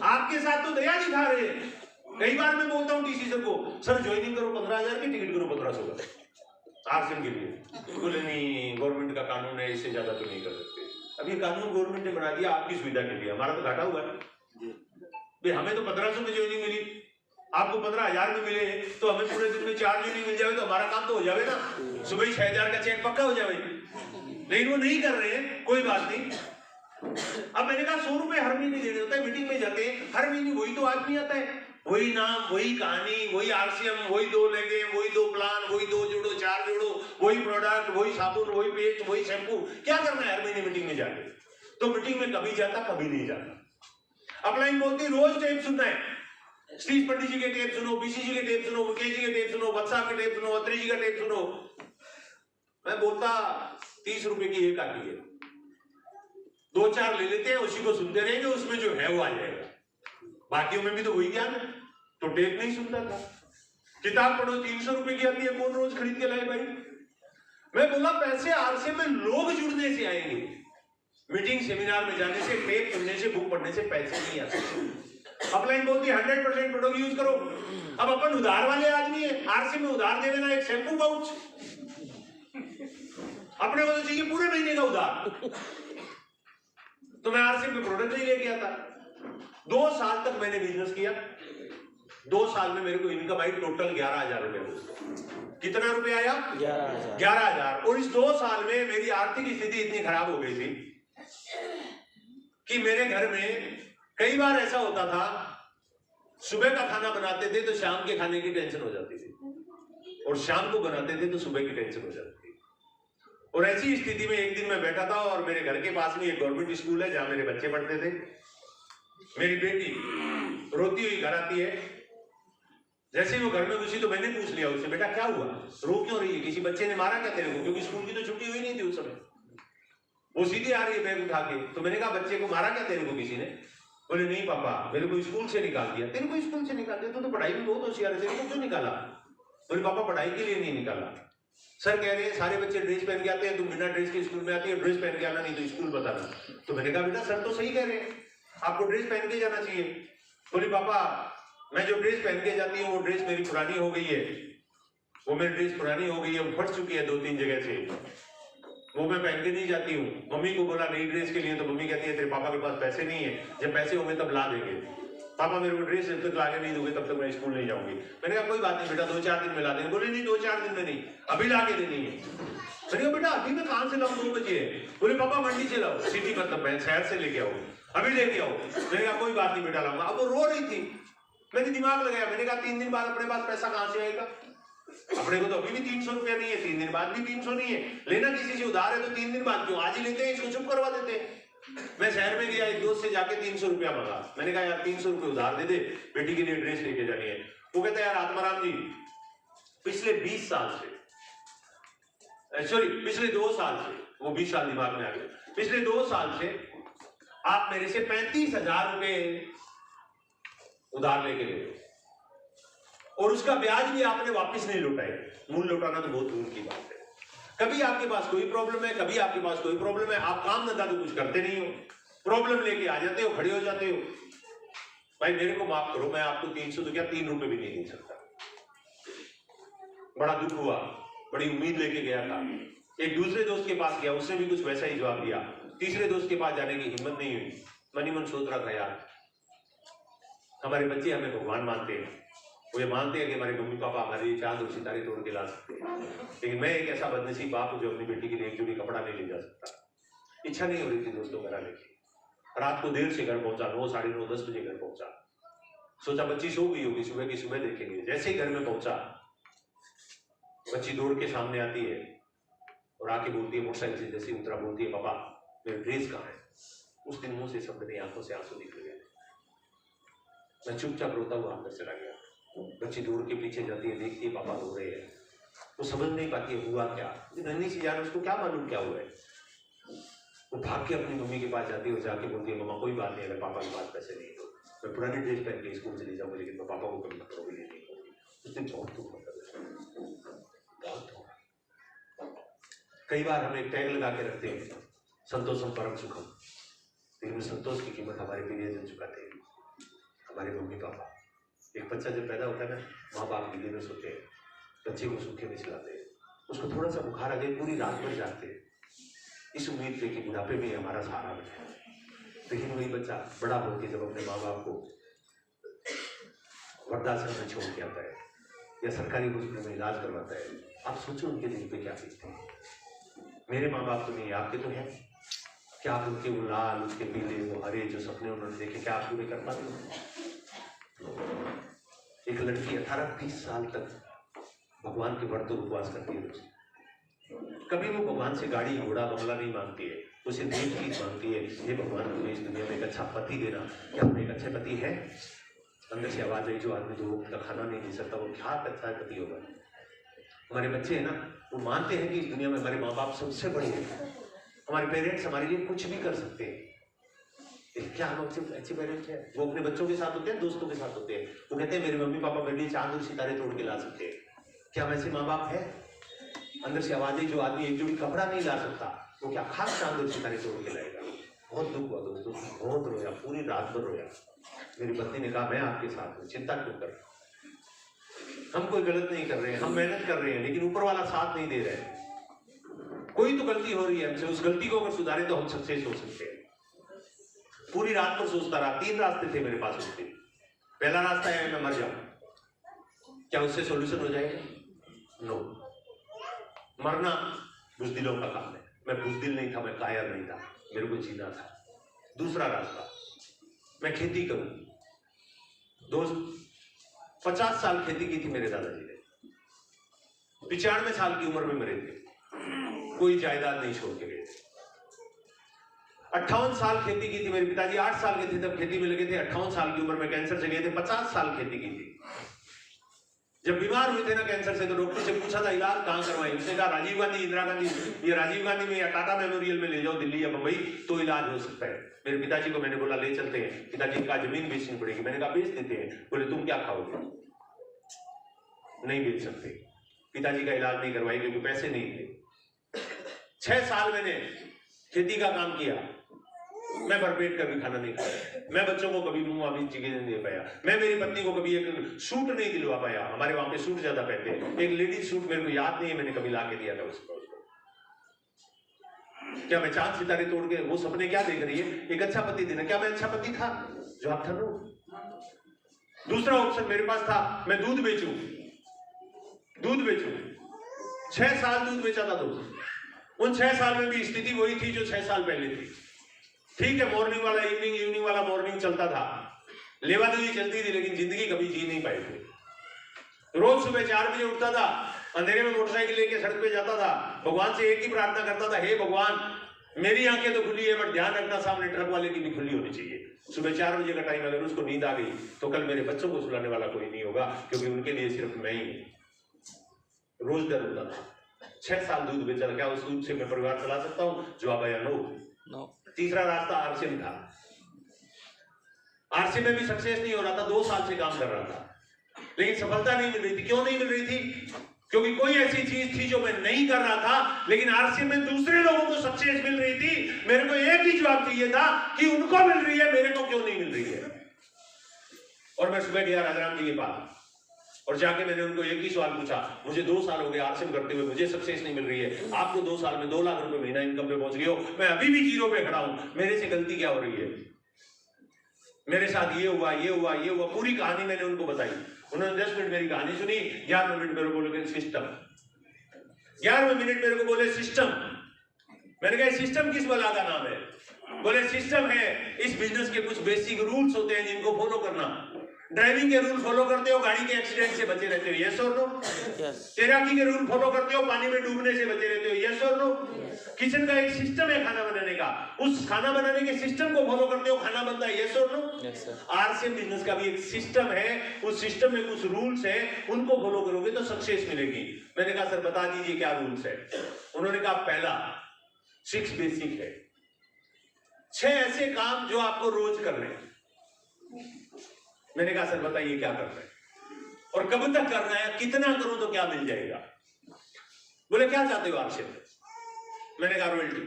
आपके साथ तो दया दिखा रहे हैं। कई बार मैं बोलता हूँ टीसी सर को, सर ज्वाइनिंग करो 15,000 की, टिकट करो 1500 का आरसीएम के लिए। बोले नहीं, गवर्नमेंट का कानून है, इससे ज्यादा तो नहीं कर सकते। अब ये कानून गवर्नमेंट ने बना दिया आपकी सुविधा के लिए, हमारा तो घाटा हुआ है। हमें तो 1500 में ज्वाइनिंग मिली, आपको 15,000 में मिले, तो हमें पूरे दिन में 4 ज्वाइनिंग मिल जाए तो हमारा काम तो हो जाए ना। सुबह ही 6,000 का चेक पक्का हो जाए। लेकिन वो नहीं कर रहे हैं, कोई बात नहीं। अब मैंने कहा 100 रुपए हर महीने देने होता है। मीटिंग में जाते हैं, हर महीने वही तो आदमी आता है, वही नाम, वही कहानी, वही आरसीएम, वही 2 लेगे, वही 2 प्लान, वही 2 जोड़ो, 4 जोड़ो, वही प्रोडक्ट, वही साबुन, वही पेस्ट, वही शैम्पू। क्या करना है हर महीने मीटिंग में जाके? तो मीटिंग में कभी जाता, कभी नहीं जाता। अपलाइन बोलती रोज टेप सुनना है, सतीश पंडित जी के टेप सुनो, बीसी जी के टेप सुनो, मुकेश जी के टेप सुनो, वत्सा के टेप सुनो, अत्री जी का टेप सुनो। मैं बोलता 30 रुपए की एक आती है, 2-4 ले लेते हैं, उसी को सुनते रहेंगे, उसमें जो है वो आ जाएगा। बाकियों में भी तो वही ज्ञान है, तो टेप नहीं सुनता था। किताब पढ़ो 300 रुपए की आती है, कौन रोज खरीद के लाए भाई? मैं बोला पैसे आरसीएम में लोग जुड़ने से आएंगे, मीटिंग सेमिनार में जाने से, टेप सुनने से, बुक पढ़ने से पैसे नहीं आते। अपलाइन बोलती 100% प्रोडक्ट यूज करो। अब अपन उधार वाले आदमी है, आरसीएम में उधार दे देना एक शैम्पू पाउच, अपने को तो चाहिए पूरे महीने का उधार। तो मैं आरसीएम में प्रोडक्ट नहीं लेके आता। 2 साल तक मैंने बिजनेस किया। 2 साल में मेरे को इनकम आई टोटल 11,000 रुपए। कितना रुपए आया? 11,000। और इस 2 साल में मेरी आर्थिक स्थिति इतनी खराब हो गई थी कि मेरे घर में कई बार ऐसा होता था, सुबह का खाना बनाते थे तो शाम के खाने की टेंशन हो जाती थी, और शाम को बनाते थे तो सुबह की टेंशन हो जाती थी। और ऐसी स्थिति में एक दिन मैं बैठा था, और मेरे घर के पास में एक गवर्नमेंट स्कूल है जहां मेरे बच्चे पढ़ते थे। मेरी बेटी रोती हुई घर आती है। जैसे ही वो घर में घुसी तो मैंने पूछ लिया उससे, बेटा क्या हुआ, रो क्यों रही है? किसी बच्चे ने मारा क्या तेरे को? क्योंकि स्कूल की तो छुट्टी हुई नहीं थी उस समय। वो सीधी आ रही है बैग उठा के। तो मैंने कहा बच्चे को मारा क्या तेरे को किसी ने? बोले नहीं पापा, मेरे को स्कूल से निकाल दिया। तेरे को स्कूल से निकाल दिया? तो पढ़ाई में बहुत होशियार है, तेरे को क्यों निकाला? बोले पापा पढ़ाई के लिए नहीं निकाला, सर कह रहे हैं सारे बच्चे ड्रेस पहन के आते हैं, तुम बिना ड्रेस के स्कूल में आती है, ड्रेस पहन के आना, नहीं तो स्कूल बताना। तो मैंने कहा बेटा सर तो सही कह रहे हैं, आपको ड्रेस पहन के जाना चाहिए। बोली पापा मैं जो ड्रेस पहन के जाती हूँ वो ड्रेस मेरी पुरानी हो गई है, वो मेरी ड्रेस पुरानी हो गई है, वो फट चुकी है 2-3 जगह से, वो मैं पहन के नहीं जाती हूँ। मम्मी को बोला नई ड्रेस के लिए, तो मम्मी कहती है तेरे पापा के पास पैसे नहीं है, जब पैसे होंगे तब ला देंगे। पापा मेरे को ड्रेस जब तक लाके नहीं दोगे तब तक मैं स्कूल नहीं जाऊंगी। मैंने कहा कोई बात नहीं बेटा, 2-4 दिन में ला देंगे। बोले नहीं 2-4 दिन में नहीं, अभी ला के देनी है। मैंने कहा बेटा अभी मैं कहां से लाऊं, 2 बजे है। बोले पापा मंडी से लाओ, सिटी मतलब मैं शहर से लेके आओ, अभी लेके आओ। मैंने कहा कोई बात नहीं बेटा लाऊंगा। अब वो रो रही थी, मैंने दिमाग लगाया, मैंने कहा 3 दिन बाद अपने पास पैसा कहां से आएगा? अपने को तो अभी भी 300 रुपया नहीं है, 3 दिन बाद भी 300 नहीं है, लेना किसी से उधार है तो 3 दिन बाद क्यों, आज ही लेते हैं, इसको चुप करवा देते हैं। मैं शहर में गया, एक दोस्त से जाके 300 रुपया मांगा। मैंने कहा यार 300 रुपये उधार दे दे, बेटी के लिए ड्रेस लेके जानी है। वो कहता है यार आत्माराम जी पिछले 20 साल से, सॉरी पिछले 2 साल से, वो 20 साल दिमाग में आ गया, पिछले 2 साल से आप मेरे से 35,000 रुपए उधार लेके गए और उसका ब्याज भी आपने वापस नहीं लौटाए। मूल लौटाना तो बहुत दूर की बात है। कभी आपके पास कोई प्रॉब्लम है, कभी आपके पास कोई प्रॉब्लम है, आप काम धंधा तो कुछ करते नहीं हो, प्रॉब्लम लेके आ जाते हो, खड़े हो जाते हो। भाई मेरे को माफ करो, मैं आपको 300 तो क्या 3 रुपए भी नहीं दे सकता। बड़ा दुख हुआ, बड़ी उम्मीद लेके गया था। एक दूसरे दोस्त के पास गया, उसने भी कुछ वैसा ही जवाब दिया। तीसरे दोस्त के पास जाने की हिम्मत नहीं हुई। मन ही मन सोच रहा था, यार हमारे बच्चे हमें भगवान मानते हैं, वो ये मानते हैं कि हमारे मम्मी पापा हमारे लिए चांद और सितारे तोड़ के ला सकते हैं, लेकिन मैं एक ऐसा बदनसीब बाप हूं जो अपनी बेटी के लिए एक जोड़ी कपड़ा नहीं ले जा सकता। इच्छा नहीं हो रही थी दोस्तों घर आने की। रात को देर से घर पहुंचा, 9, साढ़े 9, 10 बजे घर पहुंचा। सोचा बच्ची सो गई होगी, सुबह की सुबह देखेंगे। जैसे ही घर में पहुंचा, बच्ची दौड़ के सामने आती है और आके बोलती है, मोटरसाइकिल से जैसे उतरा, बोलती है, पापा मेरी ड्रेस कहाँ है। उस दिन मुंह से सब मेरी आंखों से आंसू निकल गए। मैं चुपचाप रोता हुआ अंदर चला गया। बच्ची दौड़ के पीछे जाती है, देखती है पापा रो रहे हैं। वो समझ नहीं पाती है हुआ क्या। नन्ही सी जान, उसको क्या मालूम क्या हुआ है। वो भाग के अपनी मम्मी के पास जाती है और जाके बोलती है, मम्मा कोई बात नहीं, अगर पापा के पास पैसे नहीं तो मैं पुरानी ड्रेस पहन के स्कूल चली जाऊंगी, लेकिन मैं पापा को कभी करोगी नहीं करूंगी। उस दिन बहुत दुख होता है। कई बार हम एक टैग लगा के रखते हैं, संतोषम परम सुखम, लेकिन संतोष की कीमत हमारे प्रियजन चुकाते हैं, हमारे मम्मी पापा। एक बच्चा जब पैदा होता है ना, माँ बाप नींद में सोते हैं, बच्चे को सूखे में खिलाते हैं, उसको थोड़ा सा बुखार आ जाए पूरी रात भर जागते हैं, इस उम्मीद पे कि बुढ़ापे में हमारा सहारा बने। लेकिन वही बच्चा बड़ा होकर जब अपने माँ बाप को वृद्धाश्रम में छोड़ के आता है या सरकारी हॉस्पिटल में इलाज करवाता है, आप सोचो उनके दिल पे क्या बीतते हैं। मेरे माँ बाप तो नहीं, आपके तो हैं। क्या आप उनके वो लाल, उसके पीले, वो हरे जो सपने उन्होंने देखे, क्या आप पूरे कर पाते हैं? एक लड़की 18-20 साल तक भगवान के व्रत और उपवास करती है। कभी वो भगवान से गाड़ी, घोड़ा, बंगला नहीं मांगती है, उसे देव चीज मांगती है। ये भगवान तुम्हें इस दुनिया में एक अच्छा पति देना। क्या हमें एक अच्छे पति है? अंदर से आवाज आई, जो आदमी 2 वक्त का खाना नहीं दे सकता, वो क्या अच्छा पति होगा। हमारे बच्चे हैं ना, वो मानते हैं कि इस दुनिया में हमारे माँ बाप सबसे बड़े हैं, हमारे पेरेंट्स हमारे लिए कुछ भी कर सकते हैं। क्या हम अच्छे पेरेंट्स हैं? वो अपने बच्चों के साथ होते हैं, दोस्तों के साथ होते हैं, वो कहते हैं मेरे मम्मी पापा मेरे लिए चांद और सितारे तोड़ के ला सकते हैं। क्या वैसे माँ बाप है? अंदर से आवाज आई, जो आदमी एक जोड़ी कपड़ा नहीं ला सकता, वो क्या खास चांद और सितारे तोड़ के लाएगा। बहुत दुख हुआ दोस्तों, बहुत रोया, पूरी रात भर रोया। मेरी पत्नी ने कहा मैं आपके साथ हूँ, चिंता क्यों कर, हम कोई गलत नहीं कर रहे हैं, हम मेहनत कर रहे हैं, लेकिन ऊपर वाला साथ नहीं दे रहे हैं। कोई तो गलती हो रही है हमसे, उस गलती को अगर सुधारे तो हम सक्सेस हो सकते हैं। पूरी रात पर सोचता रहा। 3 रास्ते थे मेरे पास उस दिन। पहला रास्ता है मैं मर जाऊं, क्या उससे सॉल्यूशन हो जाएगा? नो, मरना बुजदिलों का काम है। मैं बुजदिल नहीं था, मैं कायर नहीं था, मेरे को जीना था। दूसरा रास्ता, मैं खेती करूं। दोस्त 50 साल खेती की थी मेरे दादाजी ने, 95 साल की उम्र में मरे थे, कोई जायदाद नहीं छोड़ के गए थे। 58 साल खेती की थी मेरे पिताजी, 8 साल के थे तब खेती में लगे थे, 58 साल की उम्र में कैंसर से गए थे, 50 साल खेती की थी। जब बीमार हुए थे ना कैंसर से, तो डॉक्टर से पूछा था इलाज कहां करवाएं। उसने कहा राजीव गांधी, इंदिरा गांधी, ये राजीव गांधी में या टाटा मेमोरियल में ले जाओ, दिल्ली या मुंबई, तो इलाज हो सकता है। मेरे पिताजी को मैंने बोला ले चलते हैं। पिताजी का जमीन बेचनी पड़ेगी। मैंने कहा बेच देते हैं। बोले तुम क्या खाओगे? नहीं बेच सकते। पिताजी का इलाज नहीं करवाई क्योंकि पैसे नहीं थे। 6 साल मैंने खेती का काम किया, मैं भरपेट कभी खाना नहीं खाया, मैं बच्चों को कभी मुंह आमी चीजें नहीं दे पाया, मैं मेरी पत्नी को कभी एक सूट नहीं दिलवा पाया। हमारे वहां पे सूट ज्यादा पहनते हैं, एक लेडीज सूट मेरे को याद नहीं है मैंने कभी ला के दिया था उसको। क्या मैं चांद सितारे तोड़ के, वो सपने क्या देख रही है? एक अच्छा पति देना। क्या मैं अच्छा पति था? जवाब था नो। दूसरा ऑप्शन मेरे पास था, मैं दूध बेचूं। 6 साल दूध बेचा था दोस्त। उन 6 साल में भी स्थिति वही थी जो 6 साल पहले थी। ठीक है, मॉर्निंग वाला इवनिंग, इवनिंग वाला मॉर्निंग चलता था, लेवादेवी चलती थी, लेकिन जिंदगी कभी जी नहीं पाए थे। रोज सुबह 4 बजे उठता था, अंधेरे में मोटरसाइकिल लेके सड़क पे जाता था, भगवान से एक ही प्रार्थना करता था, हे भगवान मेरी आंखें तो खुली है, बट ध्यान रखना सामने ट्रक वाले की भी खुली होनी चाहिए। सुबह 4 बजे का टाइम, अगर उसको नींद आ गई तो कल मेरे बच्चों को सुलाने वाला कोई नहीं होगा, क्योंकि उनके लिए सिर्फ मैं ही हूं। रोज डर होता था। 6 साल दूध बेचा, क्या उस दूध से मैं परिवार चला सकता हूं? जवाब आया नो। तीसरा रास्ता आरसीएम था। आरसीएम में भी सक्सेस नहीं हो रहा था, 2 साल से काम कर रहा था, लेकिन सफलता नहीं मिल रही थी। क्यों नहीं मिल रही थी? क्योंकि कोई ऐसी चीज थी जो मैं नहीं कर रहा था, लेकिन आरसीएम में दूसरे लोगों को सक्सेस मिल रही थी। मेरे को एक ही जवाब चाहिए था कि उनको मिल रही है, मेरे को क्यों नहीं मिल रही है। और मैं सुबह गया राजाराम जी के पास और जाके मैंने उनको एक ही सवाल पूछा, मुझे 2 साल हो गए आरसीएम करते हुए, मुझे सक्सेस नहीं मिल रही है, आपको 2 साल में 2 लाख रुपए महीना इनकम पे पहुंच गए हो, मैं अभी भी जीरो पे खड़ा हूं, मेरे से गलती क्या हो रही है, मेरे साथ ये हुआ ये हुआ ये हुआ, पूरी कहानी मैंने उनको बताई। उन्होंने 10 मिनट मेरी कहानी सुनी, 11वें मिनट मेरे को बोले सिस्टम, 11वें मिनट मेरे को बोले सिस्टम। मैंने कहा सिस्टम किस बला का नाम है? बोले सिस्टम है, इस बिजनेस के कुछ बेसिक रूल्स होते हैं जिनको फॉलो करना। ड्राइविंग के रूल फॉलो करते हो, गाड़ी के एक्सीडेंट से बचे रहते हो, यस और नो? तैराकी के रूल फॉलो करते हो, पानी में डूबने से बचे रहते हो, यस और नो? किचन का एक सिस्टम है खाना बनाने का, उस खाना बनाने के सिस्टम को फॉलो करते हो, खाना बनता है, यस और नो? आरसीएम बिजनेस का भी एक सिस्टम है, उस सिस्टम में कुछ रूल्स है, उनको फॉलो करोगे तो सक्सेस मिलेगी। मैंने कहा सर बता दीजिए क्या रूल्स है। उन्होंने कहा पहला 6 बेसिक है, 6 ऐसे काम जो आपको रोज करने हैं। मैंने कहा सर बताइए क्या करना है और कब तक करना है, कितना करूं तो क्या मिल जाएगा? बोले क्या चाहते हो आरसीएम में? मैंने कहा रॉयल्टी,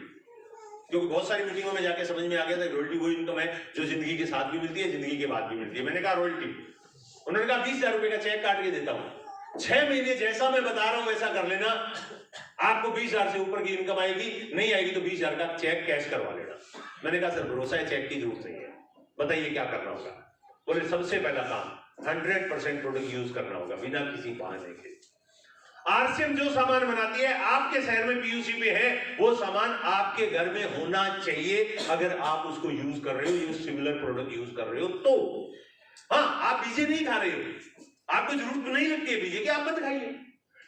क्योंकि बहुत सारी मीटिंगों में जाके समझ में आ गया था रॉयल्टी वो इनकम है जो जिंदगी के साथ भी मिलती है, जिंदगी के बाद भी मिलती है। मैंने कहा रॉयल्टी। उन्होंने कहा 20,000 रुपए का चेक काट के देता हूं, 6 महीने जैसा मैं बता रहा हूं वैसा कर लेना, आपको 20,000 से ऊपर की इनकम आएगी, नहीं आएगी तो 20,000 का चेक कैश करवा लेना। मैंने कहा सर भरोसा है, चेक की जरूरत नहीं है, बताइए क्या करना होगा? बोले सबसे पहला काम 100% प्रोडक्ट यूज करना होगा बिना किसी बहाने के। आरसीएम जो सामान बनाती है, आपके शहर में पीयूसी पे है, वो सामान आपके घर में होना चाहिए अगर आप उसको यूज कर रहे हो, यूज सिमिलर प्रोडक्ट यूज कर रहे हो तो। हाँ, आप बीजे नहीं खा रहे हो, आपको जरूरत नहीं लगती है बीजे की, आप मत खाइए,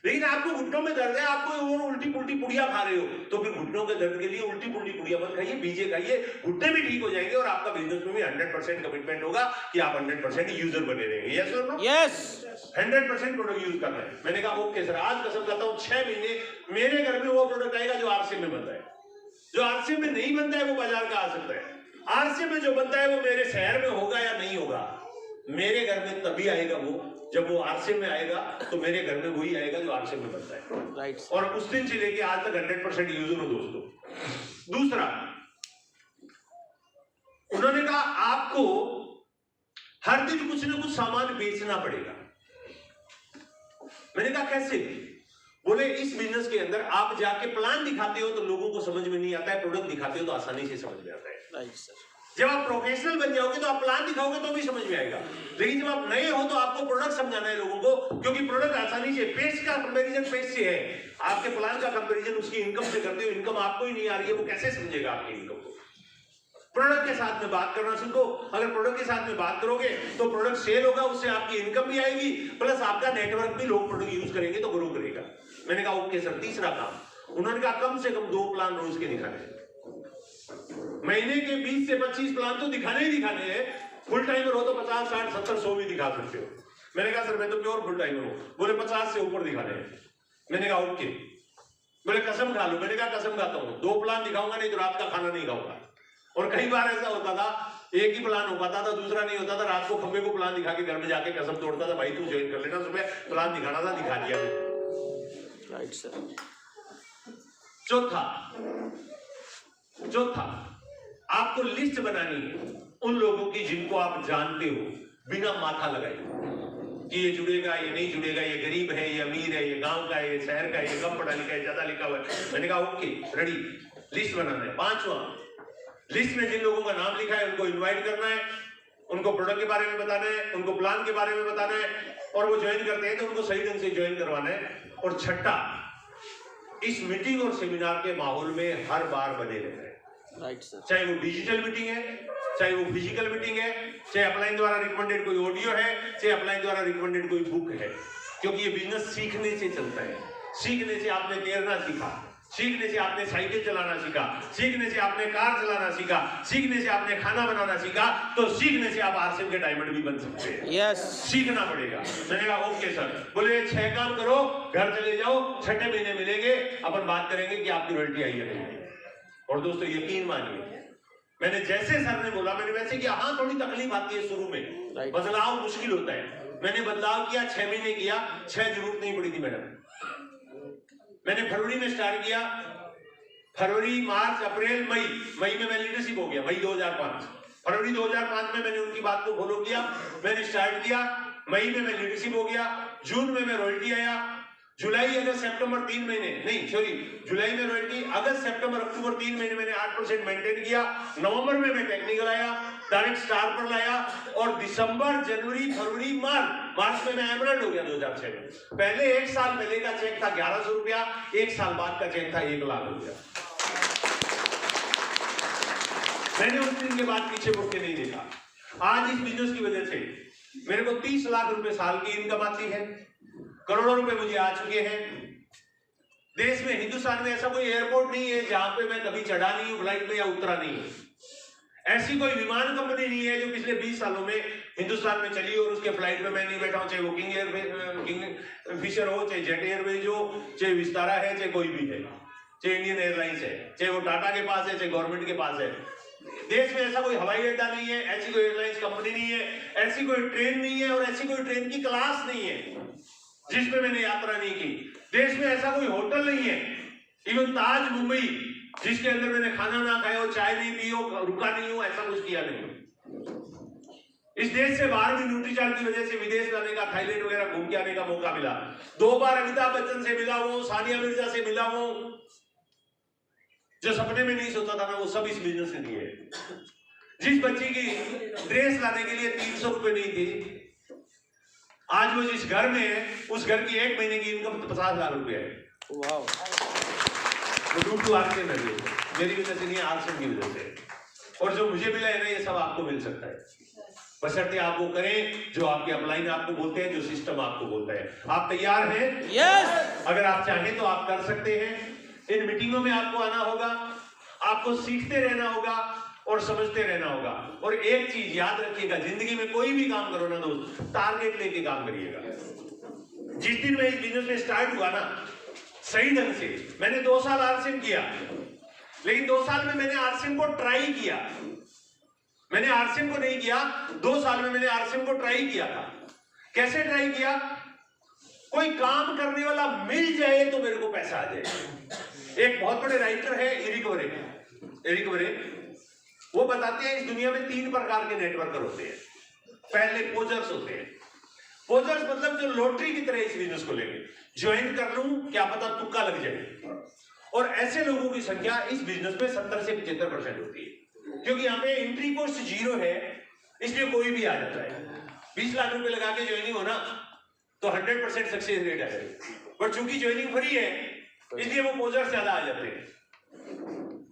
लेकिन आपको घुटनों में दर्द है, आपको और उल्टी पुल्टी पुड़िया खा रहे हो, तो फिर घुटनों के दर्द के लिए उल्टी पुल्टी पुड़िया मत खाइए, बीजे खाइए, घुटने भी ठीक हो जाएंगे और आपका बिजनेस में भी 100% कमिटमेंट होगा कि आप 100% यूजर बने रहेंगे। यस और नो? यस, 100% प्रोडक्ट यूज करना है। मैंने कहा ओके सर, आज कसम करता हूं 6 महीने मेरे घर में वो प्रोडक्ट आएगा जो आरसीएम में बनता है। जो आरसीएम में नहीं बनता है वो बाजार का आ सकता है, आरसीएम में जो बनता है वो मेरे शहर में होगा या नहीं होगा, मेरे घर में तभी आएगा वो, जब वो आरसीएम में आएगा तो मेरे घर में वही आएगा जो आरसीएम में बनता है। राइट। और उस दिन से लेके आज तक 100% यूजर हो दोस्तों। दूसरा, उन्होंने कहा आपको हर दिन कुछ ना कुछ सामान बेचना पड़ेगा। मैंने कहा कैसे? बोले इस बिजनेस के अंदर आप जाके प्लान दिखाते हो तो लोगों को समझ में नहीं आता है, प्रोडक्ट दिखाते हो तो आसानी से समझ में आता है। Right sir. जब आप प्रोफेशनल बन जाओगे तो आप प्लान दिखाओगे तो भी समझ में आएगा, लेकिन जब आप नए हो तो आपको प्रोडक्ट समझाना है लोगों को, क्योंकि प्रोडक्ट आसानी से, पेज का कंपैरिजन पेज से है, आपके प्लान का कंपैरिजन उसकी इनकम से करते हो, इनकम आपको ही नहीं आ रही है, वो कैसे समझेगा आपकी इनकम को? प्रोडक्ट के साथ में बात करना सीखो। अगर प्रोडक्ट के साथ में बात करोगे तो प्रोडक्ट सेल होगा, उससे आपकी इनकम भी आएगी, प्लस आपका नेटवर्क भी, लोग प्रोडक्ट यूज करेंगे तो ग्रो करेगा। मैंने कहा ओके सर। तीसरा काम, उन्होंने कहा कम से कम 2 प्लान रोज के दिखाने हैं, महीने के 20 से 25 प्लान तो दिखाने ही दिखाने हैं। फुल टाइमर हो तो 50, 60, 70, 100 भी दिखा सकते हो। मैंने कहा सर मैं तो प्योर फुल टाइमर हूं। बोले 50 से ऊपर दिखाने हैं। मैंने कहा ओके। बोले कसम खा लो। मैंने कहा कसम खाता हूं, 2 प्लान दिखाऊंगा नहीं तो रात का खाना नहीं खाऊंगा। और कई बार ऐसा होता था, एक ही प्लान हो पाता था, दूसरा नहीं होता था, रात को खंबे को प्लान दिखा के घर में जाके कसम तोड़ता था, भाई तू ज्वाइन कर लेना, सुबह प्लान दिखाना था, दिखा दिया। Right sir. चौथा, आपको लिस्ट बनानी है उन लोगों की जिनको आप जानते हो, बिना माथा लगाए कि ये जुड़ेगा, ये नहीं जुड़ेगा, ये गरीब है, ये अमीर है, ये गांव का है, ये शहर का है, ये कम पढ़ा लिखा है, ज्यादा लिखा हुआ है। मैंने कहा ओके रेडी, लिस्ट बनाना है। 5वां, लिस्ट में जिन लोगों का नाम लिखा है उनको इनवाइट करना है, उनको प्रोडक्ट के बारे में बताना है, उनको प्लान के बारे में बताना है, और वो ज्वाइन करते हैं तो उनको सही ढंग से ज्वाइन करवाना है। और छठा, इस मीटिंग और सेमिनार के माहौल में हर बार बने रहना है। Right sir. चाहे वो डिजिटल मीटिंग है, चाहे वो फिजिकल मीटिंग है, चाहे अपलाइन द्वारा रिकमेंडेड कोई ऑडियो है, चाहे अपलाइन द्वारा रिकमेंडेड कोई बुक है, क्योंकि ये बिजनेस सीखने से चलता है। सीखने से आपने तैरना सीखा, सीखने से आपने साइकिल चलाना सीखा, सीखने से आपने कार चलाना सीखा, सीखने से आपने खाना बनाना सीखा, तो सीखने से आप आरसीएम के डायमंड भी बन सकते हैं। यस, सीखना पड़ेगा। मैंने कहा ओके सर। बोले 6 काम करो, घर चले जाओ, 6ठे महीने मिलेंगे, अपन बात करेंगे कि आपकी रॉयल्टी आई है नहीं। और दोस्तों यकीन मानिए, मैंने जैसे सर ने बोला मैंने वैसे किया। हाँ थोड़ी तकलीफ आती है शुरू में, बदलाव मुश्किल होता है। मैंने बदलाव किया, 6 महीने किया, 6 जरूरत नहीं पड़ी थी मैडम। मैंने फरवरी में स्टार्ट किया, फरवरी, मार्च, अप्रैल, मई में मैं लीडरशिप हो गया, मई 2005। फरवरी 2005 में मैंने उनकी बात को फॉलो किया, मैंने स्टार्ट किया। मई में मैं लीडरशिप हो गया, जून में मैं रॉयल्टी आया, जुलाई अगस्त सितंबर 3 महीने नहीं सॉरी जुलाई में रॉयल्टी, अगस्त सितंबर अक्टूबर 3 महीने मैंने 8% मेंटेन किया। नवंबर में मैं टेक्निकल आया, डायरेक्ट स्टार पर लाया, और दिसंबर जनवरी फरवरी मार्च में मैं एमरल्ड हो गया 2006 में। पहले 1 साल पहले का चेक था 1100 रुपया, 1 साल बाद का चेक था 1 लाख रुपया। मैंने उस दिन के बाद पीछे मुड़ के नहीं देखा। आज इस बिजनेस की वजह से मेरे को 30 लाख रुपए साल की इनकम आती है, करोड़ों रुपए मुझे आ चुके हैं। देश में, हिंदुस्तान में ऐसा कोई एयरपोर्ट नहीं है जहां पे मैं कभी चढ़ा नहीं हूं फ्लाइट में या उतरा नहीं हूं। ऐसी कोई विमान कंपनी नहीं है जो पिछले 20 सालों में हिंदुस्तान में चली और उसके फ्लाइट में मैं नहीं बैठा हूं, चाहे वो किंग फिशर हो, चाहे जेट एयरवेज हो, चाहे विस्तारा है, चाहे कोई भी है, चाहे इंडियन एयरलाइंस है, चाहे वो टाटा के पास है, चाहे गवर्नमेंट के पास है। देश में ऐसा कोई हवाई अड्डा नहीं है, ऐसी कोई एयरलाइंस कंपनी नहीं है, ऐसी कोई ट्रेन नहीं है, और ऐसी कोई ट्रेन की क्लास नहीं है जिसमें मैंने यात्रा नहीं की। देश में ऐसा कोई होटल नहीं है, इवन ताज मुंबई, जिसके अंदर मैंने खाना ना खाया हो, चाय नहीं पी हो, रुका नहीं हो, ऐसा कुछ किया नहीं। इस देश से बाहर भी न्यूट्रीचार्ज की वजह से विदेश जाने का, थाईलैंड वगैरह घूम के आने का मौका मिला। 2 बार अमिताभ बच्चन से मिला हूं, सानिया मिर्जा से मिला हूं। जो सपने में नहीं सोचा था ना, वो सब इस बिजनेस ने दिए। जिस बच्ची की ड्रेस लाने के लिए 300 रुपए नहीं थी, आज वो जिस घर में है, उस घर की 1 महीने की इनकम 50 लाख रुपए है। वाह। तो आरसीएम है, मेरी वजह से नहीं, आरसीएम की वजह से। और जो मुझे मिला है ना, ये सब आपको मिल सकता है, बशर्ते आप वो करें जो आपके अपलाइन आपको बोलते हैं, जो सिस्टम आपको बोलता है। आप तैयार हैं? यस। अगर आप चाहें तो आप कर सकते हैं। इन मीटिंगों में आपको आना होगा, आपको सीखते रहना होगा और समझते रहना होगा। और एक चीज याद रखिएगा, जिंदगी में कोई भी काम करो ना दोस्त, टारगेट लेके काम करिएगा। जिस दिन मैं इस बिजनेस में स्टार्ट हुआ ना, सही ढंग से मैंने 2 साल आरसीएम किया, लेकिन 2 साल में मैंने आरसीएम को ट्राई किया। मैंने आरसीएम को नहीं किया, 2 साल में मैंने आरसीएम को ट्राई किया था। कैसे ट्राई किया? कोई काम करने वाला मिल जाए तो मेरे को पैसा आ जाए। एक बहुत बड़े राइटर है एरिक वरे, वो बताते हैं इस दुनिया में 3 प्रकार के नेटवर्कर होते हैं। पहले पोजर्स होते हैं। पोजर्स मतलब जो लॉटरी की तरह इस बिजनेस को लेंगे, ज्वाइन कर लूं, क्या पता तुक्का लग जाए। और ऐसे लोगों की संख्या इस बिजनेस में 70 से 75% होती है, क्योंकि यहाँ पे एंट्री कॉस्ट 0 है, इसलिए कोई भी आ जाता है। 20 लाख रुपए लगा के ज्वाइनिंग हो ना, तो 100% सक्सेस रेट है। पर चूंकि ज्वाइनिंग फ्री है, इसलिए वो पोजर्स ज्यादा आ जाते हैं।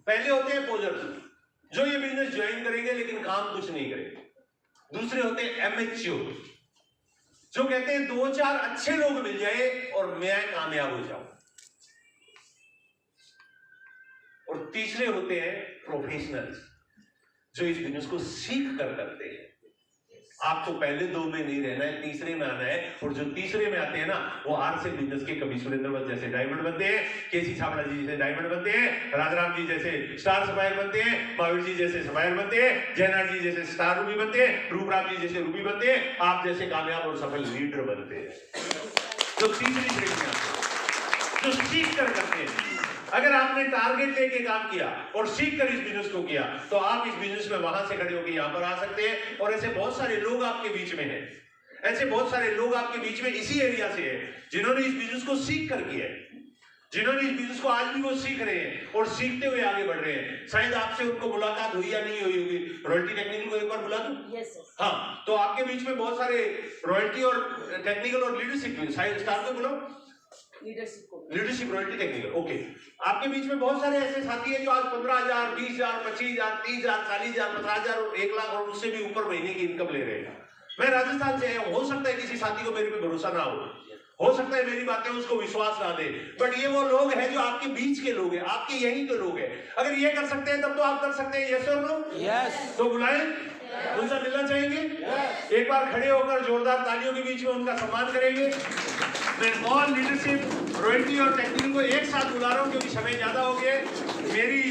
पहले होते हैं पोजर्स, जो ये बिजनेस ज्वाइन करेंगे लेकिन काम कुछ नहीं करेंगे। दूसरे होते हैं एमेच्योर, जो कहते हैं 2-4 अच्छे लोग मिल जाए और मैं कामयाब हो जाऊं। और तीसरे होते हैं प्रोफेशनल्स, जो इस बिजनेस को सीख कर करते हैं। आपको पहले 2 में नहीं रहना है, तीसरे में आना है। और जो तीसरे में आते हैं ना, वो आर से बिजनेस के कभी सुरेंद्र वत जैसे डायमंड बनते हैं, केसी छाबड़ा जी जैसे डायमंड बनते हैं, राजाराम जी जैसे स्टार सफायर बनते हैं, महावीर जी जैसे सफायर बनते हैं, जयनाथ जी जैसे स्टार रूबी बनते हैं, रूपराम जी जैसे रूबी बनते हैं, आप जैसे कामयाब और सफल लीडर बनते हैं। तो तीसरी श्रेणी में आते हैं, जो सीख कर करते हैं। अगर आपने टारगेट लेके काम किया और सीख कर इस बिजनेस को किया, तो आप इस बिजनेस में वहां से खड़े होकर यहां पर आ सकते हैं। और ऐसे बहुत सारे लोग आपके बीच में हैं, ऐसे बहुत सारे लोग आपके बीच में इसी एरिया से हैं, जिन्होंने इस बिजनेस को सीख कर किया है, जिन्होंने इस बिजनेस को आज भी वो सीख रहे हैं और सीखते हुए आगे बढ़ रहे हैं। शायद आपसे उनको मुलाकात हुई या नहीं हुई होगी। रॉयल्टी टेक्निकल को एक बार बुला दूं? हाँ, तो आपके बीच में बहुत सारे रॉयल्टी और टेक्निकल और लीडरशिप, शायद स्टार को बुलाओ, लीडरशिप रॉयल्टी टेक्निकल, ओके। आपके बीच में बहुत सारे ऐसे साथी हैं जो आज 15,000, 20,000, 25,000, 30,000, 40,000, 50,000 और 1 लाख और उससे भी ऊपर महीने की इनकम ले रहे हैं। मैं राजस्थान से हूं, हो सकता है किसी साथी को मेरे पे भरोसा ना हो सकता है मेरी बातें उसको विश्वास ना दे, बट ये वो लोग हैं जो आपके बीच के लोग हैं, आपके यही के लोग हैं। अगर ये कर सकते हैं तब तो आप कर सकते हैं। यस और नो? यस। तो बुलाएं, उनसे मिलना चाहेंगे। एक बार खड़े होकर जोरदार तालियों के बीच में उनका सम्मान करेंगे। मैं ऑल लीडरशिप, रॉयल्टी और टेक्निकल को एक साथ बुला रहा हूं क्योंकि समय ज्यादा हो गया। मेरी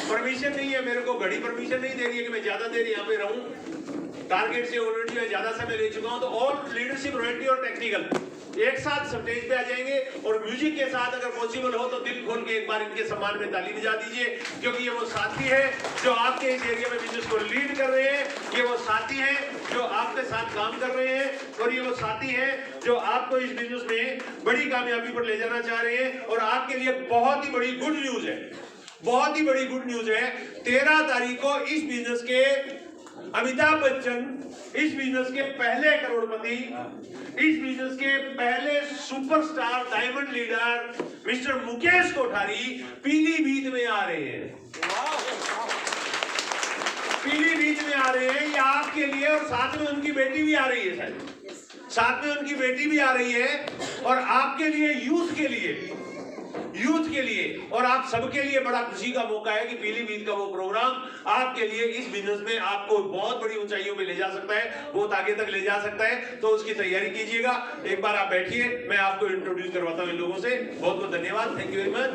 परमिशन नहीं है, मेरे को घड़ी परमिशन नहीं दे रही है कि मैं ज्यादा देर यहाँ पे रहूं। टारगेट से ऑलरेडी मैं ज्यादा समय ले चुका हूं, तो और लीडरशिप, रॉयल्टी और टेक्निकल एक साथ स्टेज पे आ जाएंगे और म्यूजिक के साथ अगर पॉसिबल हो तो दिल खोल के एक बार इनके सम्मान में ताली बजा दीजिए, क्योंकि ये वो साथी है जो आपके इस एरिया में बिजनेस को लीड कर रहे हैं, ये वो साथी है जो आपके साथ काम कर रहे हैं, और ये वो साथी है जो आपको इस बिजनेस में बड़ी कामयाबी पर ले जाना चाह रहे हैं। और आपके लिए बहुत ही बड़ी गुड न्यूज है, बहुत ही बड़ी गुड न्यूज है। 13 तारीख को इस बिजनेस के अमिताभ बच्चन, इस बिजनेस के पहले करोड़पति, इस बिजनेस के पहले superstar diamond leader mister Mukesh Kothari Pilibhit में आ रहे हैं। पीलीभीत में आ रहे हैं, ये आपके लिए, और साथ में उनकी बेटी भी आ रही है, शायद साथ में उनकी बेटी भी आ रही है, और आपके लिए, यूथ के लिए, यूथ के लिए और आप सबके लिए बड़ा खुशी का मौका है कि पीलीभीत का वो प्रोग्राम आपके लिए इस बिजनेस में आपको बहुत बड़ी ऊंचाइयों में ले जा सकता है, बहुत आगे तक ले जा सकता है। तो उसकी तैयारी कीजिएगा। एक बार आप बैठिए, मैं आपको इंट्रोड्यूस करवाता हूं इन लोगों से। बहुत बहुत धन्यवाद, thank you very much,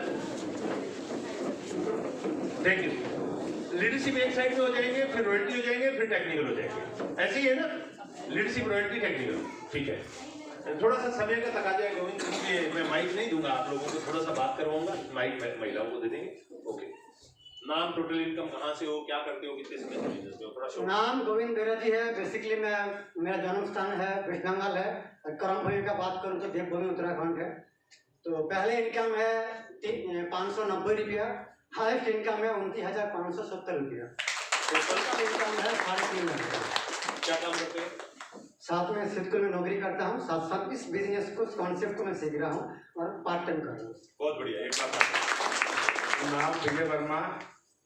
thank you. Leadership एक साइड में हो जाएंगे, फिर रॉयल्टी हो जाएंगे, फिर टेक्निकल हो जाएंगे, ऐसे ही है ना, लीडरशिप, रॉयल्टी, टेक्निकल, ठीक है। थोड़ा सा समय का तकाजा है गोविंद, इसलिए मैं माइक नहीं दूंगा, आप लोगों को थोड़ा सा बात करवाऊंगा, माइक महिलाओं को दे देंगे। ओके, नाम, टोटल इनकम, कहाँ से हो, क्या करते हो, कितने समय से बिजनेस में हो, थोड़ा शो। नाम गोविंद बेरा जी है। बेसिकली मेरा जन्म स्थान है वेस्ट बंगाल है। कर्म भूमि का बात करूँ तो देवभूमि उत्तराखंड है। तो पहले इनकम है 590 रुपया, हाईएस्ट इनकम है 29,570 रुपया, टोटल इनकम है 3.5 क्या काम करते हैं? साथ में स्कूल में नौकरी करता हूँ, साथ साथ इस बिजनेस को, कॉन्सेप्ट को मैं सीख रहा हूँ और पार्ट टाइम कर रहा हूँ। बहुत बढ़िया, एक बात। नाम विजय वर्मा,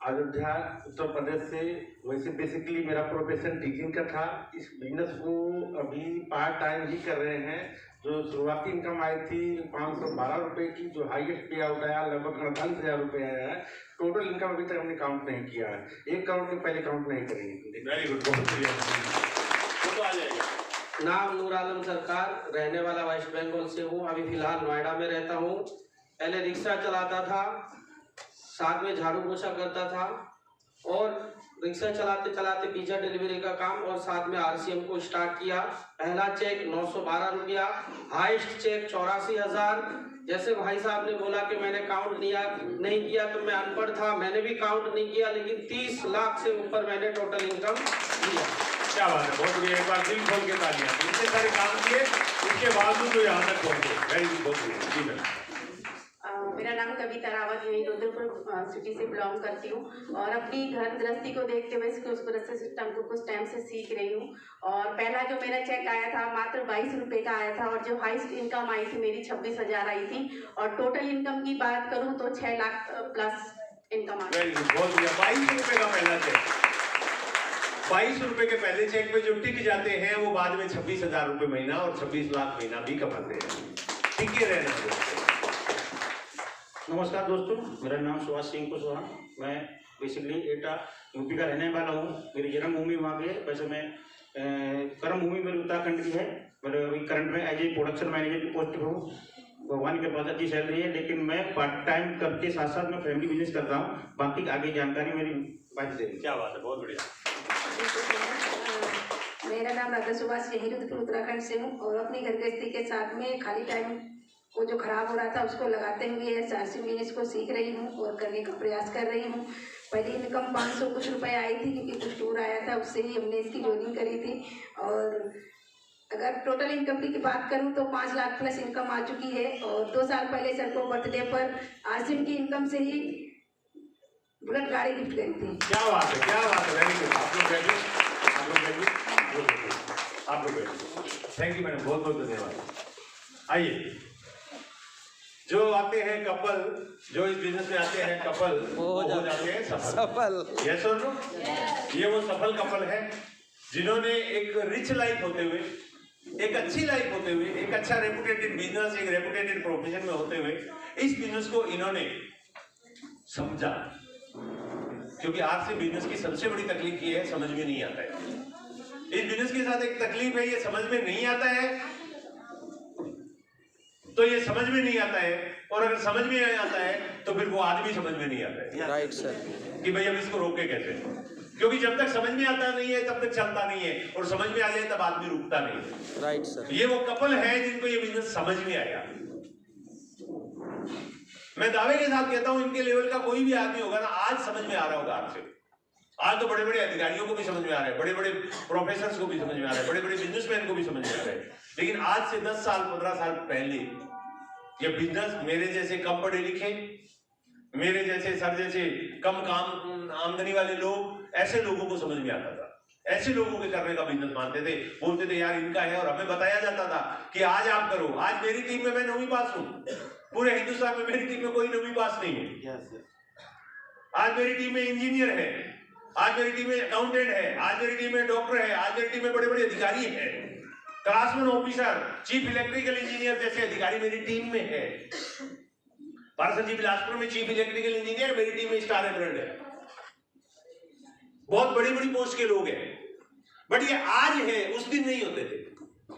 अयोध्या उत्तर प्रदेश से। वैसे बेसिकली मेरा प्रोफेशन टीचिंग का था। इस बिजनेस को अभी पार्ट टाइम ही कर रहे हैं। जो शुरुआती इनकम आई थी 512 रुपये की, जो हाईएस्ट पे आउट आया लगभग 48,000 रुपये आया है। टोटल इनकम अभी तक हमने काउंट नहीं किया है, 1 करोड़ के पहले काउंट नहीं करेंगे। वेरी गुड, बहुत बढ़िया, वो तो आ जाएगा। नाम नूर आलम सरकार, रहने वाला वेस्ट बंगाल से हूँ, अभी फिलहाल नोएडा में रहता हूँ। पहले रिक्शा चलाता था, साथ में झाड़ू पोछा करता था, और रिक्शा चलाते चलाते पिज्जा डिलीवरी का काम, और साथ में आरसीएम को स्टार्ट किया। पहला चेक 912 रुपया, हाईएस्ट चेक 84,000। जैसे भाई साहब ने बोला कि मैंने काउंट नहीं किया, तो मैं अनपढ़ था, मैंने भी काउंट नहीं किया, लेकिन 30 लाख से ऊपर मैंने टोटल इनकम किया। क्या बात है, बहुत बढ़िया, एक बार दिल खोल के तालियां। इतने सारे काम किए, इसके बावजूद तो यहाँ तक पहुंचे, वेरी गुड, बहुत बढ़िया। जी मैडम। मेरा नाम कविता रावत, यही रुद्रपुर सिटी से बिलोंग करती हूँ, और अपनी घर गृहस्थी को देखते हुए इसको उस तरह से सिस्टम को कुछ टाइम से सीख रही हूँ। और पहला जो मेरा चेक आया था मात्र 22 रुपये का आया था, और जो हाईएस्ट इनकम आई थी मेरी 26,000 आई थी, और टोटल इनकम की बात करूँ तो 6 लाख प्लस इनकम आई। वेरी गुड, बहुत बढ़िया। 22 रुपये का पहला चेक, 22 रुपये के पहले चेक पे जो टिक जाते हैं वो बाद में 26,000 रुपये महीना और 26 लाख महीना भी कमाते हैं। टिके रहना। नमस्कार दोस्तों, मेरा नाम सुभाष सिंह कुशवाहा, मैं बेसिकली एटा यूपी का रहने वाला हूँ। मेरी जन्मभूमि वहाँ की है। वैसे मैं कर्म भूमि मेरी उत्तराखंड की है। मेरे अभी करंट में एज ए प्रोडक्शन मैनेजर की पोस्ट पर हूँ। भगवान के पास अच्छी सैलरी है, लेकिन मैं पार्ट टाइम करके साथ साथ मैं फैमिली बिजनेस करता हूँ। बाकी आगे जानकारी मेरी वाइफ देगी। क्या बात है, बहुत बढ़िया। मेरा नाम राधा सुभाष, यही रुद्रपुर उत्तराखंड से हूँ, और अपनी घर गृहस्थी के साथ में खाली टाइम को जो खराब हो रहा था उसको लगाते हुए चार्जिंग बिजनेस को सीख रही हूँ और करने का प्रयास कर रही हूँ। पहली इनकम 500 कुछ रुपए आई थी, क्योंकि कुछ टूर आया था, उससे ही हमने इसकी ज्वाइनिंग करी थी। और अगर टोटल इनकम की बात करूं तो 5 लाख प्लस इनकम आ चुकी है। और 2 साल पहले सर को बर्थडे पर आरसीएम की इनकम से ही बुलेट गाड़ी गिफ्ट करी थी। क्या बात है, क्या बात है, वेरी गुड। आप लोग बैठिए, आप लोग बैठिए। थैंक यू मैडम, बहुत बहुत धन्यवाद। आइए, जो आते हैं कपल, जो इस बिजनेस में आते हैं कपल, वो हो जाते हैं सफल। यस और नो? ये वो सफल कपल है जिन्होंने एक रिच लाइफ होते हुए, एक अच्छी लाइफ होते हुए, एक अच्छा रेपुटेटेड बिजनेस, एक रेपुटेटेड प्रोफेशन में होते हुए इस बिजनेस को इन्होंने समझा। क्योंकि आज से बिजनेस की सबसे बड़ी तकलीफ ये है, समझ में नहीं आता है। इस बिजनेस के साथ एक तकलीफ है, ये समझ में नहीं आता है। तो ये समझ में नहीं आता है, और अगर समझ में आता है तो फिर वो आदमी समझ में नहीं आता है। राइट सर, कि भाई अब इसको रोके कैसे। क्योंकि जब तक समझ में आता नहीं है तब तक चलता नहीं है, और समझ में आ जाए तब आदमी रुकता नहीं है। Right sir. ये वो कपल है जिनको ये बिजनेस समझ में आया। मैं दावे के साथ कहता हूं इनके लेवल का कोई भी आदमी होगा ना, आज समझ में आ रहा होगा आपसे। आज तो बड़े बड़े अधिकारियों को भी समझ में आ रहा है, बड़े बड़े प्रोफेसर को भी समझ में आ रहा है, बड़े बड़े बिजनेसमैन को भी समझ में आ रहा है। लेकिन आज से 10 साल 15 साल पहले ये बिजनेस मेरे जैसे कम पढ़े लिखे, मेरे जैसे सर जैसे कम काम आमदनी वाले लोग, ऐसे लोगों को समझ में आता था। ऐसे लोगों के करने का बिजनेस मानते थे, बोलते थे यार इनका है, और हमें बताया जाता था कि आज आप करो। आज मेरी टीम में मैं 9वीं पास हूं, पूरे हिंदुस्तान में मेरी टीम में कोई 9वीं पास नहीं है। आज मेरी टीम में इंजीनियर है, आज मेरी टीम में अकाउंटेंट है, आज मेरी टीम में डॉक्टर है, आज मेरी टीम में बड़े बड़े अधिकारी हैं, क्लासमैन ऑफिसर, चीफ इलेक्ट्रिकल इंजीनियर जैसे अधिकारी मेरी टीम में है। पार्सल जी बिलासपुर में चीफ इलेक्ट्रिकल इंजीनियर मेरी टीम में स्टार एमरल्ड है। बहुत बड़ी बड़ी पोस्ट के लोग हैं, बट ये आज है, उस दिन नहीं होते थे।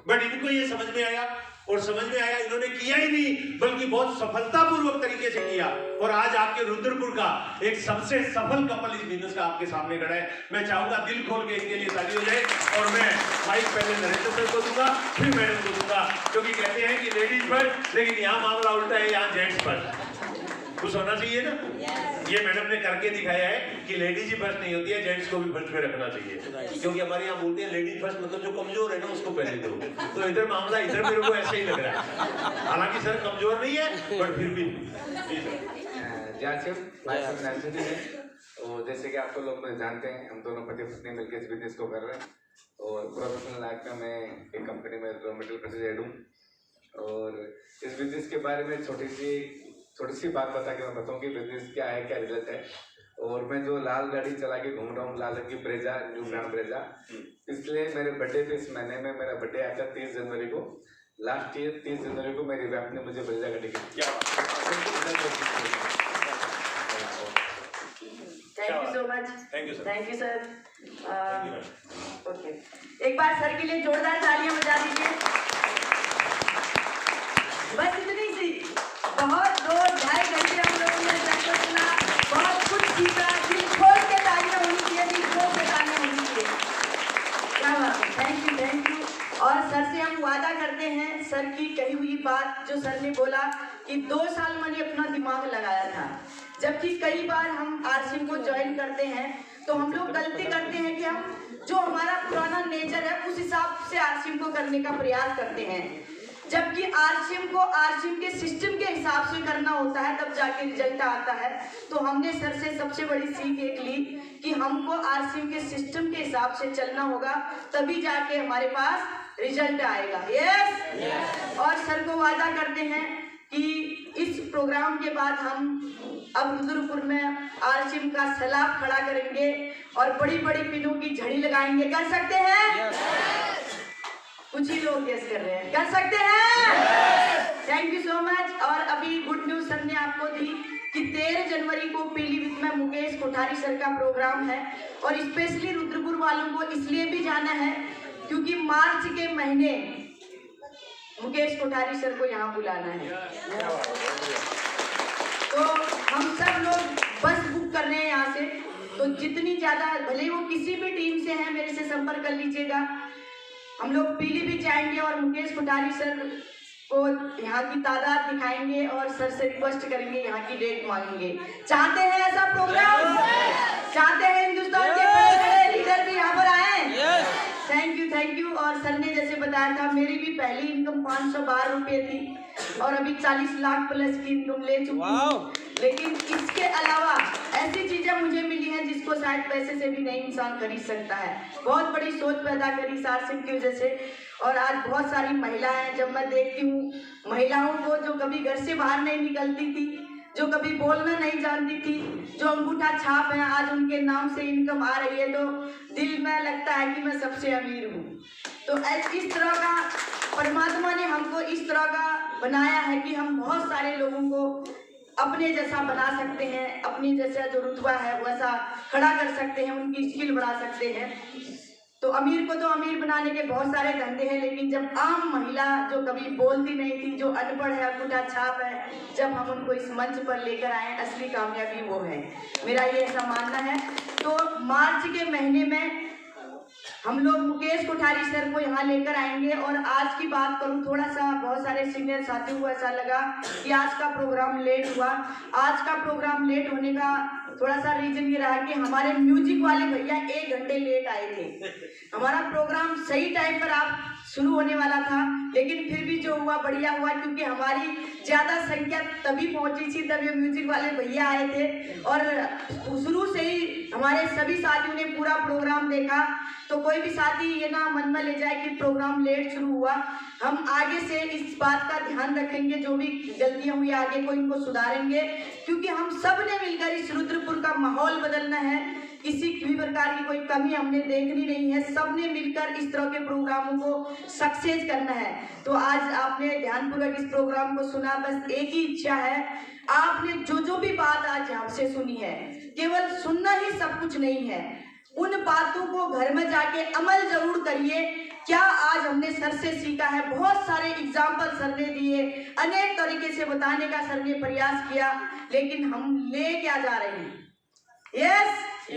बट इनको ये समझ में आया, और समझ में आया, इन्होंने किया ही नहीं बल्कि बहुत सफलतापूर्वक तरीके से किया, और आज आपके रुद्रपुर का एक सबसे सफल कपल इस बिजनेस का आपके सामने खड़ा है। मैं चाहूंगा दिल खोल के इनके लिए ताली हो जाए, और मैं माइक पहले नरेंद्र सर को दूंगा, फिर मैडम को दूंगा, क्योंकि कहते हैं कि लेडीज फर्स्ट, लेकिन यहाँ मामला उल्टा है, यहाँ जेंट्स फर्स्ट। कुछ होना चाहिए ना। ये मैडम ने करके दिखाया है कि लेडीज ही फर्स्ट नहीं होती है, जेंट्स को भी फर्स्ट पे रखना चाहिए। क्योंकि हमारे यहाँ बोलते हैं लेडीज फर्स्ट मतलब जो कमजोर है ना उसको पहले दो, तो इधर मामला इधर मेरे को ऐसे ही लग रहा है। हालांकि सर कमजोर नहीं है, बट फिर भी और जैसे कि आपको लोग जानते हैं, हम दोनों पति पत्नी मिलकर इस बिजनेस को कर रहे हैं, और प्रोफेशनल लाइफ में मैं एक कंपनी में रॉ मटेरियल प्रोसेस हेड हूँ। और इस बिजनेस के बारे में छोटी सी बात बता के मैं बताऊँ कि बिजनेस क्या है, क्या रिजल्ट है। और मैं जो लाल गाड़ी चला के घूम रहा हूँ, लाल रंग की ब्रेजा, न्यू ग्रांड ब्रेजा, इसलिए मेरे बर्थडे पे इस महीने में मेरा बर्थडे आया था 30 जनवरी को। लास्ट ईयर 30 जनवरी को मेरी वैफ ने मुझे ब्रेजा का टिकट दिया। Thank you so much. Thank you sir. Thank you sir. Okay, एक बार सर के लिए जोरदार तालियां बजा दीजिए। बस इतनी सी, बहुत 2-2.5 घंटे हम लोगों ने सर को सुना, बहुत कुछ सीखा। दिल खोल के तालियां होनी चाहिए, दिल खोल के तालियां होनी चाहिए। क्या बात है, थैंक यू, थैंक यू। और सर से हम वादा करते हैं, सर की कही हुई बात जो सर ने बोला कि 2 साल मैंने अपना दिमाग लगाया था, जबकि कई बार हम आरसीएम को ज्वाइन करते हैं तो हम लोग गलती करते हैं कि हम जो हमारा पुराना नेचर है उस हिसाब से आरसीएम को करने का प्रयास करते हैं, जबकि आरसीएम को आरसीएम के सिस्टम के हिसाब से करना होता है, तब जाके रिजल्ट आता है। तो हमने सर से सबसे बड़ी सीख एक ली कि हमको आरसीएम के सिस्टम के हिसाब से चलना होगा, तभी जाके हमारे पास रिजल्ट आएगा। यस। और सर को वादा करते हैं कि इस प्रोग्राम के बाद हम अब रुद्रपुर में आरसीएम का सैलाब खड़ा करेंगे और बड़ी बड़ी पिनों की झड़ी लगाएंगे। कर सकते हैं? कुछ ही लोग गेस कर रहे हैं, कर सकते हैं? Thank you so much. और अभी गुड न्यूज सर ने आपको दी कि 13 जनवरी को पीलीभीत में मुकेश कोठारी सर का प्रोग्राम है, और स्पेशली रुद्रपुर वालों को इसलिए भी जाना है क्योंकि मार्च के महीने मुकेश कोठारी सर को यहाँ बुलाना है। तो हम सब लोग बस बुक कर रहे हैं यहाँ से, तो जितनी ज्यादा, भले वो किसी भी टीम से हैं, मेरे से संपर्क कर लीजिएगा। हम लोग पीलीभीत जाएंगे और मुकेश कोठारी सर को यहाँ की तादाद दिखाएंगे और सर से रिक्वेस्ट करेंगे, यहाँ की डेट मांगेंगे। चाहते हैं ऐसा प्रोग्राम? चाहते हैं हिंदुस्तान के बड़े बड़े लीडर भी यहाँ पर आए? Thank you, thank you. और सर ने जैसे बताया था, मेरी भी पहली इनकम 512 रुपये थी और अभी 40 लाख प्लस की इनकम ले चुकी हूँ। लेकिन इसके अलावा ऐसी चीजें मुझे मिली हैं जिसको शायद पैसे से भी नहीं इंसान खरीद सकता है। बहुत बड़ी सोच पैदा करी आरसीएम की वजह से। और आज बहुत सारी महिलाएं, जब मैं देखती हूँ महिलाओं को जो कभी घर से बाहर नहीं निकलती थी, जो कभी बोलना नहीं जानती थी, जो अंगूठा छाप है, आज उनके नाम से इनकम आ रही है, तो दिल में लगता है कि मैं सबसे अमीर हूँ। तो इस तरह का परमात्मा ने हमको इस तरह का बनाया है कि हम बहुत सारे लोगों को अपने जैसा बना सकते हैं, अपनी जैसा जो रुतबा है वैसा खड़ा कर सकते हैं, उनकी स्किल बढ़ा सकते हैं। तो अमीर को तो अमीर बनाने के बहुत सारे धंधे हैं, लेकिन जब आम महिला जो कभी बोलती नहीं थी, जो अनपढ़ है, अंगूठा छाप है, जब हम उनको इस मंच पर लेकर आए, असली कामयाबी वो है। मेरा ये ऐसा मानना है। तो मार्च के महीने में हम लोग मुकेश कोठारी सर को यहाँ लेकर आएंगे। और आज की बात करूँ, थोड़ा सा बहुत सारे सीनियर साथियों को ऐसा लगा कि आज का प्रोग्राम लेट हुआ। आज का प्रोग्राम लेट होने का थोड़ा सा रीजन ये रहा कि हमारे म्यूजिक वाले भैया 1 घंटे लेट आए थे। हमारा प्रोग्राम सही टाइम पर आप शुरू होने वाला था, लेकिन फिर भी जो हुआ बढ़िया हुआ, क्योंकि हमारी ज़्यादा संख्या तभी पहुंची थी तब ये म्यूजिक वाले भैया आए थे। और शुरू से ही हमारे सभी साथियों ने पूरा प्रोग्राम देखा। तो कोई भी साथी ये ना मन में ले जाए कि प्रोग्राम लेट शुरू हुआ। हम आगे से इस बात का ध्यान रखेंगे, जो भी गलतियां हुई आगे को इनको सुधारेंगे, क्योंकि हम सब ने मिलकर इस रुद्रपुर का माहौल बदलना है। किसी भी प्रकार की कोई कमी हमने देखनी नहीं है, सबने मिलकर इस तरह के प्रोग्रामों को सक्सेस करना है। तो आज आपने ध्यानपूर्वक इस प्रोग्राम को सुना। बस एक ही इच्छा है, आपने जो भी बात आज हमसे सुनी है, केवल सुनना ही सब कुछ नहीं है, उन बातों को घर में जाके अमल जरूर करिए। क्या आज हमने सर से सीखा है, बहुत सारे एग्जाम्पल सर ने दिए, अनेक तरीके से बताने का सर ने प्रयास किया, लेकिन हम ले क्या जा रहे हैं?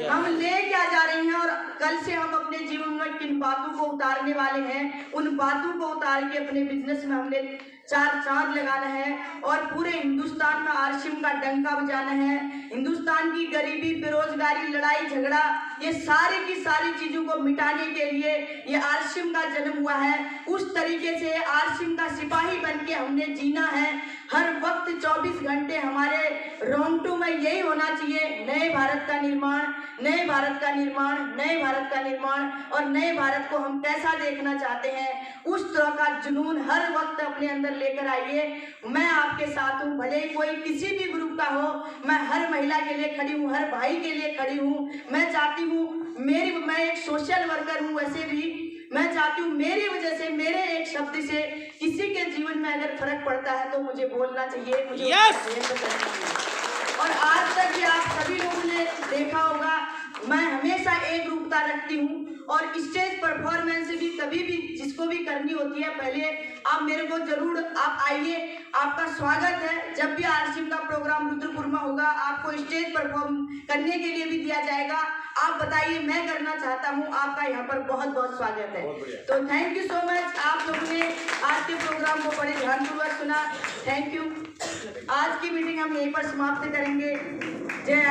हम ले क्या जा रहे हैं? और कल से हम अपने जीवन में किन बातों को उतारने वाले हैं, उन बातों को उतार के अपने बिजनेस में हमने 4 चांद लगाना है और पूरे हिंदुस्तान में आरसीएम का डंका बजाना है। हिंदुस्तान की गरीबी, बेरोजगारी, लड़ाई झगड़ा, ये सारी की सारी चीजों को मिटाने के लिए ये आरसीएम का जन्म हुआ है। उस तरीके से आरसीएम का सिपाही बन के हमने जीना है। हर वक्त 24 घंटे हमारे रोंगटू में यही होना चाहिए, नए भारत का निर्माण, नए भारत का निर्माण, नए भारत का निर्माण। और नए भारत को हम कैसा देखना चाहते हैं, उस तरह का जुनून हर वक्त अपने अंदर लेकर आइए। मैं आपके साथ हूँ, भले ही कोई किसी भी ग्रुप का हो, मैं हर महिला के लिए खड़ी हूँ, हर भाई के लिए खड़ी हूँ। मैं चाहती हूँ मैं एक सोशल वर्कर हूँ, वैसे भी मैं चाहती हूँ मेरी वजह से, मेरे एक शब्द से किसी के जीवन में अगर फर्क पड़ता है तो मुझे बोलना चाहिए, मुझे और आज तक भी आप सभी लोगों ने देखा होगा, मैं हमेशा एक रूपता रखती हूँ। और स्टेज परफॉर्मेंस भी कभी भी जिसको भी करनी होती है, पहले आप मेरे को जरूर आप आइए, आपका स्वागत है। जब भी आरसीएम का प्रोग्राम रुद्रपुर में होगा, आपको स्टेज परफॉर्म करने के लिए भी दिया जाएगा। आप बताइए, मैं करना चाहता हूँ, आपका यहाँ पर बहुत बहुत स्वागत है। तो थैंक यू सो मच, आप लोगों ने आज के प्रोग्राम को बड़े ध्यानपूर्वक सुना। Thank you. आज की मीटिंग हम यहीं पर समाप्त करेंगे। जय